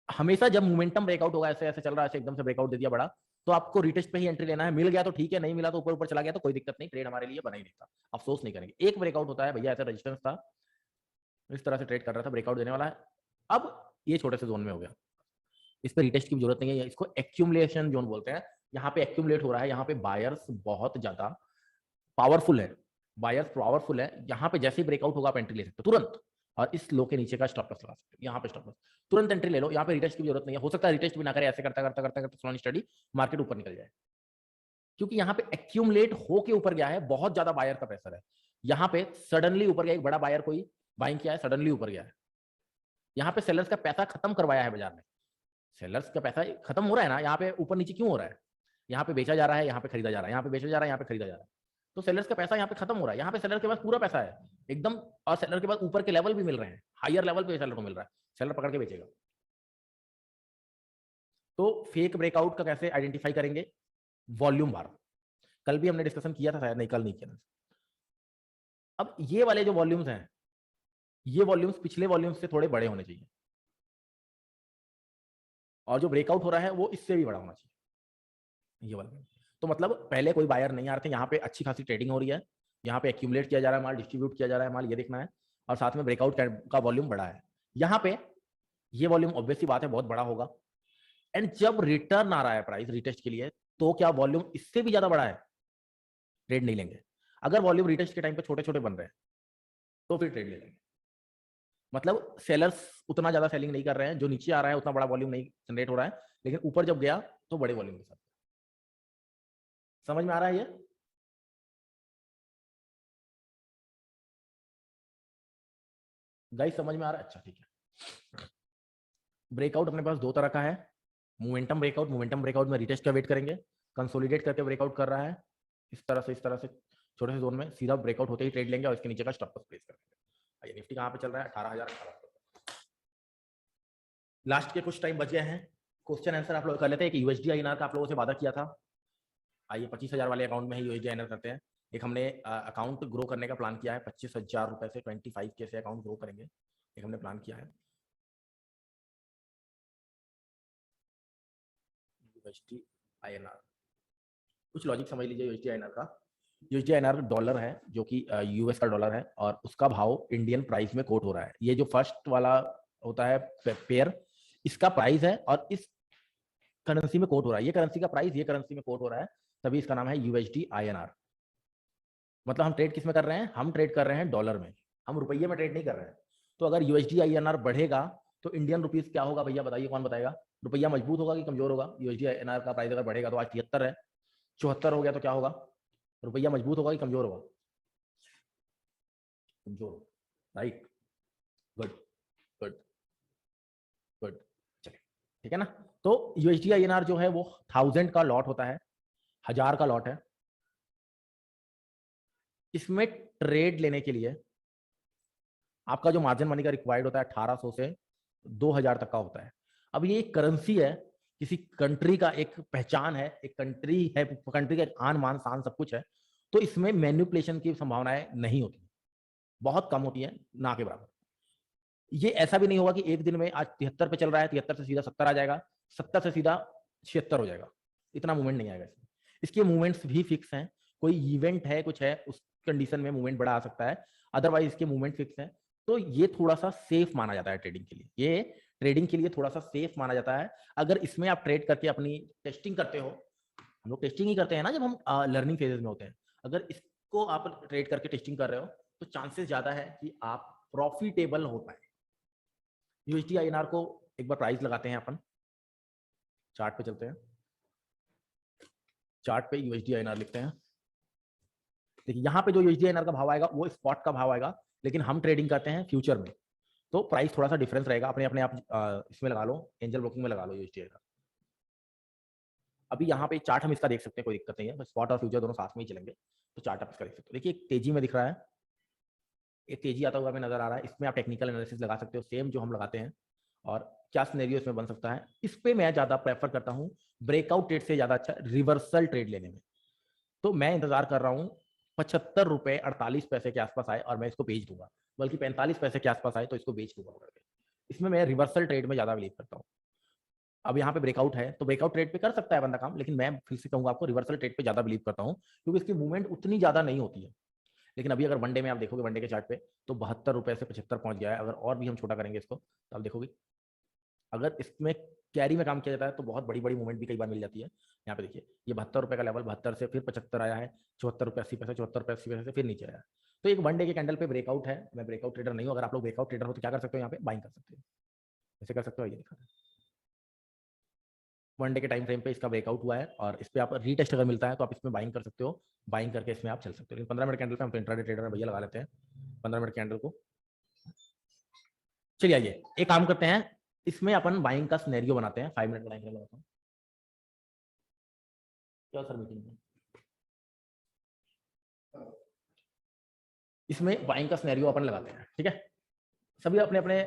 हमेशा जब मोमेंटम ब्रेकआउट होगा, ऐसे ऐसे चल रहा है, ऐसे एकदम से ब्रेकआउट दे दिया बड़ा, तो आपको रिटेस्ट पे ही एंट्री लेना है। मिल गया तो ठीक है, नहीं मिला तो ऊपर ऊपर चला गया तो कोई दिक्कत नहीं, ट्रेड हमारे लिए बना ही नहीं था, अफसोस नहीं करेंगे। एक ब्रेकआउट होता है भैया, ऐसा रेजिस्टेंस था, इस तरह से ट्रेड कर रहा था, ब्रेकआउट देने वाला है, अब ये छोटे से जोन में हो गया, इस पर रिटेस्ट की भी जरूरत नहीं है, इसको एक्यूमुलेशन जोन बोलते हैं। यहाँ पे एक्यूमुलेट हो रहा है, यहाँ पे बायर्स बहुत ज्यादा पावरफुल है, बायर्स पावरफुल है, यहाँ पे जैसे ही ब्रेकआउट होगा आप एंट्री ले सकते हो तुरंत, और इस लो के नीचे का स्टॉप लॉस लगा सकते हो, यहाँ पे स्टॉप लॉस तुरंत एंट्री ले लो, यहाँ पे रिटेस्ट की भी जरूरत नहीं है, हो सकता है रिटेस्ट भी ना करे, ऐसे करता करता करता करता स्लो स्टडी मार्केट ऊपर निकल जाए, क्योंकि यहाँ पे एक्यूमुलेट होके ऊपर गया है, बहुत ज्यादा बायर का प्रेशर है, यहाँ पे सडनली ऊपर गया, एक बड़ा बायर कोई बाइंग किया है, सडनली ऊपर गया है, यहाँ पे सेलर्स का पैसा खत्म करवाया है बाजार में, सेलर्स का पैसा खत्म हो रहा है ना, यहाँ पे ऊपर नीचे क्यों हो रहा है, यहाँ पे बेचा जा रहा है, यहाँ पे खरीदा जा रहा है, यहाँ पे बेचा जा रहा है, यहाँ पे खरीदा जा रहा है, तो सेलर्स का पैसा यहाँ पे खत्म हो रहा है, यहाँ पे सेलर के पास पूरा पैसा है एकदम, और सेलर के पास ऊपर के लेवल भी मिल रहे हैं, हायर लेवल पे सेलर को मिल रहा है, सेलर पकड़ के बेचेगा। तो फेक ब्रेकआउट का कैसे आइडेंटिफाई करेंगे? वॉल्यूम बार, कल भी हमने डिस्कशन किया था शायद, नहीं कल नहीं किया था। अब ये वाले जो वॉल्यूम्स हैं, ये वॉल्यूम्स पिछले वॉल्यूम्स से थोड़े बड़े होने चाहिए, और जो ब्रेकआउट हो रहा है वो इससे भी बड़ा होना चाहिए, ये वाला। तो मतलब पहले कोई बायर नहीं आ रहे थे, यहाँ पे अच्छी खासी ट्रेडिंग हो रही है, यहाँ पे एक्यूमुलेट किया जा रहा है माल, डिस्ट्रीब्यूट किया जा रहा है माल, ये देखना है, और साथ में ब्रेकआउट का वॉल्यूम बड़ा है, यहाँ पे ये वॉल्यूम ऑब्वियस सी बात है बहुत बड़ा होगा, एंड जब रिटर्न आ रहा है प्राइस रिटेस्ट के लिए, तो क्या वॉल्यूम इससे भी ज्यादा बड़ा है, ट्रेड नहीं लेंगे। अगर वॉल्यूम रिटेस्ट के टाइम पे छोटे छोटे बन रहे हैं तो फिर ट्रेड ले लेंगे, मतलब सेलर्स उतना ज्यादा सेलिंग नहीं कर रहे हैं, जो नीचे आ रहा है उतना बड़ा वॉल्यूम नहीं जनरेट हो रहा है, लेकिन ऊपर जब गया तो बड़े वॉल्यूम के साथ। समझ में आ रहा है ये? गाइस समझ में आ रहा है? अच्छा ठीक है। ब्रेकआउट अपने पास दो तरह का है, मोमेंटम ब्रेकआउट, मोमेंटम ब्रेकआउट में रिटेस्ट का वेट करेंगे, कंसोलिडेट करके ब्रेकआउट कर रहा है, इस तरह से छोटे से जोन में सीधा ब्रेकआउट होते ही ट्रेड लेंगे और इसके नीचे का स्टॉप लॉस प्लेस करेंगे। निफ्टी कहाँ पे चल रहा है? 18,000। लास्ट के कुछ टाइम बच गए हैं, क्वेश्चन आंसर आप लोग कर लेते हैं। एक यूएसडी आईएनआर का आप लोगों से वादा किया था, आइए 25,000 वाले अकाउंट में ही यूएसडी आईएनआर करते हैं। एक हमने अकाउंट ग्रो करने का प्लान किया है, 25,000 रुपए से 25K से अकाउंट ग्रो करेंगे, एक हमने प्लान किया है। यूएसडी आईएनआर, कुछ लॉजिक समझ लीजिए यूएसडी आईएनआर का। यूएसडी आईएनआर डॉलर है, जो कि यूएस का डॉलर है, और उसका भाव इंडियन प्राइस में कोट हो रहा है। ये जो फर्स्ट वाला होता है पेयर, इसका प्राइस है और इस करेंसी में कोट हो रहा है, ये करेंसी का प्राइस ये करेंसी में कोट हो रहा है, तभी इसका नाम है यूएसडी आईएनआर। मतलब हम ट्रेड किस में कर रहे हैं? हम ट्रेड कर रहे हैं डॉलर में, हम रुपये में ट्रेड नहीं कर रहे हैं। तो अगर यूएसडी आईएनआर बढ़ेगा तो इंडियन रुपीस क्या होगा भैया, बताइए, कौन बताएगा? रुपया मजबूत होगा कि कमजोर होगा? यूएसडी आईएनआर का प्राइस अगर बढ़ेगा तो आज 73 है, 74 हो गया तो क्या होगा? रुपया मजबूत होगा कि कमजोर होगा? कमजोर, राइट, गुड गुड गुड, चलिए ठीक है ना। तो यूएसडी आईएनआर जो है वो 1000 का लॉट होता है, 1000 का लॉट है। इसमें ट्रेड लेने के लिए आपका जो मार्जिन मनी का रिक्वायर्ड होता है 1800 से 2000 तक का होता है। अब ये एक करेंसी है, किसी कंट्री का एक पहचान है, एक कंट्री है, कंट्री का एक आन मान शान सब कुछ है, तो इसमें मैनिपुलेशन की संभावनाएं नहीं होती, बहुत कम होती है, ना के बराबर। ये ऐसा भी नहीं होगा कि एक दिन में आज 73 पे चल रहा है, 73 से सीधा 70 आ जाएगा, 70 से सीधा 76 हो जाएगा, इतना मूवमेंट नहीं आएगा इसमें। इसके मूवमेंट्स भी फिक्स हैं, कोई इवेंट है कुछ है उस कंडीशन में मूवमेंट बढ़ा आ सकता है, अदरवाइज इसके मूवमेंट फिक्स है। तो ये थोड़ा सा सेफ माना जाता है ट्रेडिंग के लिए, ये ट्रेडिंग के लिए थोड़ा सा सेफ माना जाता है। अगर इसमें आप ट्रेड करके अपनी टेस्टिंग करते हो, हम लोग टेस्टिंग ही करते हैं ना जब हम लर्निंग फेजेस में होते हैं, अगर इसको आप ट्रेड करके टेस्टिंग कर रहे हो तो चांसेस ज्यादा है कि आप प्रॉफिटेबल हो पाए। यूएसडी आईएनआर को एक बार प्राइस लगाते हैं अपन, चार्ट पे चलते हैं, चार्ट पे यूएसडी आईएनआर लिखते हैं। देखिए यहाँ पे जो यूएसडी आईएनआर का भाव आएगा वो स्पॉट का भाव आएगा, लेकिन हम ट्रेडिंग करते हैं फ्यूचर में, तो प्राइस थोड़ा सा डिफरेंस रहेगा, अपने अपने आप इसमें लगा लो, एंजल ब्रोकिंग में लगा लो यूएसडी का। अभी यहाँ पे चार्ट हम इसका देख सकते हैं, कोई दिक्कत नहीं है, स्पॉट और फ्यूचर दोनों साथ में ही चलेंगे, तो चार्ट आप इसका देख सकते हो। देखिए एक तेजी में दिख रहा है, एक तेजी आता हुआ हमें नजर आ रहा है, इसमें आप टेक्निकल एनालिसिस लगा सकते हो सेम जो हम लगाते हैं, और क्या सिनेरियो इसमें बन सकता है। इस पे मैं ज्यादा प्रेफर करता हूँ ब्रेकआउट ट्रेड से ज्यादा अच्छा रिवर्सल ट्रेड लेने में। तो मैं इंतजार कर रहा हूँ 75 रुपए 48 पैसे के आसपास आए और मैं इसको बेच दूंगा, बल्कि 45 पैसे के आसपास आए तो इसको बेच दूंगा करके। इसमें मैं रिवर्सल ट्रेड में ज्यादा बिलीव करता हूँ। अब यहाँ पे ब्रेकआउट है तो ब्रेकआउट ट्रेड पे कर सकता है बंदा काम, लेकिन मैं फिर से कहूंगा आपको रिवर्सल ट्रेड पे ज्यादा बिलीव करता हूँ, क्योंकि इसकी मूवमेंट उतनी ज्यादा नहीं होती है। लेकिन अभी अगर वनडे में आप देखोगे, वनडे के चार्ट पे तो 72 रुपए से 75 पहुंच गया है। अगर और भी हम छोटा करेंगे इसको तो आप देखोगे, अगर इसमें कैरी में काम किया जाता है तो बहुत बड़ी बड़ी मूवमेंट भी कई बार मिल जाती है। यहाँ पे देखिए ये 72 रुपए का लेवल, 72 से फिर 75 आया है, 74 रुपए 80 पैसे, 74 रुपए 80 पैसे से फिर नीचे आया है। तो एक वनडे के कैंडल पे ब्रेकआउट है। मैं ब्रेकआउट ट्रेडर नहीं हूँ, अगर आप लोग ब्रेकआउट ट्रेडर हो तो क्या कर सकते हो, यहाँ पे बाइंग कर सकते हो, ऐसे कर सकते हो। ये दिखा वनडे के टाइम फ्रेम पे इसका ब्रेकआउट हुआ है और इस पर आप रीटेस्ट अगर मिलता है तो आप इसमें बाइंग कर सकते हो, बाइंग करके इसमें आप चल सकते हो। लेकिन 15 मिनट कैंडल पे हम तो इंट्राडे ट्रेडर में भैया लगा लेते हैं 15 मिनट कैंडल को। चलिए आइए एक काम करते हैं, इसमें अपन बाइंग का सिनेरियो बनाते हैं। 5 मिनट का टाइम फ्रेम लगाता हूँ। क्या सर मीटिंग में इसमें बाइंग का सिनेरियो अपन लगाते हैं, ठीक है। सभी अपने अपने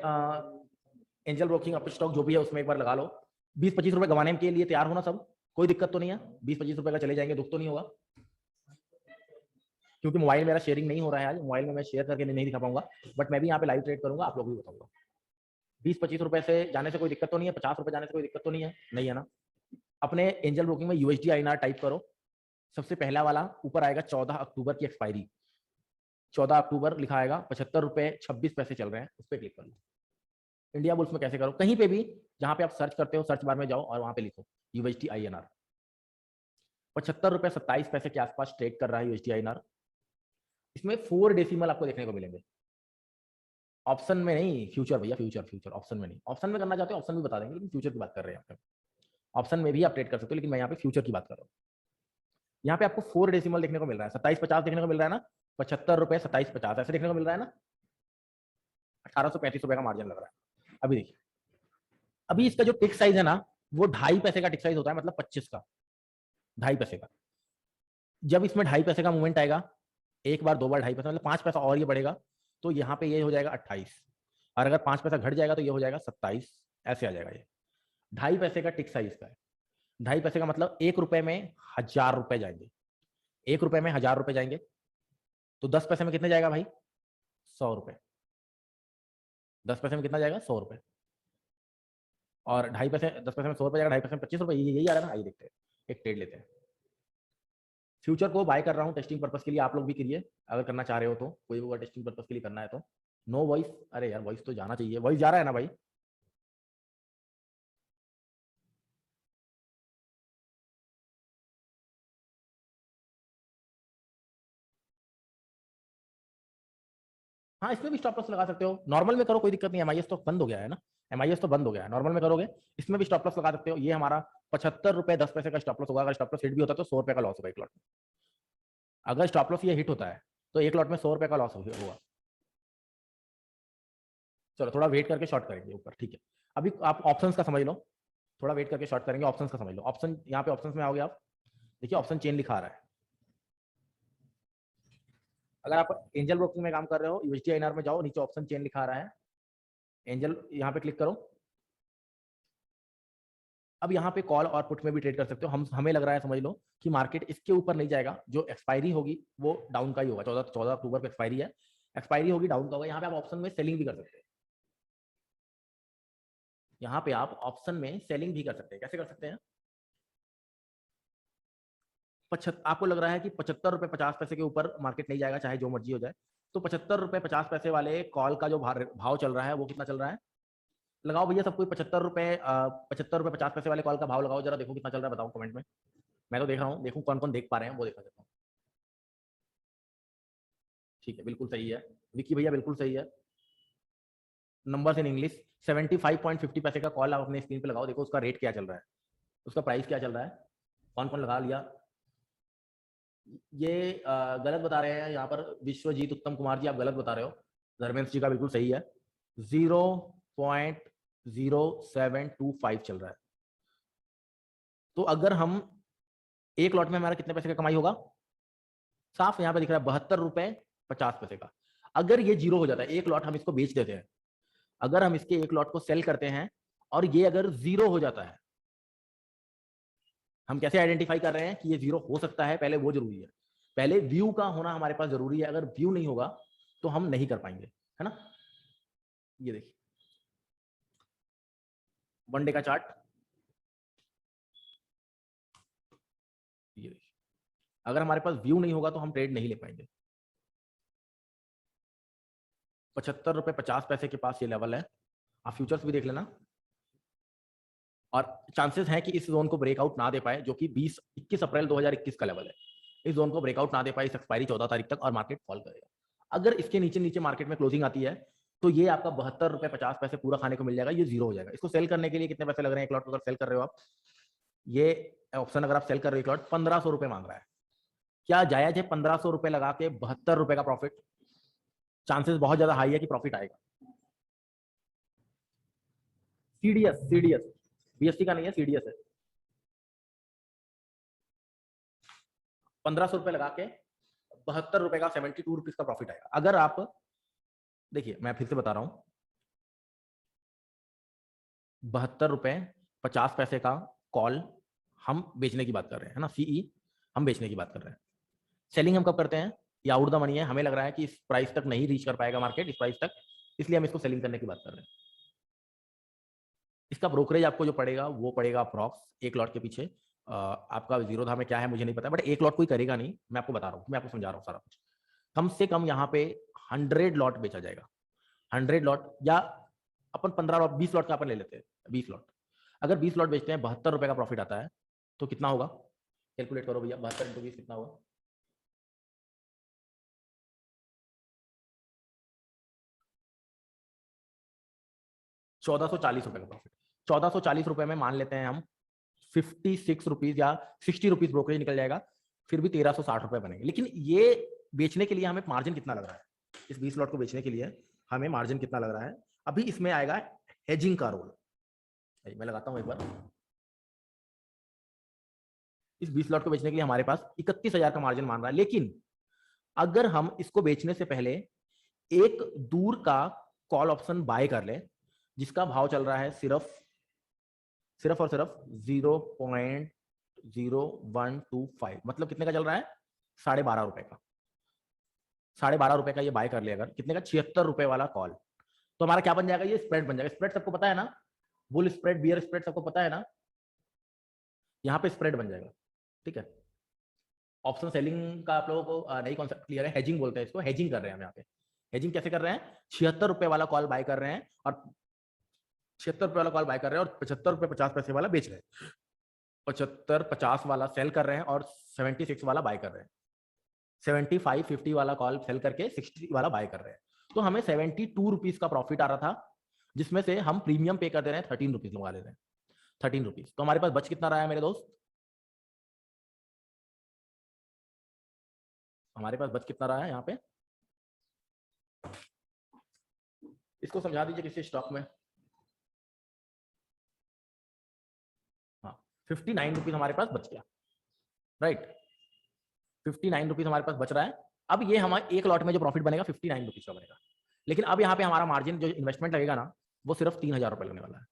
एंजल ब्रोकिंग अप स्टॉक जो भी है उसमें एक बार लगा लो। 20-25 रुपए गंवाने के लिए तैयार होना सब, कोई दिक्कत तो नहीं है। 20-25 रुपए का चले जाएंगे, दुख तो नहीं होगा, क्योंकि मोबाइल मेरा शेयरिंग नहीं हो रहा है आज, मोबाइल में मैं शेयर करके नहीं दिखा पाऊंगा, बट मैं भी यहाँ पे लाइव ट्रेड करूंगा, आप लोग भी बताऊंगा। 20-25 रुपए से जाने से कोई दिक्कत तो नहीं है, 50 रुपए जाने से कोई दिक्कत तो नहीं है, नहीं है ना। अपने एंजल ब्रोकिंग में यूएसडी आईएनआर टाइप करो, सबसे पहला वाला ऊपर आएगा 14 अक्टूबर की एक्सपायरी, 14 अक्टूबर लिखा आएगा, 75 रुपए 26 पैसे चल रहे हैं, उस पर क्लिक कर लो। इंडिया बुल्स में कैसे करो, कहीं पे भी जहां पे आप सर्च करते हो सर्च बार में जाओ और वहां पे लिखो यूएसडी आईएनआर। 75 रुपए 27 पैसे के आसपास ट्रेड कर रहा है यूएसडी आईएनआर। इसमें 4 डेसिमल आपको देखने को मिलेंगे, ऑप्शन में नहीं, फ्यूचर भैया, फ्यूचर फ्यूचर, ऑप्शन में नहीं। ऑप्शन में करना चाहते हो ऑप्शन भी बता देंगे, लेकिन फ्यूचर की बात कर रहे हैं। ऑप्शन में भी आप ट्रेड कर सकते हो, लेकिन मैं यहाँ पे फ्यूचर की बात कर रहा हूँ। यहाँ पे आपको 4 डेसिमल देखने को मिल रहा है, 27.50 देखने को मिल रहा है ना, 75 रुपए 27.50 ऐसे देखने को मिल रहा है ना, 1835 रुपए का मार्जिन लग रहा है। अभी देखिए, अभी इसका जो टिक साइज है ना वो 2.5 पैसे का टिक साइज होता है, मतलब 25 का, 2.5 पैसे का। जब इसमें 2.5 पैसे का मूवमेंट आएगा, एक बार 2 बार 2.5 पैसा, मतलब 5 पैसा और ये बढ़ेगा, तो यहाँ पे ये हो जाएगा 28, और अगर 5 पैसा घट जाएगा तो ये हो जाएगा 27, ऐसे आ जाएगा। ये 2.5 पैसे का टिक साइज का है। 2.5 पैसे का मतलब 1 रुपए में 1000 रुपए जाएंगे, 1 रुपए में 1000 रुपए जाएंगे, तो 10 पैसे में कितने जाएगा भाई, 100 रुपए। 10 पैसे में कितना जाएगा, 100 रुपए। और 2.5 पैसे, 10 पैसे में 100 रुपए जाएगा, 2.5 पैसे में 25 रुपए, यही आ रहा है ना। आइए देखते हैं, एक ट्रेड लेते हैं। फ्यूचर को बाय कर रहा हूँ टेस्टिंग पर्पस के लिए, आप लोग भी करिए अगर करना चाह रहे हो तो, कोई भी टेस्टिंग पर्पस के लिए करना है तो। नो वॉइस, अरे यार वॉइस तो जाना चाहिए, वॉइस जा रहा है ना भाई। हाँ इसमें भी स्टॉप लॉस लगा सकते हो, नॉर्मल में करो कोई दिक्कत नहीं, एमआईएस तो बंद हो गया है ना, एमआईएस तो बंद हो गया है, नॉर्मल में करोगे इसमें भी स्टॉप लॉस लगा सकते हो। ये हमारा 75 रुपए 10 पैसे का स्टॉप लॉस होगा, अगर स्टॉप लॉस हिट भी होता है तो 100 रुपए का लॉस होगा एक लॉट में। अगर स्टॉप लॉस ये हिट होता है तो एक लॉट में 100 रुपए का लॉस होगा। चलो थोड़ा वेट करके शॉर्ट करेंगे ऊपर, ठीक है। अभी आप ऑप्शंस का समझ लो, थोड़ा वेट करके शॉर्ट करेंगे, ऑप्शंस का समझ लो। ऑप्शन, यहाँ पे ऑप्शंस में आओगे आप, देखिए ऑप्शन चेन लिखा आ रहा है। अगर आप एंजल ब्रोकिंग में काम कर रहे हो, यूएसडी आईएनआर में जाओ, नीचे ऑप्शन चेन लिखा आ रहा है, एंजल यहाँ पे क्लिक करो। अब यहाँ पे कॉल और पुट में भी ट्रेड कर सकते हो। हमें लग रहा है, समझ लो कि मार्केट इसके ऊपर नहीं जाएगा, जो एक्सपायरी होगी वो डाउन का ही होगा। 14 अक्टूबर को एक्सपायरी है, एक्सपायरी होगी डाउन का होगा। यहाँ पे आप ऑप्शन में सेलिंग भी कर सकते हैं, यहाँ पे आप ऑप्शन में सेलिंग भी कर सकते हैं। कैसे कर सकते हैं, आपको लग रहा है कि 75 रुपए 50 पैसे के ऊपर मार्केट नहीं जाएगा, चाहे जो मर्जी हो जाए, तो 75 रुपए 50 पैसे वाले कॉल का जो भाव चल रहा है वो कितना चल रहा है, लगाओ भैया सब कोई 75 रुपए 50 पैसे वाले कॉल का भाव लगाओ, जरा देखो कितना चल रहा है, बताओ कमेंट में। मैं तो देख रहा हूँ, देखूँ कौन कौन देख पा रहे हैं वो देखा देता हूँ। ठीक है, बिल्कुल सही है विक्की भैया, बिल्कुल सही है। नंबर्स इन इंग्लिश, 75.50 पैसे का कॉल आप अपने स्क्रीन पे लगाओ, देखो उसका रेट क्या चल रहा है, उसका प्राइस क्या चल रहा है, कौन कौन लगा लिया। ये गलत बता रहे हैं यहाँ पर, विश्वजीत उत्तम कुमार जी आप गलत बता रहे हो, धर्मेंद्र जी का बिल्कुल सही है, 0.0725 चल रहा है। तो अगर हम एक लॉट में हमारा कितने पैसे का कमाई होगा, साफ यहां पे दिख रहा है 72 रुपए 50 पैसे का। अगर ये जीरो हो जाता है, एक लॉट हम इसको बेच देते हैं, अगर हम इसके एक लॉट को सेल करते हैं और ये अगर जीरो हो जाता है, हम कैसे आइडेंटिफाई कर रहे हैं कि ये जीरो हो सकता है, पहले वो जरूरी है, पहले व्यू का होना हमारे पास जरूरी है। अगर व्यू नहीं होगा तो हम नहीं कर पाएंगे, है ना। ये देखिए वन डे का चार्ट, ये देखिए, अगर हमारे पास व्यू नहीं होगा तो हम ट्रेड नहीं ले पाएंगे। 75 रुपए 50 पैसे के पास ये लेवल है, आप फ्यूचर्स भी देख लेना। और चांसेस हैं कि इस जोन को ब्रेकआउट ना दे पाए, जो कि 21 अप्रैल 2021 का लेवल है। इस जोन को ब्रेकआउट ना दे पाए इस एक्सपायरी 14 तारीख तक, और मार्केट फॉल करेगा। अगर इसके नीचे नीचे मार्केट में क्लोजिंग आती है तो ये आपका 72 रुपए 50 पैसे पूरा खाने को मिल जाएगा, ये जीरो हो जाएगा। इसको सेल करने के लिए कितने पैसे लग रहे हैं एक लॉट को अगर सेल कर रहे हो आप, ये ऑप्शन अगर आप सेल कर रहे हो एक लॉट 1500 रुपए मांग रहा है। क्या जायज है 1500 रुपए लगा के 72 रुपए का प्रॉफिट? चांसेस बहुत ज्यादा हाई है कि प्रॉफिट आएगा। सीडीएस बीएससी का नहीं है, सीडीएस है। 1500 रुपए लगा के 72 रुपए का 72 रुपीज का प्रॉफिट आएगा। अगर आप देखिए, मैं फिर से बता रहा हूं, 72 रुपए 50 पैसे का कॉल हम बेचने की बात कर रहे हैं, है ना। सीई हम बेचने की बात कर रहे हैं। सेलिंग हम कब करते हैं, या आउट द मनी है, हमें लग रहा है कि इस प्राइस तक नहीं रीच कर पाएगा मार्केट, इस प्राइस तक, इसलिए हम इसको सेलिंग करने की बात कर रहे हैं। इसका ब्रोकरेज आपको जो पड़ेगा वो पड़ेगा अप्रॉक्स एक लॉट के पीछे, आपका जीरोधा में क्या है मुझे नहीं पता, बट एक लॉट कोई करेगा नहीं, मैं आपको बता रहा हूँ, मैं आपको समझा रहा हूँ सारा कुछ। कम से कम यहाँ पे 100 लॉट बेचा जाएगा, 100 लॉट, या अपन 15 लॉट 20 लॉट का अपन ले लेते हैं, 20 लॉट। अगर 20 लॉट बेचते हैं 72 रुपए का प्रॉफिट आता है, तो कितना होगा, कैलकुलेट करो भैया, 72 × 20 कितना होगा। 1440 रुपए का प्रॉफिट। 1440 रुपए में मान लेते हैं हम 56 रुपीज या 60 रुपीज ब्रोकरेज निकल जाएगा, फिर भी 1360 रुपए बनेंगे। लेकिन ये बेचने के लिए हमें मार्जिन कितना लग रहा है, इस 20 लॉट को बेचने के लिए हमें मार्जिन कितना लग रहा है। अभी इसमें आएगा हेजिंग का रोल, मैं लगाता हूं एक बार। इस 20 लॉट को बेचने के लिए हमारे पास 31,000 का मार्जिन मान रहा है, लेकिन अगर हम इसको बेचने से पहले एक दूर का कॉल ऑप्शन बाय कर ले, जिसका भाव चल रहा है सिर्फ सिर्फ और सिर्फ 0.0125, मतलब कितने का चल रहा है, 12.5 रुपए का। 12.5 रुपए का ये बाय कर ले अगर, कितने का, 76 रुपए वाला कॉल, तो हमारा क्या बन जाएगा, ये स्प्रेड बन जाएगा। स्प्रेड सबको पता है ना, बुल स्प्रेड बियर स्प्रेड सबको पता है ना, यहाँ पे स्प्रेड बन जाएगा, ठीक है। ऑप्शन सेलिंग का आप लोगों को नहीं कॉन्सेप्ट क्लियर है, हेजिंग बोलते हैं इसको, हेजिंग कर रहे हैं हम यहाँ पे। हेजिंग कैसे कर रहे हैं, 76 रुपए वाला कॉल बाय कर रहे हैं, और 76 रुपए वाला कॉल बाय कर रहे हैं, और 75 रुपए 50 पैसे वाला बेच रहे हैं। 75 50 वाला सेल कर रहे हैं, और 76 वाला बाय कर रहे हैं। 75 50 वाला कॉल सेल करके 60 वाला बाय कर रहे हैं। तो हमें 72 रुपीज का प्रॉफिट आ रहा था, जिसमें से हम प्रीमियम पे कर दे रहे हैं 13 रुपीज लगा ले रहे हैं, 13 रुपीज। तो हमारे पास बच कितना रहा है मेरे दोस्त, हमारे पास बच कितना रहा है यहाँ पे, इसको समझा दीजिए किसी स्टॉक में। हाँ, 59 रुपीज हमारे पास बच गया, राइट। 59 रुपीज हमारे पास बच रहा है। अब ये हमारे एक लॉट में जो प्रॉफिट बनेगा 59 रुपीज का बनेगा, लेकिन अब यहाँ पे हमारा मार्जिन जो इन्वेस्टमेंट लगेगा ना, वो सिर्फ 3,000 रुपए लगने वाला है।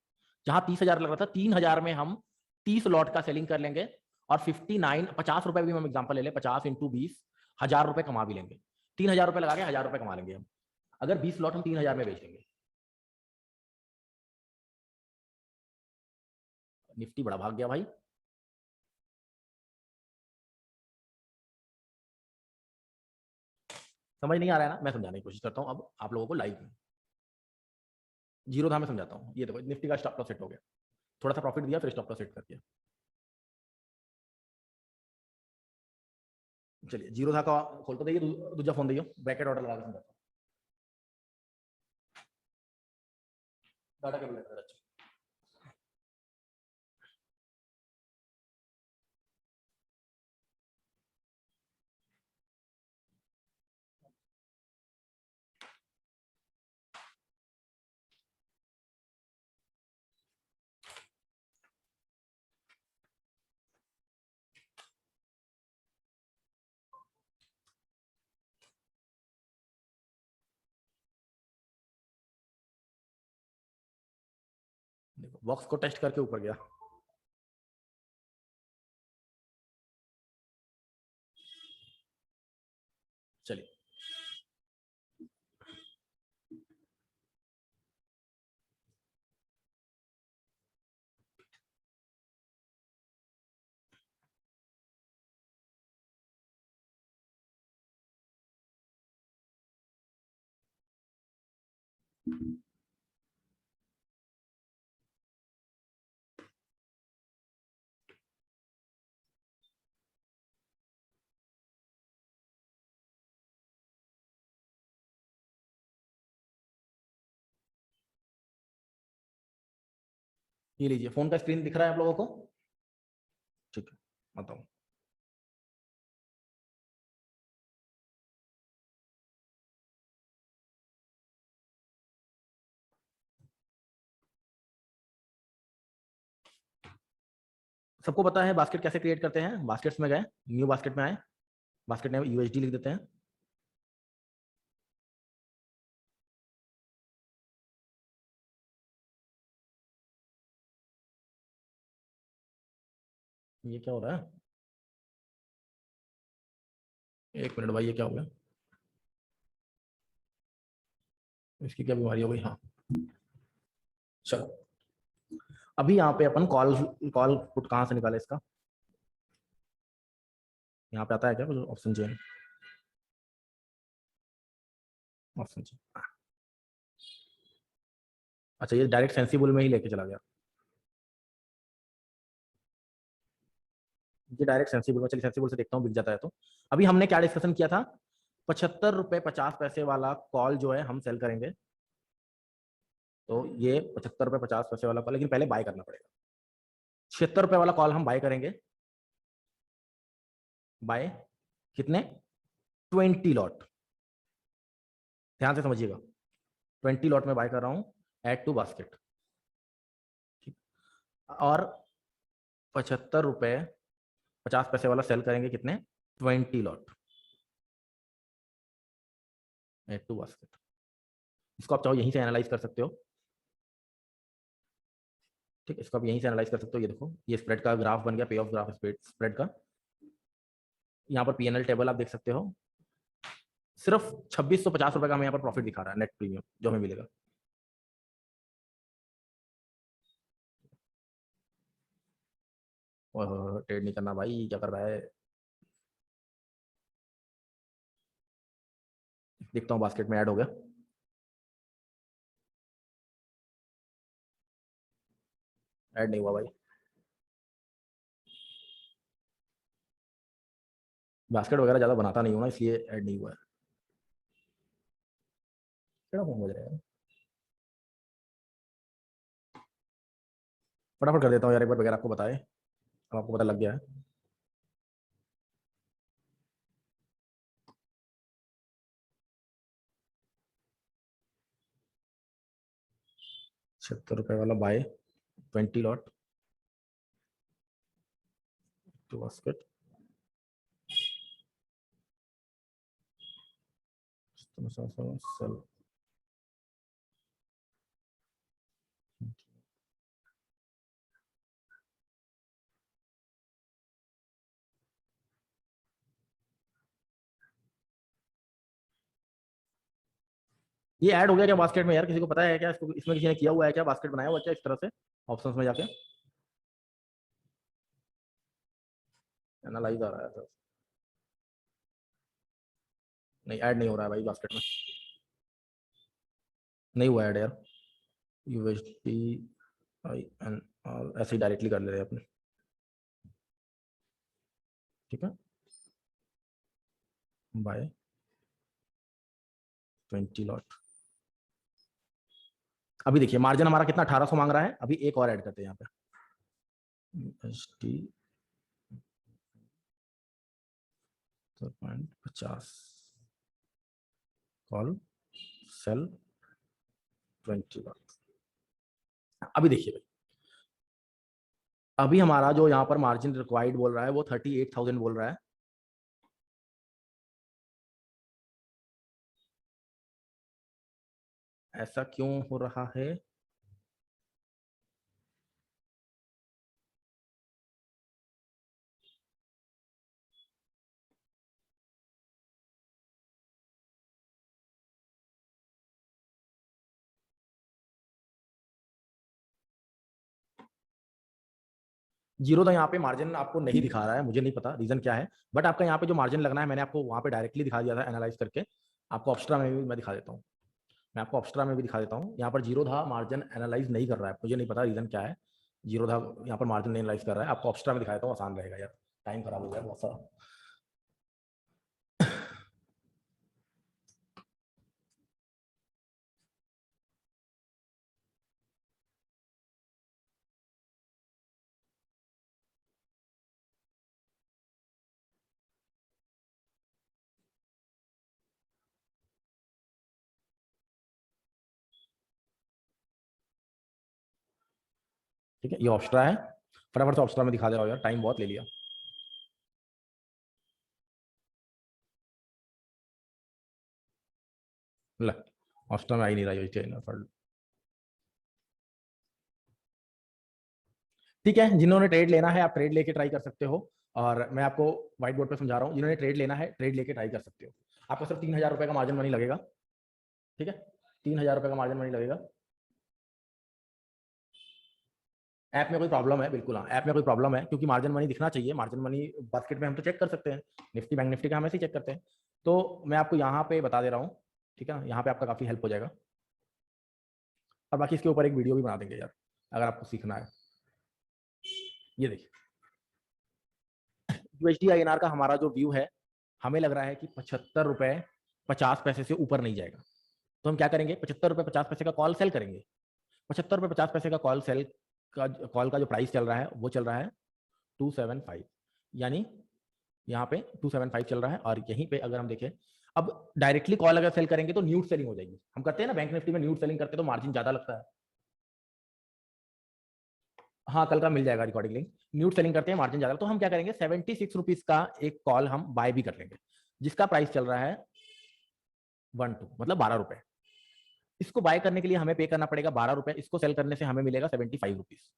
जहां 30,000 लग रहा था, 3,000 में हम 30 लॉट का सेलिंग कर लेंगे, और 50 रुपए भी हम एग्जाम्पल ले लें, 50 × 20 1,000 रुपए कमा भी लेंगे। 3,000 रुपए लगा के 1,000 रुपए कमा लेंगे हम, अगर 20 लॉट हम 3,000 में बेच लेंगे। निफ्टी बड़ा भाग गया भाई, समझ नहीं आ रहा है ना, मैं समझाने की कोशिश करता हूँ अब आप लोगों को लाइव में। जीरो था मैं समझाता हूँ, ये देखो निफ्टी का स्टॉप लॉस सेट हो गया, थोड़ा सा प्रॉफिट दिया फिर स्टॉप लॉस सेट कर दिया। चलिए जीरो था का खोल तो देखिए, दूसरा फोन दियो, ब्रैकेट ऑर्डर लगा के समझाता हूँ। डाटा कैलकुलेटर अच्छा। देखो बॉक्स को टेस्ट करके ऊपर गया। चलिए ये लीजिए, फोन का स्क्रीन दिख रहा है आप लोगों को? ठीक है, बताओ। सबको पता है बास्केट कैसे क्रिएट करते हैं? बास्केट्स में गए, न्यू बास्केट में आए, बास्केट में यूएसडी लिख देते हैं। ये क्या हो रहा है? एक मिनट भाई, ये क्या हो गया? इसकी क्या बीमारी हो गई? हाँ चलो, अभी यहाँ पे अपन कॉल कॉल पुट कहाँ से निकाले इसका? यहाँ पे आता है क्या कुछ ऑप्शन? Chain option chain. अच्छा, ये डायरेक्ट सेंसिबल में ही लेके चला गया। ये डायरेक्ट सेंसिबल में, चलिए सेंसिबल से देखता हूँ बिक जाता है तो। अभी हमने क्या डिस्कशन किया था? 75 रुपए 50 पैसे वाला कॉल जो है हम सेल करेंगे। तो ये 75 रुपए 50 पैसे वाला कॉल, लेकिन पहले बाय करना पड़ेगा। 76 रुपए वाला कॉल हम बाय करेंगे। बाय कितने? 20 लॉट। ध्यान से समझिएगा, 20 लॉट में बाय कर रहा हूँ, एड टू बास्केट। ठीक, और 75 रुपए 50 पैसे वाला सेल करेंगे कितने? 20 लॉट, एड टू बास्केट। इसको आप चाहो यहीं से एनालाइज कर सकते हो। ठीक, इसको आप यहीं से एनालाइज कर सकते हो। ये देखो, ये स्प्रेड का ग्राफ बन गया, पे ऑफ ग्राफ स्प्रेड का। यहाँ पर पीएनएल टेबल आप देख सकते हो। सिर्फ 2650 रुपए का हमें यहाँ पर प्रॉफिट दिखा रहा है, नेट प्रीमियम जो हमें मिलेगा। और ट्रेड नहीं करना भाई, क्या कर रहा है? देखता हूँ बास्केट में ऐड हो गया। ऐड नहीं हुआ भाई, बास्केट वगैरह ज्यादा बनाता नहीं हूँ ना, इसलिए ऐड नहीं हुआ है। क्या फोन बज रहा है? फटाफट कर देता हूँ यार, एक बार वगैरह आपको बताए, अब आपको पता लग गया है। ₹76 वाला buy, 20 lot to basket. Sell. ये ऐड हो गया क्या बास्केट में यार? किसी को पता है क्या इसको? इसमें किसी ने किया हुआ है क्या? बास्केट बनाया हुआ है क्या इस तरह से ऑप्शंस में जाके? एनालाइज आ रहा है सर। नहीं, ऐड नहीं हो रहा है भाई बास्केट में, नहीं हुआ ऐड यार। यूएसडी आई एन आर ऐसे ही डायरेक्टली कर ले रहे हैं अपने। ठीक है, बाय 20 लॉट। अभी देखिए मार्जिन हमारा कितना, 1800 मांग रहा है। अभी एक और ऐड करते हैं यहाँ पे, यूएसडी 50 कॉल सेल 20 लॉट। अभी देखिए भाई, अभी हमारा जो यहाँ पर मार्जिन रिक्वायर्ड बोल रहा है वो 38,000 बोल रहा है। ऐसा क्यों हो रहा है? जीरो था यहाँ पे, मार्जिन आपको नहीं दिखा रहा है, मुझे नहीं पता रीजन क्या है, बट आपका यहाँ पे जो मार्जिन लगना है मैंने आपको वहाँ पे डायरेक्टली दिखा दिया था एनालाइज करके। आपको ऑब्स्ट्रा में भी मैं दिखा देता हूँ, मैं आपको ऑब्स्ट्रा में भी दिखा देता हूँ। यहाँ पर जीरो था, मार्जिन एनालाइज नहीं कर रहा है, मुझे नहीं पता रीजन क्या है, जीरो था यहाँ पर मार्जिन नहीं एनालाइज कर रहा है। आपको ऑब्स्ट्रा में दिखा देता हूँ, आसान रहेगा यार, टाइम खराब हो गया बहुत सारा। ठीक है, ये ऑब्स्ट्रा है, फटाफट से ऑब्स्ट्रा में दिखा दे रहा हूँ यार, टाइम बहुत ले लिया। ले, ऑब्स्ट्रा में आ ही नहीं रहा ये चैनल। ठीक है, जिन्होंने ट्रेड लेना है आप ट्रेड लेके ट्राई कर सकते हो, और मैं आपको व्हाइट बोर्ड पे समझा रहा हूँ, जिन्होंने ट्रेड लेना है ट्रेड लेके ट्राई कर सकते हो। आपको सिर्फ 3000 रुपये का मार्जिन मनी लगेगा। ठीक है, 3000 रुपये का मार्जिन मनी लगेगा। ऐप में कोई प्रॉब्लम है? बिल्कुल हाँ, ऐप में कोई प्रॉब्लम है, क्योंकि मार्जिन मनी दिखना चाहिए। मार्जिन मनी बास्केट में हम तो चेक कर सकते हैं, निफ्टी बैंक निफ्टी का हम ऐसे ही चेक करते हैं। तो मैं आपको यहाँ पे बता दे रहा हूँ, ठीक है, यहाँ पे आपका काफी हेल्प हो जाएगा। और बाकी इसके ऊपर एक वीडियो भी बना देंगे यार, अगर आपको सीखना है। ये देखिए, यूएसडी आईएनआर का हमारा जो व्यू है, हमें लग रहा है कि 75 रुपये 50 पैसे से ऊपर नहीं जाएगा। तो हम क्या करेंगे, 75 रुपये 50 पैसे का कॉल सेल करेंगे। 75 रुपये 50 पैसे का कॉल सेल का, कॉल का जो प्राइस चल रहा है वो चल रहा है 275, यानी यहाँ पे 275 चल रहा है। और यहीं पे अगर हम देखें, अब डायरेक्टली कॉल अगर सेल करेंगे तो न्यूट सेलिंग हो जाएगी। हम करते हैं ना बैंक निफ्टी में, न्यूट सेलिंग करते हैं तो मार्जिन ज्यादा लगता है। हाँ, कल का मिल जाएगा रिकॉर्डिंग लिंक। न्यूट सेलिंग करते हैं, मार्जिन ज्यादा, तो हम क्या करेंगे, 76 रुपीज का एक कॉल हम बाय भी कर लेंगे, जिसका प्राइस चल रहा है 12, मतलब 12 रुपए। इसको बाय करने के लिए हमें पे करना पड़ेगा 12 रुपए, इसको सेल करने से हमें मिलेगा 75 रुपीज।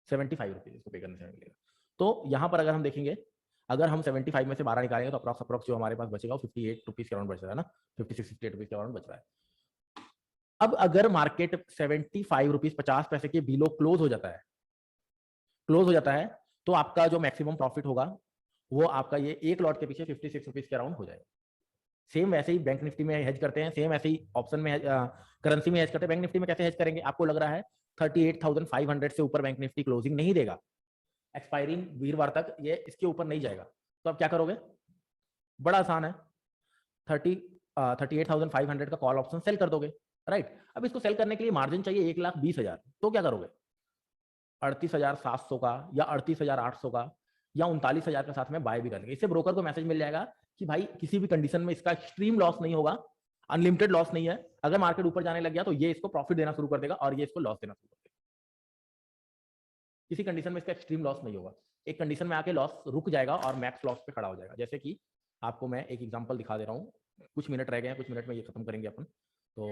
75 रुपीज इसको पे करने से हमें मिलेगा। तो यहाँ पर अगर हम देखेंगे, अगर हम 75 में से 12 निकालेंगे तो अप्रॉक्स अप्रॉक्स जो हमारे पास बचेगा वो 58 रुपीज के अराउंड बच रहा है ना, 56 58 रुपीज के अराउंड बच रहा है। अब अगर मार्केट 75 रुपीज 50 पैसे के बिलो क्लोज हो जाता है, क्लोज हो जाता है, तो आपका जो मैक्सिमम प्रॉफिट होगा वो आपका ये एक लॉट के पीछे 56 रुपीज के अराउंड हो जाएगा। सेम वैसे ही बैंक निफ्टी में हेज करते हैं, सेम ऐसे ही ऑप्शन में करेंसी में हेज करते हैं। बैंक निफ्टी में कैसे हेज करेंगे, आपको लग रहा है 38,500 से ऊपर बैंक निफ्टी क्लोजिंग नहीं देगा, एक्सपायरिंग वीरवार तक ये इसके ऊपर नहीं जाएगा, तो आप क्या करोगे, बड़ा आसान है, 38,500 का कॉल ऑप्शन सेल कर दोगे, राइट। अब इसको सेल करने के लिए मार्जिन चाहिए 1,20,000, तो क्या करोगे, 38,700 का या 38,800 का या 39,000 के साथ में बाय भी कर लेंगे। इससे ब्रोकर को मैसेज मिल जाएगा कि भाई किसी भी कंडीशन में इसका एक्सट्रीम लॉस नहीं होगा, अनलिमिटेड लॉस नहीं है। अगर मार्केट ऊपर जाने लग गया तो ये इसको प्रॉफिट देना शुरू कर देगा और ये इसको लॉस देना शुरू कर देगा। किसी कंडीशन में इसका एक्सट्रीम लॉस नहीं होगा, एक कंडीशन में आके लॉस रुक जाएगा और मैक्स लॉस पे खड़ा हो जाएगा। जैसे कि आपको मैं एक एग्जांपल दिखा दे रहा हूँ, कुछ मिनट रह गए हैं, कुछ मिनट में ये खत्म करेंगे अपन। तो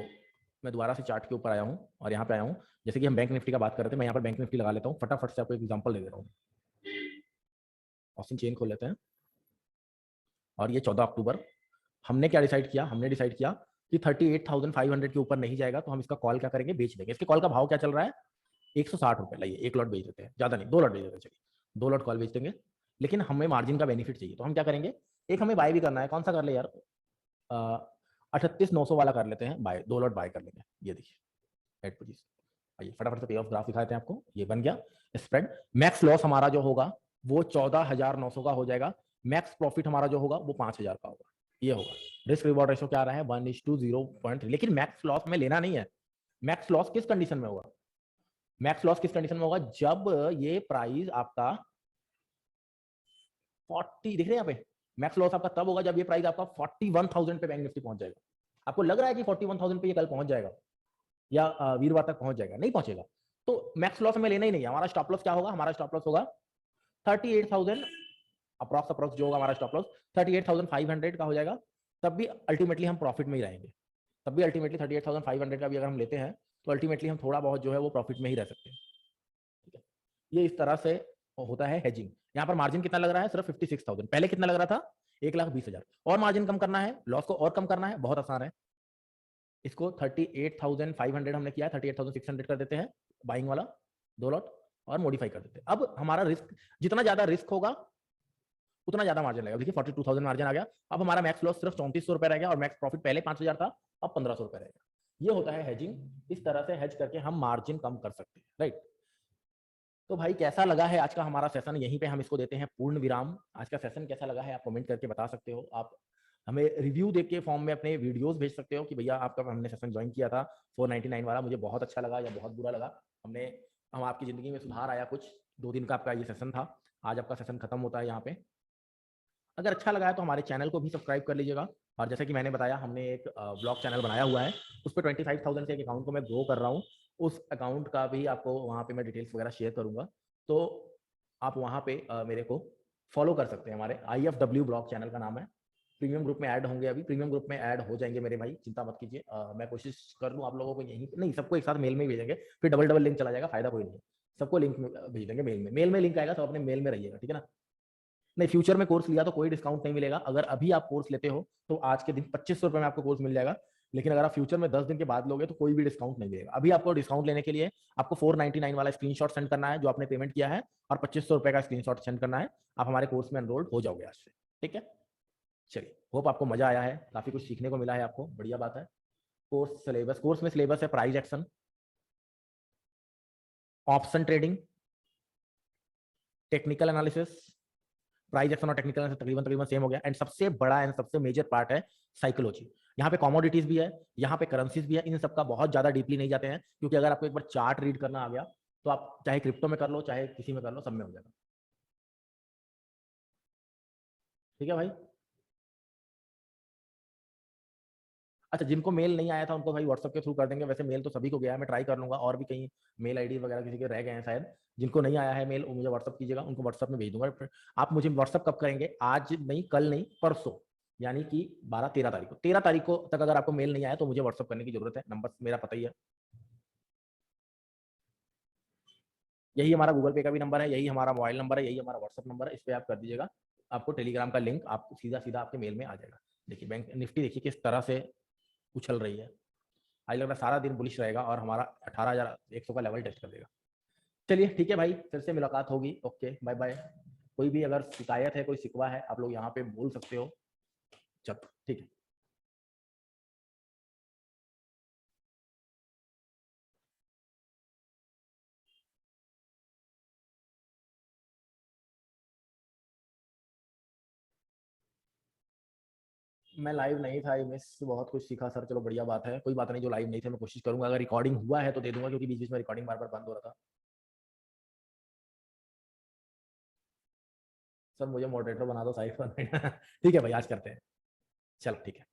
मैं दोबारा से चार्ट के ऊपर आया हूँ और यहाँ पे आया हूँ, जैसे कि हम बैंक निफ्टी का बात कर रहे थे, मैं यहाँ पर बैंक निफ्टी लगा लेता हूँ, फटाफट से आपको एक एग्जांपल दे दे रहा हूँ। ऑप्शन चेन खोल लेते हैं और ये 14 अक्टूबर, हमने क्या डिसाइड किया, हमने डिसाइड किया कि 38,500 के ऊपर नहीं जाएगा तो हम इसका कॉल क्या करेंगे, बेच देंगे। इसके कॉल का भाव क्या चल रहा है, 160 रुपए। लाइए एक लॉट बेच देते हैं, ज्यादा नहीं, 2 लॉट बेच देते हैं, चलिए 2 लॉट कॉल बेच देंगे। लेकिन हमें मार्जिन का बेनिफिट चाहिए, तो हम क्या करेंगे, एक हमें बाय भी करना है, कौन सा कर ले यार, 38,900 वाला कर लेते हैं बाय, 2 लॉट बाय कर लेंगे। ये देखिए एट पोजीशन, आइए फटाफट से पे ऑफ ग्राफ दिखाते हैं आपको, ये बन गया स्प्रेड। मैक्स लॉस हमारा जो होगा वो 14,900 का हो जाएगा, मैक्स प्रॉफिट हमारा जो होगा वो 5,000 का होगा, ये होगा। रिस्क रिवॉर्ड रेशो क्या आ रहा है, 1:0.3। लेकिन मैक्स लॉस में लेना नहीं है, मैक्स लॉस किस कंडीशन में होगा, मैक्स लॉस किस कंडीशन में होगा, जब ये प्राइस आपका 40 दिख रहे हैं यहाँ पे, मैक्स लॉस आपका तब होगा जब ये प्राइस आपका 41,000 पे बैंक निफ्टी पहुंच जाएगा। आपको लग रहा है कि 41,000 पे ये कल पहुंच जाएगा या वीरवार तक पहुंच जाएगा, नहीं पहुंचेगा, तो मैक्स लॉस हमें लेना ही नहीं है। हमारा स्टॉप लॉस क्या होगा, हमारा स्टॉप लॉस होगा 38,000 अप्रॉक्स, अप्रॉक्स जो होगा हमारा स्टॉप लॉस 38,500 का हो जाएगा। तब भी अल्टीमेटली हम प्रॉफिट में ही रहेंगे, तब भी अल्टीमेटली 38,500 का भी अगर हम लेते हैं तो अल्टीमेटली हम थोड़ा बहुत जो है वो प्रॉफिट में ही रह सकते हैं। ठीक है, ये इस तरह से होता है हेजिंग। यहाँ पर मार्जिन कितना लग रहा है, सिर्फ 56,000, पहले कितना लग रहा था 1,20,000। और मार्जिन कम करना है, लॉस को और कम करना है, बहुत आसान है। इसको 38,500 हमने किया, 38,600 कर देते हैं बाइंग वाला 2 लॉट, और मॉडिफाई कर देते हैं। अब हमारा रिस्क, जितना ज्यादा रिस्क होगा उतना ज्यादा मार्जिन लगेगा। देखिए 42,000 मार्जिन आ गया। अब हमारा मैक्स लॉस सिर्फ 3400 रुपए रह गया और मैक्स प्रॉफिट पहले 5000 था, अब 1500 रुपए रहेगा। ये होता है हेजिंग। इस तरह से हेज करके हम मार्जिन कम कर सकते हैं, राइट। तो भाई कैसा लगा है आज का हमारा सेशन, यहीं पे हम इसको देते हैं पूर्ण विराम। आज का सेशन कैसा लगा है आप कमेंट करके बता सकते हो। आप हमें रिव्यू देख के फॉर्म में अपने वीडियोस भेज सकते हो कि भैया आपका हमने सेशन ज्वाइन किया था 499 वाला, मुझे बहुत अच्छा लगा या बहुत बुरा लगा। हम आपकी जिंदगी में सुधार आया कुछ, 2 दिन का आपका ये सेशन था, आज आपका सेशन खत्म होता है यहाँ पे। अगर अच्छा लगा है तो हमारे चैनल को भी सब्सक्राइब कर लीजिएगा। और जैसे कि मैंने बताया, हमने एक ब्लॉग चैनल बनाया हुआ है, उस पर 25,000 से एक अकाउंट को मैं ग्रो कर रहा हूँ। उस अकाउंट का भी आपको वहाँ पे मैं डिटेल्स वगैरह शेयर करूँगा, तो आप वहाँ पे मेरे को फॉलो कर सकते हैं। हमारे IFW ब्लॉग चैनल का नाम है। प्रीमियम ग्रुप में ऐड होंगे, अभी प्रीमियम ग्रुप में ऐड हो जाएंगे मेरे भाई, चिंता मत कीजिए। मैं कोशिश कर लूँ आप लोगों को यहीं नहीं, सबको एक साथ मेल में ही भेजेंगे, फिर डबल डबल लिंक चला जाएगा, फायदा कोई नहीं है। सबको लिंक भेज देंगे मेल में लिंक आएगा, तो अपने मेल में रहिएगा, ठीक है ना। नहीं, फ्यूचर में कोर्स लिया तो कोई डिस्काउंट नहीं मिलेगा। अगर अभी आप कोर्स लेते हो तो आज के दिन 2500 रुपए में आपको कोर्स मिल जाएगा, लेकिन अगर आप फ्यूचर में 10 दिन के बाद लोगे तो कोई भी डिस्काउंट नहीं मिलेगा। अभी आपको डिस्काउंट लेने के लिए आपको 499 वाला स्क्रीनशॉट सेंड करना है जो आपने पेमेंट किया है, और 2500 रुपए का स्क्रीनशॉट सेंड करना है, आप हमारे कोर्स में एनरोल्ड हो जाओगे आज से, ठीक है। चलिए, होप आपको मजा आया है, काफी कुछ सीखने को मिला है आपको, बढ़िया बात है। कोर्स में सिलेबस है price action, option trading, technical analysis. Price action और टेक्निकल एनालिसिस तकरीबन तकरीबन सेम हो गया। एंड सबसे बड़ा एंड सबसे मेजर पार्ट है साइकोलॉजी। यहाँ पे कमोडिटीज भी है, यहाँ पे करेंसीज भी है। इन सबका बहुत ज्यादा डीपली नहीं जाते हैं, क्योंकि अगर आपको एक बार चार्ट रीड करना आ गया तो आप चाहे क्रिप्टो में कर लो चाहे किसी में कर लो, सब में हो जाएगा, ठीक है भाई। अच्छा, जिनको मेल नहीं आया था उनको भाई व्हाट्सअप के थ्रू कर देंगे। वैसे मेल तो सभी को गया है, मैं ट्राई कर लूंगा, और भी कहीं मेल आईडी वगैरह किसी के रह गए हैं शायद। जिनको नहीं आया है मेल वो मुझे व्हाट्सअप कीजिएगा, उनको व्हाट्सअप में भेज दूंगा। आप मुझे व्हाट्सअप कब करेंगे, आज नहीं, कल नहीं, परसों, यानी कि 12-13 तारीख को। 13 तारीख को तक अगर आपको मेल नहीं आया तो मुझे व्हाट्सअप करने की जरूरत है। नंबर मेरा पता ही है, यही हमारा गूगल पे का भी नंबर है, यही हमारा मोबाइल नंबर है, यही हमारा व्हाट्सअप नंबर है। इस पर आप कर दीजिएगा, आपको टेलीग्राम का लिंक आपको सीधा सीधा आपके मेल में आ जाएगा। देखिए बैंक निफ्टी देखिए किस तरह से उछल रही है। आज लग रहा है सारा दिन बुलिश रहेगा और हमारा 18,100 का लेवल टच कर देगा। चलिए ठीक है भाई, फिर से मुलाकात होगी। Okay, bye bye. कोई भी अगर शिकायत है, कोई शिकवा है, आप लोग यहाँ पे बोल सकते हो। चलो ठीक है। मैं लाइव नहीं था, मिस बहुत कुछ सीखा सर। चलो बढ़िया बात है, कोई बात नहीं, जो लाइव नहीं थे मैं कोशिश करूंगा, अगर रिकॉर्डिंग हुआ है तो दे दूंगा, क्योंकि बीच बीच में रिकॉर्डिंग बार बार बंद हो रहा था। सर मुझे मॉडरेटर बना दो साइड पर ठीक है भाई, आज करते हैं। चलो ठीक है।